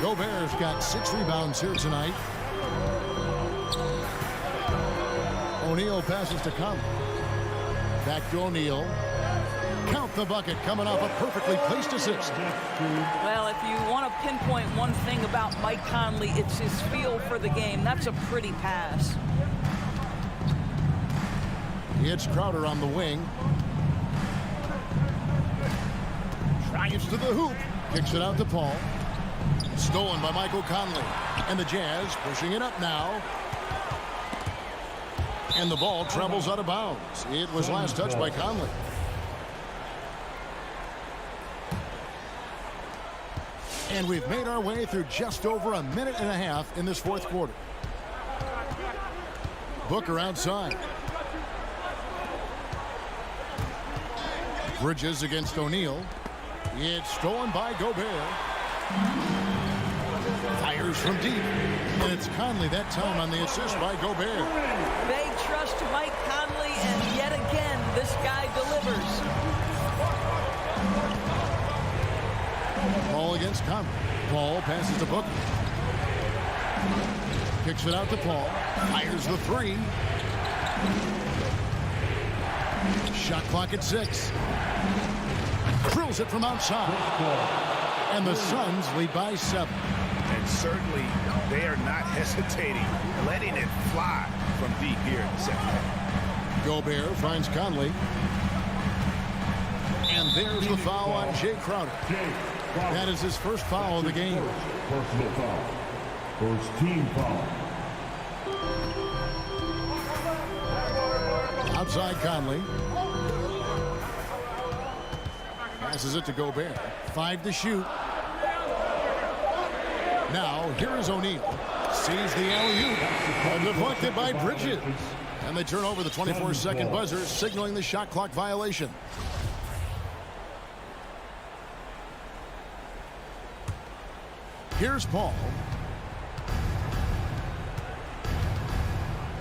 Gobert's got 6 rebounds here tonight. O'Neal passes to Conley. Back to O'Neal. Count the bucket coming off a perfectly placed assist. Well, if you want to pinpoint one thing about Mike Conley, it's his feel for the game. That's a pretty pass. It's Crowder on the wing. Drives to the hoop. Kicks it out to Paul. Stolen by Michael Conley. And the Jazz pushing it up now. And the ball travels out of bounds. It was last touched by Conley. And we've made our way through just over a minute and a half in this fourth quarter. Booker outside. Bridges against O'Neal. It's stolen by Gobert. Fires from deep. And it's Conley that time on the assist by Gobert. They trust Mike Conley, and yet again, this guy delivers. Paul against Conley. Paul passes to Booker. Kicks it out to Paul. Fires the three. Shot clock at 6. Drills it from outside. And the Suns lead by 7. And certainly they are not hesitating, letting it fly from deep here in the second half. Gobert finds Conley. And there's the foul on Jay Crowder. That is his first foul of the game. Personal foul. First team foul. Outside Conley. Passes it to Gobert. 5 to shoot. Now, here is O'Neal. Sees the alley-oop. Deflected by Bridges. And they turn over the 24-second buzzer, signaling the shot clock violation. Here's Paul.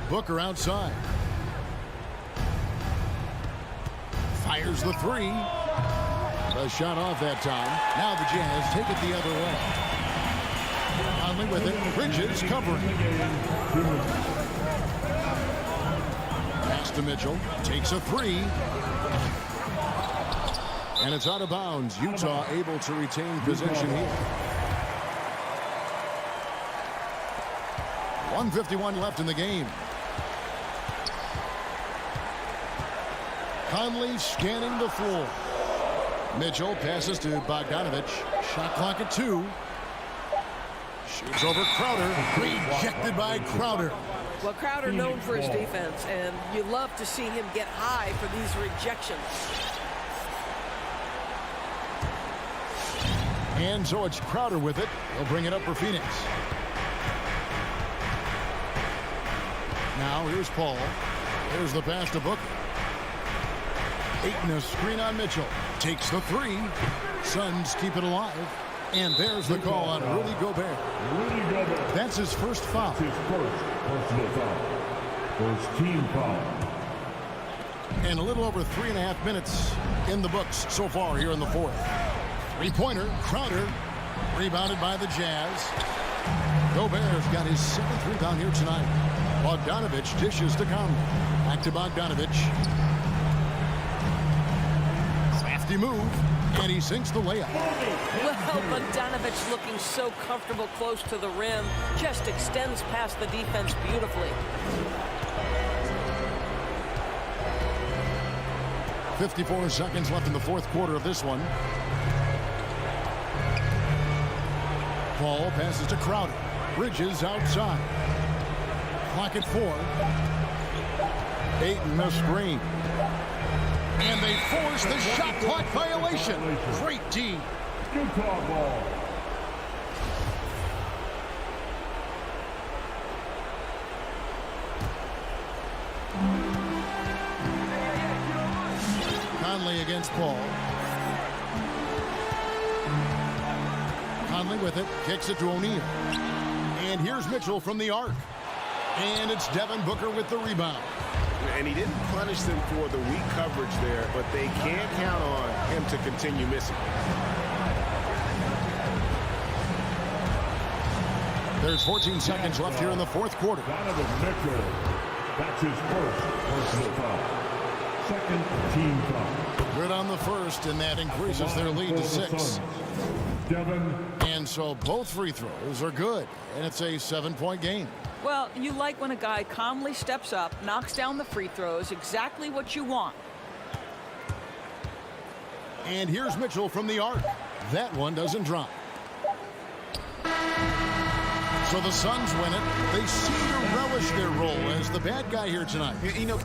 Booker outside. Fires the three. A shot off that time. Now the Jazz take it the other way. Conley with it. Bridges covering. Pass to Mitchell. Takes a three. And it's out of bounds. Utah able to retain possession here. 1:51 left in the game. Conley scanning the floor. Mitchell passes to Bogdanovich. Shot clock at 2. Shoots over Crowder. Rejected by Crowder. Well, Crowder known for his defense, and you love to see him get high for these rejections. And so it's Crowder with it. He'll bring it up for Phoenix. Now here's Paul. There's the pass to Booker. Ayton a screen on Mitchell. Takes the three. Suns keep it alive. And there's the call on Rudy Gobert. That's his first foul. His first personal foul. First team foul. And a little over 3.5 minutes in the books so far here in the fourth. Three-pointer, Crowder, rebounded by the Jazz. Gobert's got his 7th rebound here tonight. Bogdanovich dishes to Conley. Back to Bogdanovich. Crafty move, and he sinks the layup. Well, Bogdanovich looking so comfortable close to the rim, just extends past the defense beautifully. 54 seconds left in the fourth quarter of this one. Paul passes to Crowder. Bridges outside. Clock at 4. Ayton the screen. And they force the shot clock violation. Great D. Utah ball. Conley against Paul. Conley with it. Kicks it to O'Neal. And here's Mitchell from the arc. And it's Devin Booker with the rebound. And he didn't punish them for the weak coverage there, but they can't count on him to continue missing. There's 14 seconds left here in the fourth quarter. Donovan Mitchell. That's his first personal foul. Second team foul. Good on the first, and that increases their lead to 6. Devin. And so both free throws are good, and it's a 7-point game. Well, you like when a guy calmly steps up, knocks down the free throws, exactly what you want. And here's Mitchell from the arc. That one doesn't drop. So the Suns win it. They seem to relish their role as the bad guy here tonight. You know,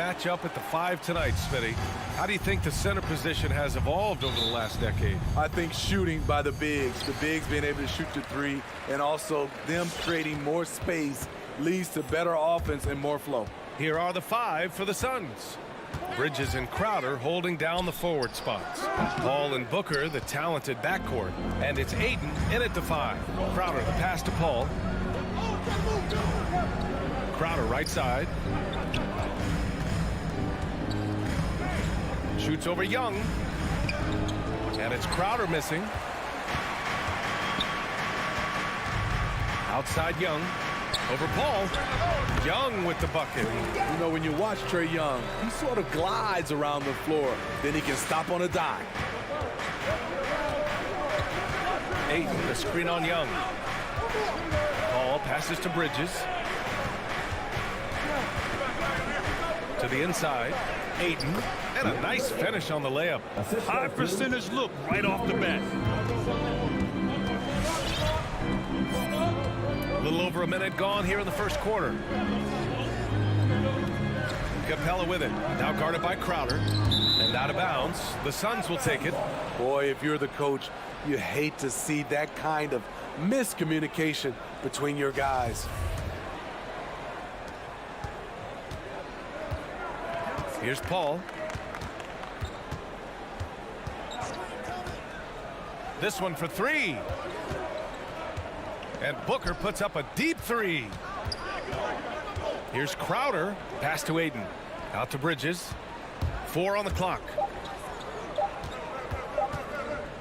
matchup at the 5 tonight, Smitty. How do you think the center position has evolved over the last decade? I think shooting by the bigs being able to shoot the 3, and also them creating more space leads to better offense and more flow. Here are the 5 for the Suns. Bridges and Crowder holding down the forward spots. Paul and Booker, the talented backcourt. And it's Ayton in at the 5. Crowder, the pass to Paul. Crowder right side. Shoots over Young. And it's Crowder missing. Outside Young. Over Paul. Young with the bucket. You know, when you watch Trae Young, he sort of glides around the floor. Then he can stop on a dime. Ayton, the screen on Young. Paul passes to Bridges. To the inside. Ayton. And a nice finish on the layup. High percentage look right off the bat. A little over a minute gone here in the first quarter. Capella with it. Now guarded by Crowder. And out of bounds. The Suns will take it. Boy, if you're the coach, you hate to see that kind of miscommunication between your guys. Here's Paul. This one for 3. And Booker puts up a deep 3. Here's Crowder. Pass to Ayton. Out to Bridges. 4 on the clock.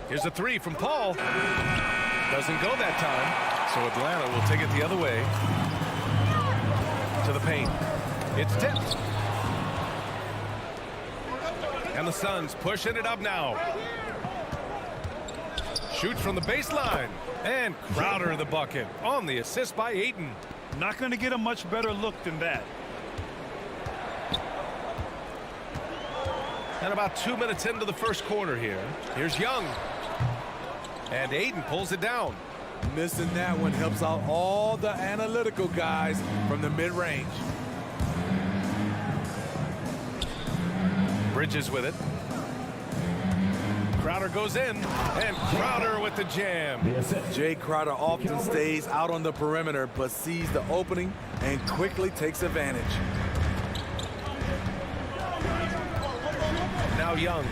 Here's a 3 from Paul. Doesn't go that time. So Atlanta will take it the other way. To the paint. It's tipped. And the Suns pushing it up now. Shoots from the baseline. And Crowder the bucket on the assist by Ayton. Not going to get a much better look than that. And about 2 minutes into the first quarter here. Here's Young. And Ayton pulls it down. Missing that one helps out all the analytical guys from the mid-range. Bridges with it. Crowder goes in, and Crowder with the jam. Jay Crowder often stays out on the perimeter, but sees the opening and quickly takes advantage. Now Young.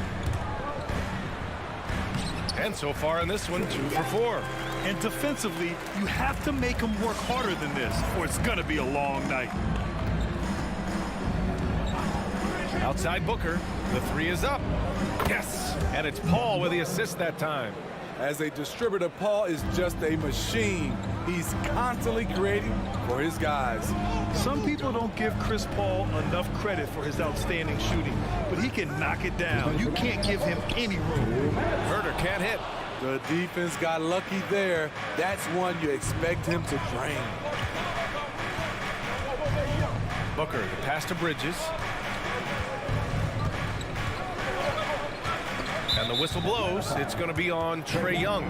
And so far in this one, 2 for 4. And defensively, you have to make them work harder than this, or it's going to be a long night. Outside Booker. The 3 is up. Yes. And it's Paul with the assist that time. As a distributor, Paul is just a machine. He's constantly creating for his guys. Some people don't give Chris Paul enough credit for his outstanding shooting, but he can knock it down. You can't give him any room. Herter can't hit. The defense got lucky there. That's one you expect him to drain. Booker, the pass to Bridges. And the whistle blows. It's going to be on Trae Young.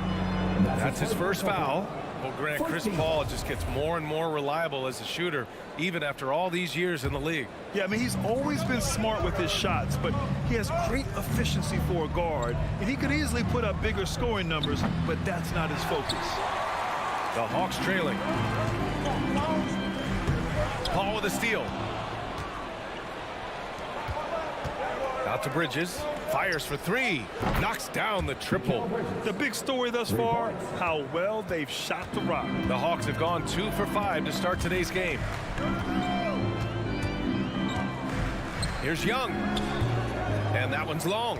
That's his first foul. Well, Grant, Chris Paul just gets more and more reliable as a shooter, even after all these years in the league. Yeah, I mean, he's always been smart with his shots, but he has great efficiency for a guard, and he could easily put up bigger scoring numbers, but that's not his focus. The Hawks trailing. Paul with a steal. Out to Bridges. Fires for 3. Knocks down the triple. The big story thus far, how well they've shot the rock. The Hawks have gone 2 for 5 to start today's game. Here's Young. And that one's long.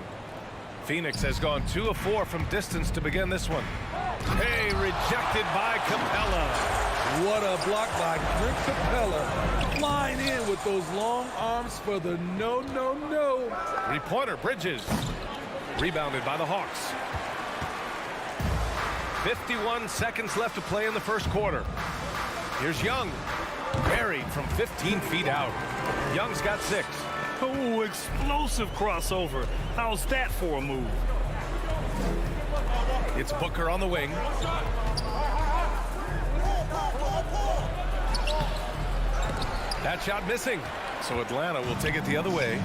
Phoenix has gone 2 of 4 from distance to begin this one. Hey, rejected by Capella. What a block by Rick Capella. Flying in with those long arms for the no. 3-pointer, Bridges. Rebounded by the Hawks. 51 seconds left to play in the first quarter. Here's Young. Buried from 15 feet out. Young's got 6. Oh, explosive crossover. How's that for a move? It's Booker on the wing. That shot missing. So Atlanta will take it the other way.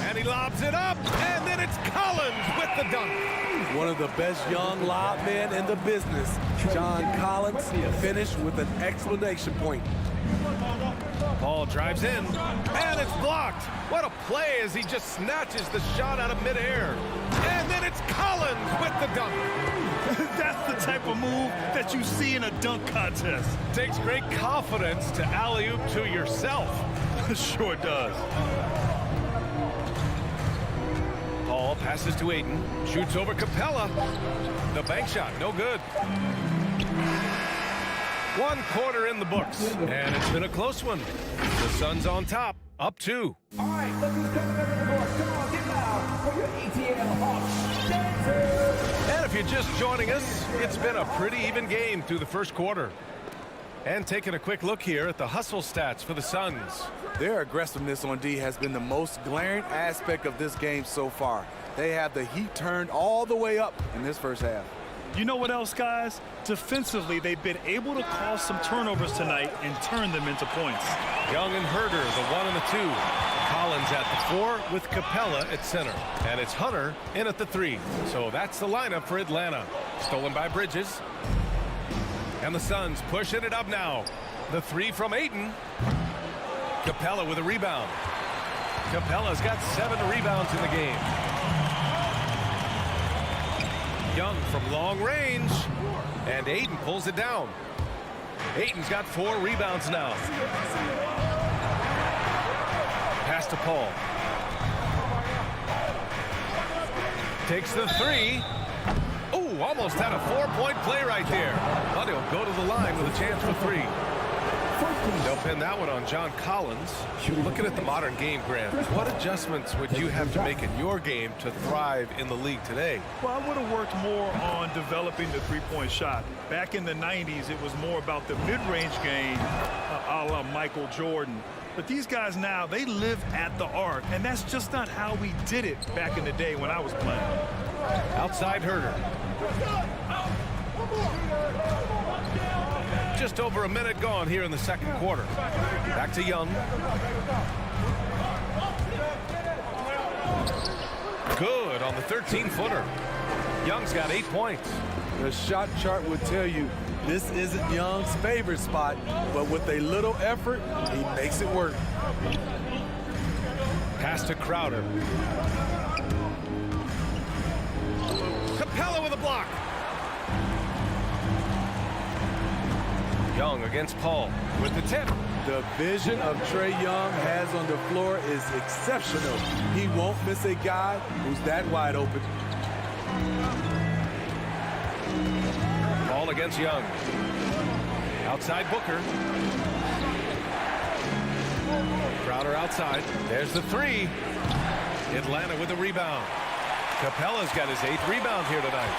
And he lobs it up, and then it's Collins with the dunk. One of the best young lob men in the business. John Collins finished with an exclamation point. Paul drives in, and it's blocked. What a play as he just snatches the shot out of midair. And then it's Collins with the dunk. That's the type of move that you see in a dunk contest. Takes great confidence to alley-oop to yourself. Sure does. Paul passes to Ayton, shoots over Capella. The bank shot, no good. 1 quarter in the books, and it's been a close one. The Suns on top, up 2. All right, look who's coming over the court. Come on, get loud for your ATL Hawks dancers. And if you're just joining us, it's been a pretty even game through the first quarter. And taking a quick look here at the hustle stats for the Suns. Their aggressiveness on D has been the most glaring aspect of this game so far. They have the heat turned all the way up in this first half. You know what else, guys? Defensively, they've been able to cause some turnovers tonight and turn them into points. Young and Herder, the 1 and the 2. Collins at the 4 with Capella at center. And it's Hunter in at the 3. So that's the lineup for Atlanta. Stolen by Bridges. And the Suns pushing it up now. The 3 from Ayton. Capella with a rebound. Capella's got 7 rebounds in the game. Young from long range. And Ayton pulls it down. Ayton's got 4 rebounds now. Pass to Paul. Takes the 3. Ooh, almost had a 4-point play right there. But he'll go to the line with a chance for 3. They'll pin that one on John Collins. Looking at the modern game, Grant, what adjustments would you have to make in your game to thrive in the league today? Well, I would have worked more on developing the three-point shot. Back in the 90s, it was more about the mid-range game, a la Michael Jordan. But these guys now, they live at the arc, and that's just not how we did it back in the day when I was playing. Outside Herder. Just over a minute gone here in the second quarter. Back to Young. Good on the 13-footer. Young's got 8 points. The shot chart would tell you this isn't Young's favorite spot, but with a little effort, he makes it work. Pass to Crowder. Capella with a block. Young against Paul with the tip. The vision of Trae Young has on the floor is exceptional. He won't miss a guy who's that wide open. Ball against Young. Outside Booker. Crowder outside. There's the 3. Atlanta with a rebound. Capella's got his 8th rebound here tonight.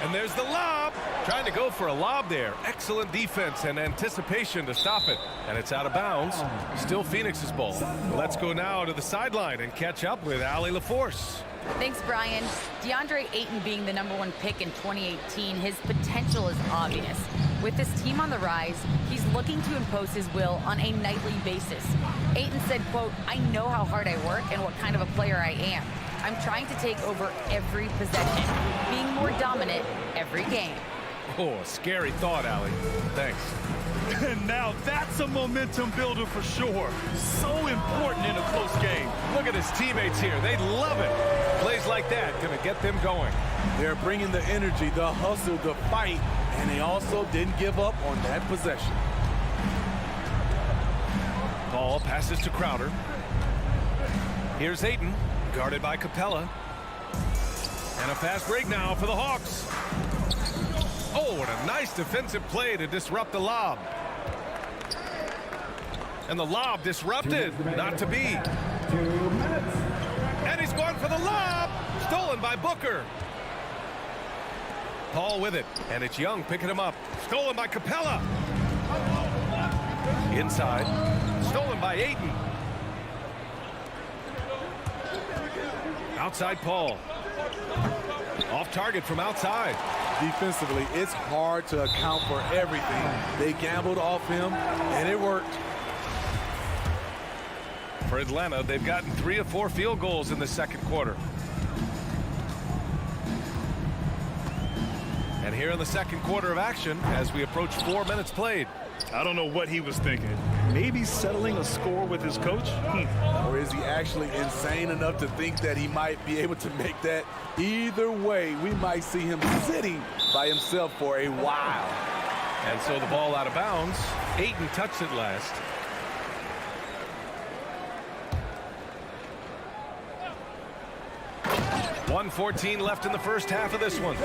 And there's the lob. Trying to go for a lob there. Excellent defense and anticipation to stop it. And it's out of bounds. Still Phoenix's ball. Let's go now to the sideline and catch up with Allie LaForce. Thanks, Brian. DeAndre Ayton being the #1 pick in 2018, his potential is obvious. With his team on the rise, he's looking to impose his will on a nightly basis. Ayton said, quote, "I know how hard I work and what kind of a player I am. I'm trying to take over every possession, being more dominant every game." Oh, a scary thought, Allie. Thanks. And now that's a momentum builder for sure. So important in a close game. Look at his teammates here. They love it. Plays like that going to get them going. They're bringing the energy, the hustle, the fight, and they also didn't give up on that possession. Ball passes to Crowder. Here's Ayton, guarded by Capella. And a fast break now for the Hawks. Oh, what a nice defensive play to disrupt the lob. And the lob disrupted, not to be. 2 minutes. And he's going for the lob. Stolen by Booker. Paul with it, and it's Young picking him up. Stolen by Capella. Inside. Stolen by Ayton. Outside Paul. Off target from outside. Defensively, it's hard to account for everything. They gambled off him, and it worked. For Atlanta, they've gotten 3 of 4 field goals in the second quarter. And here in the second quarter of action, as we approach 4 minutes played. I don't know what he was thinking. Maybe settling a score with his coach? Or is he actually insane enough to think that he might be able to make that? Either way, we might see him sitting by himself for a while. And so the ball out of bounds. Ayton touched it last. .114 left in the first half of this one.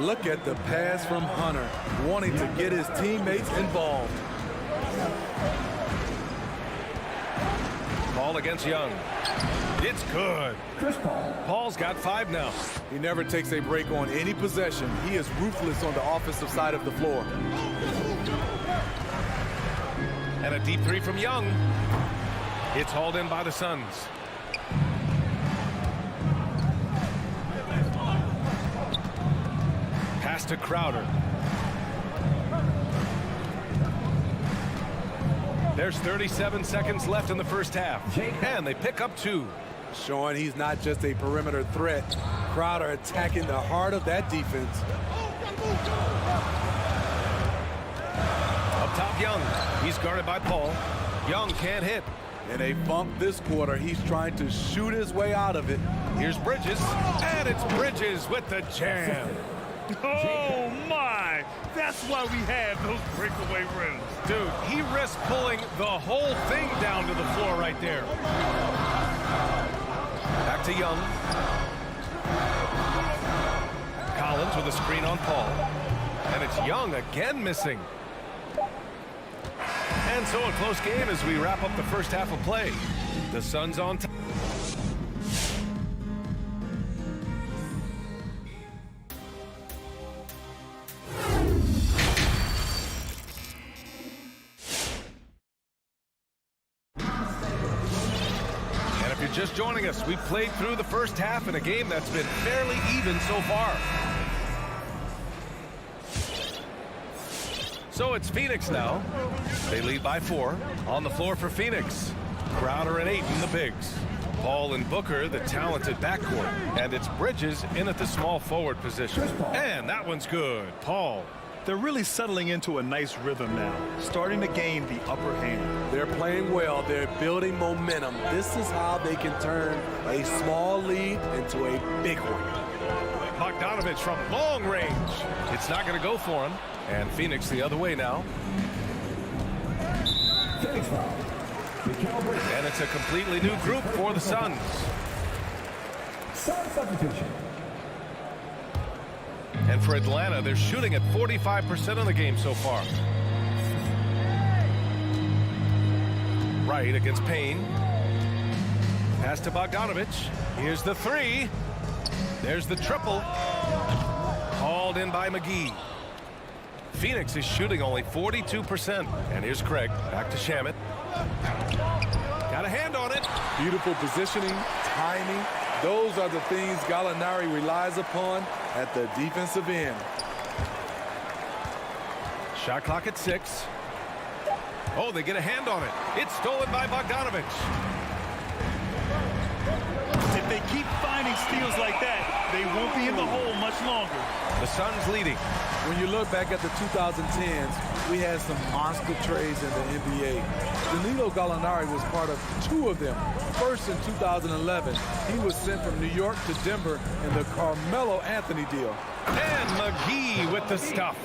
Look at the pass from Hunter, wanting to get his teammates involved. Ball against Young. It's good. Paul's got 5 now. He never takes a break on any possession. He is ruthless on the offensive side of the floor. And a deep 3 from Young. It's hauled in by the Suns. Pass to Crowder. There's 37 seconds left in the first half. And they pick up 2. Showing he's not just a perimeter threat. Crowder attacking the heart of that defense. Up top, Young. He's guarded by Paul. Young can't hit. In a funk this quarter, he's trying to shoot his way out of it. Here's Bridges. And it's Bridges with the jam. Oh, my. That's why we have those breakaway rims. Dude, he risked pulling the whole thing down to the floor right there. Back to Young. Collins with a screen on Paul. And it's Young again missing. And so a close game as we wrap up the first half of play. The Suns on top. Just joining us, we played through the first half in a game that's been fairly even so far. So it's Phoenix now. They lead by 4. On the floor for Phoenix, Crowder and Ayton, the bigs. Paul and Booker, the talented backcourt. And it's Bridges in at the small forward position. And that one's good. Paul. They're really settling into a nice rhythm now, starting to gain the upper hand. They're playing well. They're building momentum. This is how they can turn a small lead into a big one. Bogdanovich from long range. It's not going to go for him. And Phoenix the other way now. And it's a completely new group for the Suns. Substitution. And for Atlanta, they're shooting at 45% of the game so far. Wright against Payne. Pass to Bogdanovich. Here's the 3. There's the triple. Hauled in by McGee. Phoenix is shooting only 42%. And here's Craig. Back to Shamet. Got a hand on it. Beautiful positioning, timing. Those are the things Gallinari relies upon at the defensive end. Shot clock at 6. Oh, they get a hand on it. It's stolen by Bogdanovich. If they keep finding steals like that, they won't be in the hole much longer. The Suns leading. When you look back at the 2010s, we had some monster trades in the NBA. Danilo Gallinari was part of 2 of them. First in 2011, he was sent from New York to Denver in the Carmelo Anthony deal. And McGee with the stuff.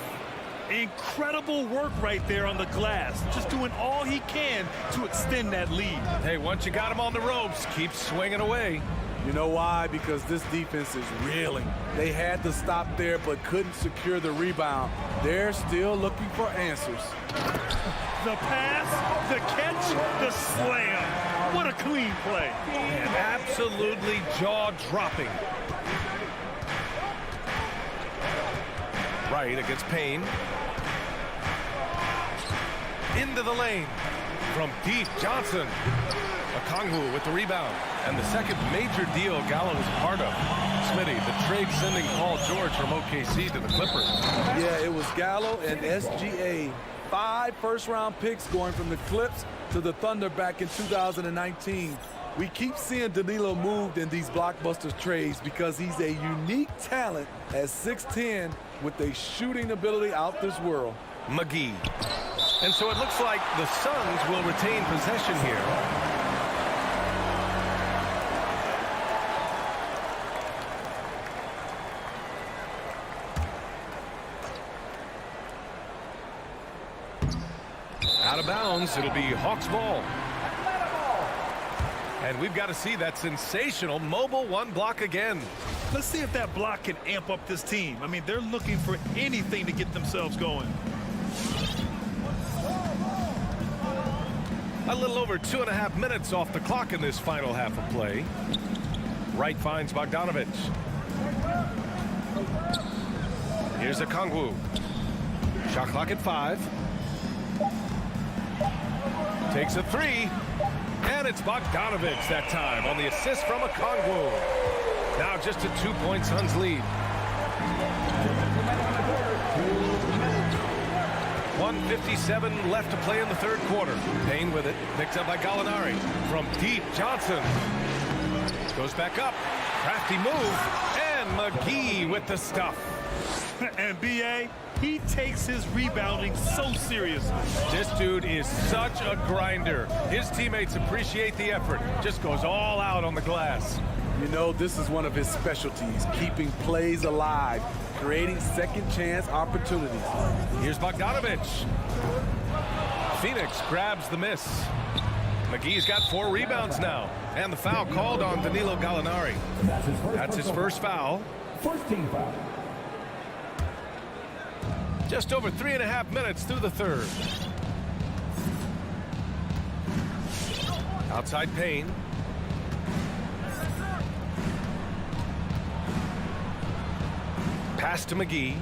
Incredible work right there on the glass. Just doing all he can to extend that lead. Hey, once you got him on the ropes, keep swinging away. You know why? Because this defense is reeling. They had to stop there but couldn't secure the rebound. They're still looking for answers. The pass, the catch, the slam. What a clean play. And absolutely jaw-dropping. Wright against Payne. Into the lane. From deep, Johnson. Okongwu with the rebound. And the second major deal Gallo was a part of. Smitty, the trade sending Paul George from OKC to the Clippers. Yeah, it was Gallo and SGA. 5 first-round picks going from the Clips to the Thunder back in 2019. We keep seeing Danilo moved in these blockbuster trades because he's a unique talent at 6'10" with a shooting ability out this world. McGee. And so it looks like the Suns will retain possession here. Out of bounds, it'll be Hawks ball. And we've got to see that sensational mobile one block again. Let's see if that block can amp up this team. I mean, they're looking for anything to get themselves going. A little over 2.5 minutes off the clock in this final half of play. Wright finds Bogdanovich. Here's Okongwu. Shot clock at 5. Takes a 3. And it's Bogdanovich that time on the assist from Okongwu. Now just a 2-point Suns lead. 1:57 left to play in the third quarter. Payne with it. Picked up by Gallinari. From deep, Johnson. Goes back up. Crafty move. And McGee with the stuff. And B.A., he takes his rebounding so seriously. This dude is such a grinder. His teammates appreciate the effort. Just goes all out on the glass. You know, this is one of his specialties, keeping plays alive, creating second chance opportunities. Here's Bogdanovich. Phoenix grabs the miss. McGee's got 4 rebounds now. And the foul called on Danilo Gallinari. That's his first foul. First team foul. Just over 3.5 minutes through the third. Outside Payne. Pass to McGee.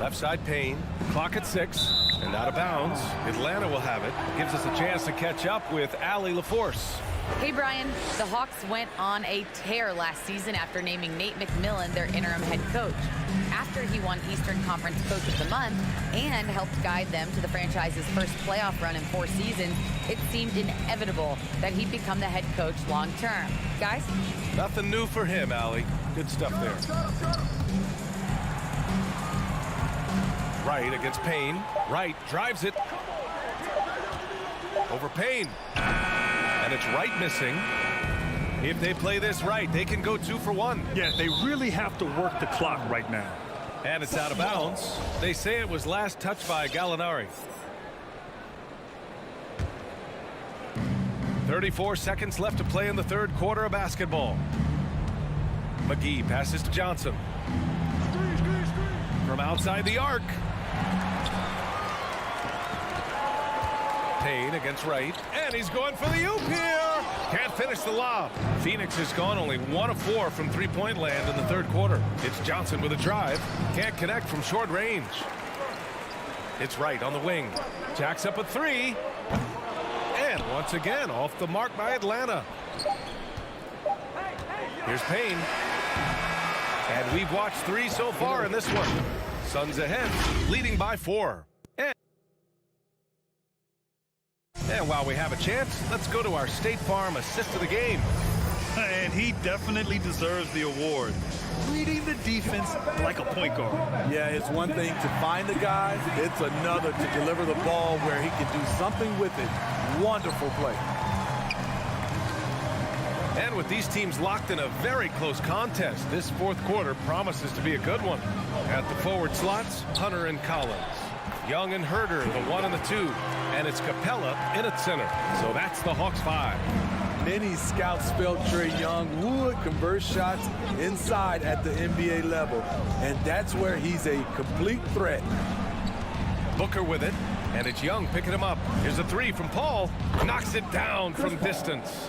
Left side Payne. Clock at 6. And out of bounds. Atlanta will have it. Gives us a chance to catch up with Allie LaForce. Hey, Brian. The Hawks went on a tear last season after naming Nate McMillan their interim head coach. After he won Eastern Conference Coach of the Month and helped guide them to the franchise's first playoff run in 4 seasons, it seemed inevitable that he'd become the head coach long term. Guys? Nothing new for him, Allie. Good stuff there. Wright against Payne. Wright drives it. Over Payne. And it's Wright missing. If they play this right, they can go 2 for 1. Yeah, they really have to work the clock right now. And it's out of bounds. They say it was last touched by Gallinari. 34 seconds left to play in the third quarter of basketball. McGee passes to Johnson. From outside the arc. Payne against Wright, and he's going for the oop here. Can't finish the lob. Phoenix has gone only 1 of 4 from three-point land in the third quarter. It's Johnson with a drive. Can't connect from short range. It's Wright on the wing. Jacks up a 3. And once again, off the mark by Atlanta. Here's Payne. And we've watched 3 so far in this one. Suns ahead, leading by 4. And while we have a chance, let's go to our State Farm assist of the game. And he definitely deserves the award. Reading the defense like a point guard. Yeah, it's one thing to find the guys. It's another to deliver the ball where he can do something with it. Wonderful play. And with these teams locked in a very close contest, this fourth quarter promises to be a good one. At the forward slots, Hunter and Collins. Young and Herder, the 1 and the 2. And it's Capella in at center. So that's the Hawks 5. Many scouts felt Trae Young would convert shots inside at the NBA level. And that's where he's a complete threat. Booker with it. And it's Young picking him up. Here's a 3 from Paul. Knocks it down from distance.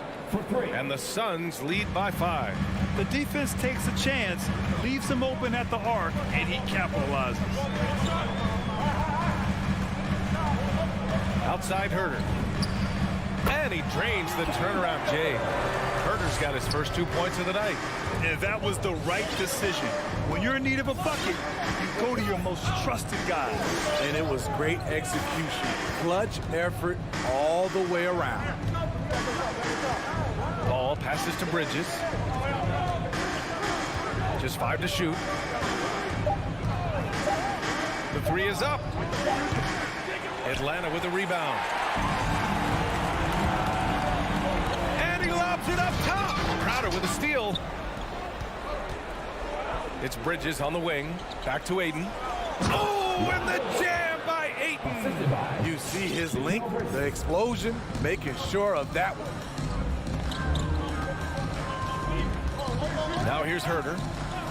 And the Suns lead by 5. The defense takes a chance, leaves him open at the arc, and he capitalizes. Outside Herder. And he drains the turnaround J. Herder's got his first 2 points of the night. And that was the right decision. When you're in need of a bucket, you go to your most trusted guy. And it was great execution. Clutch effort all the way around. Ball passes to Bridges. Just 5 to shoot. The 3 is up. Atlanta with a rebound. And he lobs it up top. Crowder with a steal. It's Bridges on the wing. Back to Ayton. Oh, and the jam by Ayton. You see his length, the explosion, making sure of that one. Now here's Herder.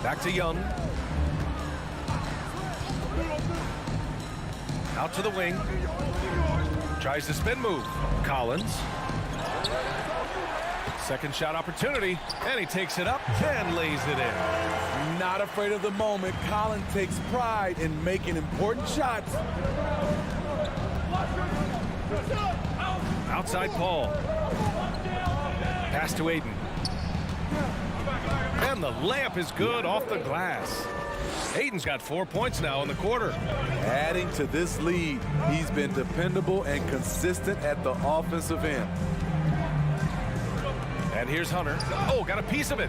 Back to Young. Out to the wing. Tries the spin move. Collins. Second shot opportunity. And he takes it up and lays it in. Not afraid of the moment. Collins takes pride in making important shots. Outside Paul. Pass to Ayton. And the layup is good off the glass. Ayton's got 4 points now in the quarter. Adding to this lead, he's been dependable and consistent at the offensive end. And here's Hunter. Oh, got a piece of it.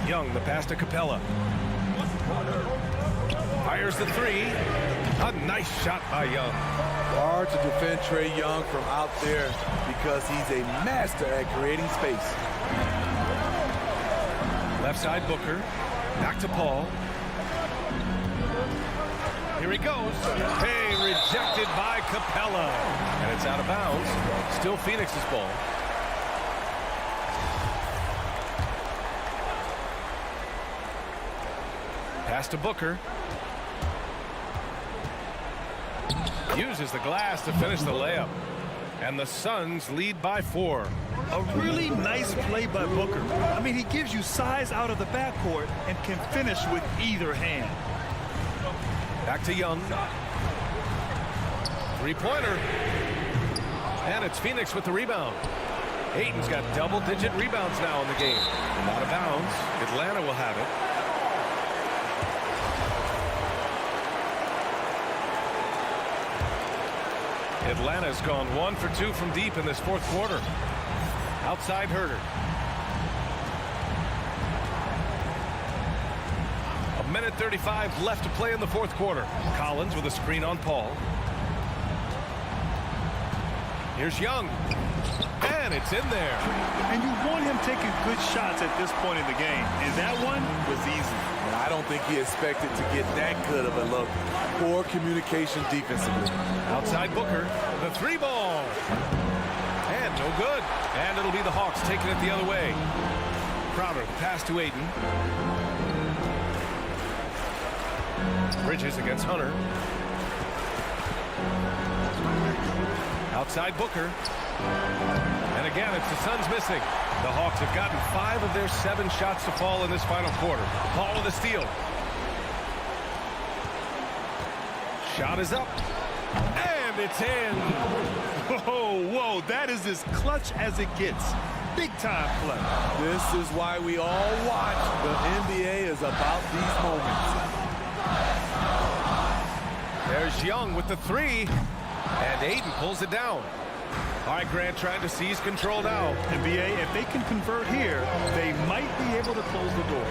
Young, the pass to Capella. Fires the 3. A nice shot by Young. Hard to defend Trae Young from out there because he's a master at creating space. Left side Booker. Back to Paul. Here he goes. Hey, rejected by Capella. And it's out of bounds. Still Phoenix's ball. Pass to Booker. Uses the glass to finish the layup. And the Suns lead by 4. A really nice play by Booker. I mean, he gives you size out of the backcourt and can finish with either hand. Back to Young. Three-pointer. And it's Phoenix with the rebound. Ayton's got double-digit rebounds now in the game. Out of bounds. Atlanta will have it. Atlanta's gone 1 for 2 from deep in this fourth quarter. Outside Herder. A minute 35 left to play in the fourth quarter. Collins with a screen on Paul. Here's Young. And it's in there. And you want him taking good shots at this point in the game. And that one was easy. I don't think he expected to get that good of a look. Poor communication defensively. Outside Booker. The 3 ball. And no good. And it'll be the Hawks taking it the other way. Crowder, pass to Ayton. Bridges against Hunter. Outside Booker. And again, it's the Suns missing. The Hawks have gotten 5 of their 7 shots to fall in this final quarter. Paul with a steal. Shot is up. And it's in. Whoa, that is as clutch as it gets. Big time play. This is why we all watch. The NBA is about these moments. There's Young with the 3. And Ayton pulls it down. All right, Grant trying to seize control now. NBA, if they can convert here, they might be able to close the door.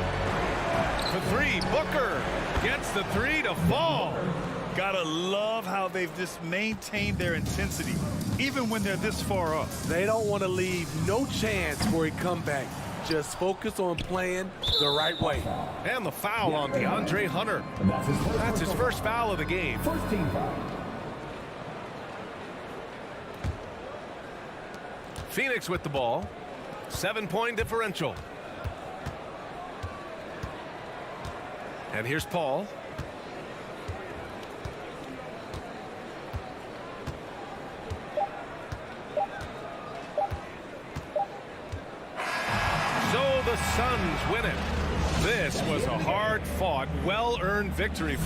The 3, Booker gets the 3 to fall. Gotta love how they've just maintained their intensity, even when they're this far up. They don't want to leave no chance for a comeback. Just focus on playing the right way. And the foul on DeAndre Hunter. That's his first foul of the game. First team foul. Phoenix with the ball. 7-point differential. And here's Paul. So the Suns win it. This was a hard-fought, well-earned victory.